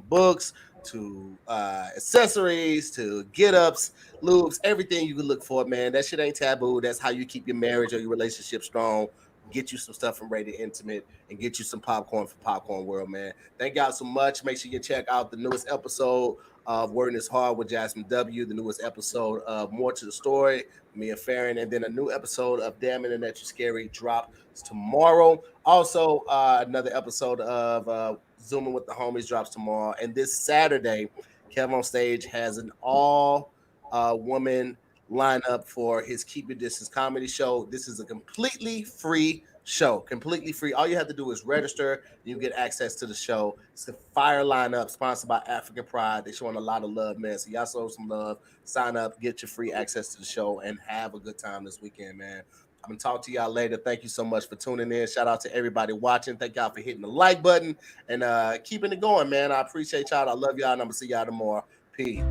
S3: books to accessories to get-ups, lubes, everything you can look for, man. That shit ain't taboo. That's how you keep your marriage or your relationship strong. Get you some stuff from Rated Intimate and get you some popcorn from Popcorn World, man. Thank y'all so much. Make sure you check out the newest episode of Wording is Hard with Jasmine W., the newest episode of More to the Story, me and Farron, and then a new episode of Damn Internet You Scary drops tomorrow. Also, another episode of Zooming with the Homies drops tomorrow. And this Saturday, Kevin on Stage has an all-woman lineup for his Keep Your Distance comedy show. This is a completely free show, completely free. All you have to do is register, and you get access to the show. It's a fire lineup sponsored by African Pride. They're showing a lot of love, man. So y'all show some love, sign up, get your free access to the show, and have a good time this weekend, man. I'm gonna talk to y'all later. Thank you so much for tuning in. Shout out to everybody watching. Thank y'all for hitting the like button and keeping it going, man. I appreciate y'all. I love y'all, and I'm gonna see y'all tomorrow. Peace.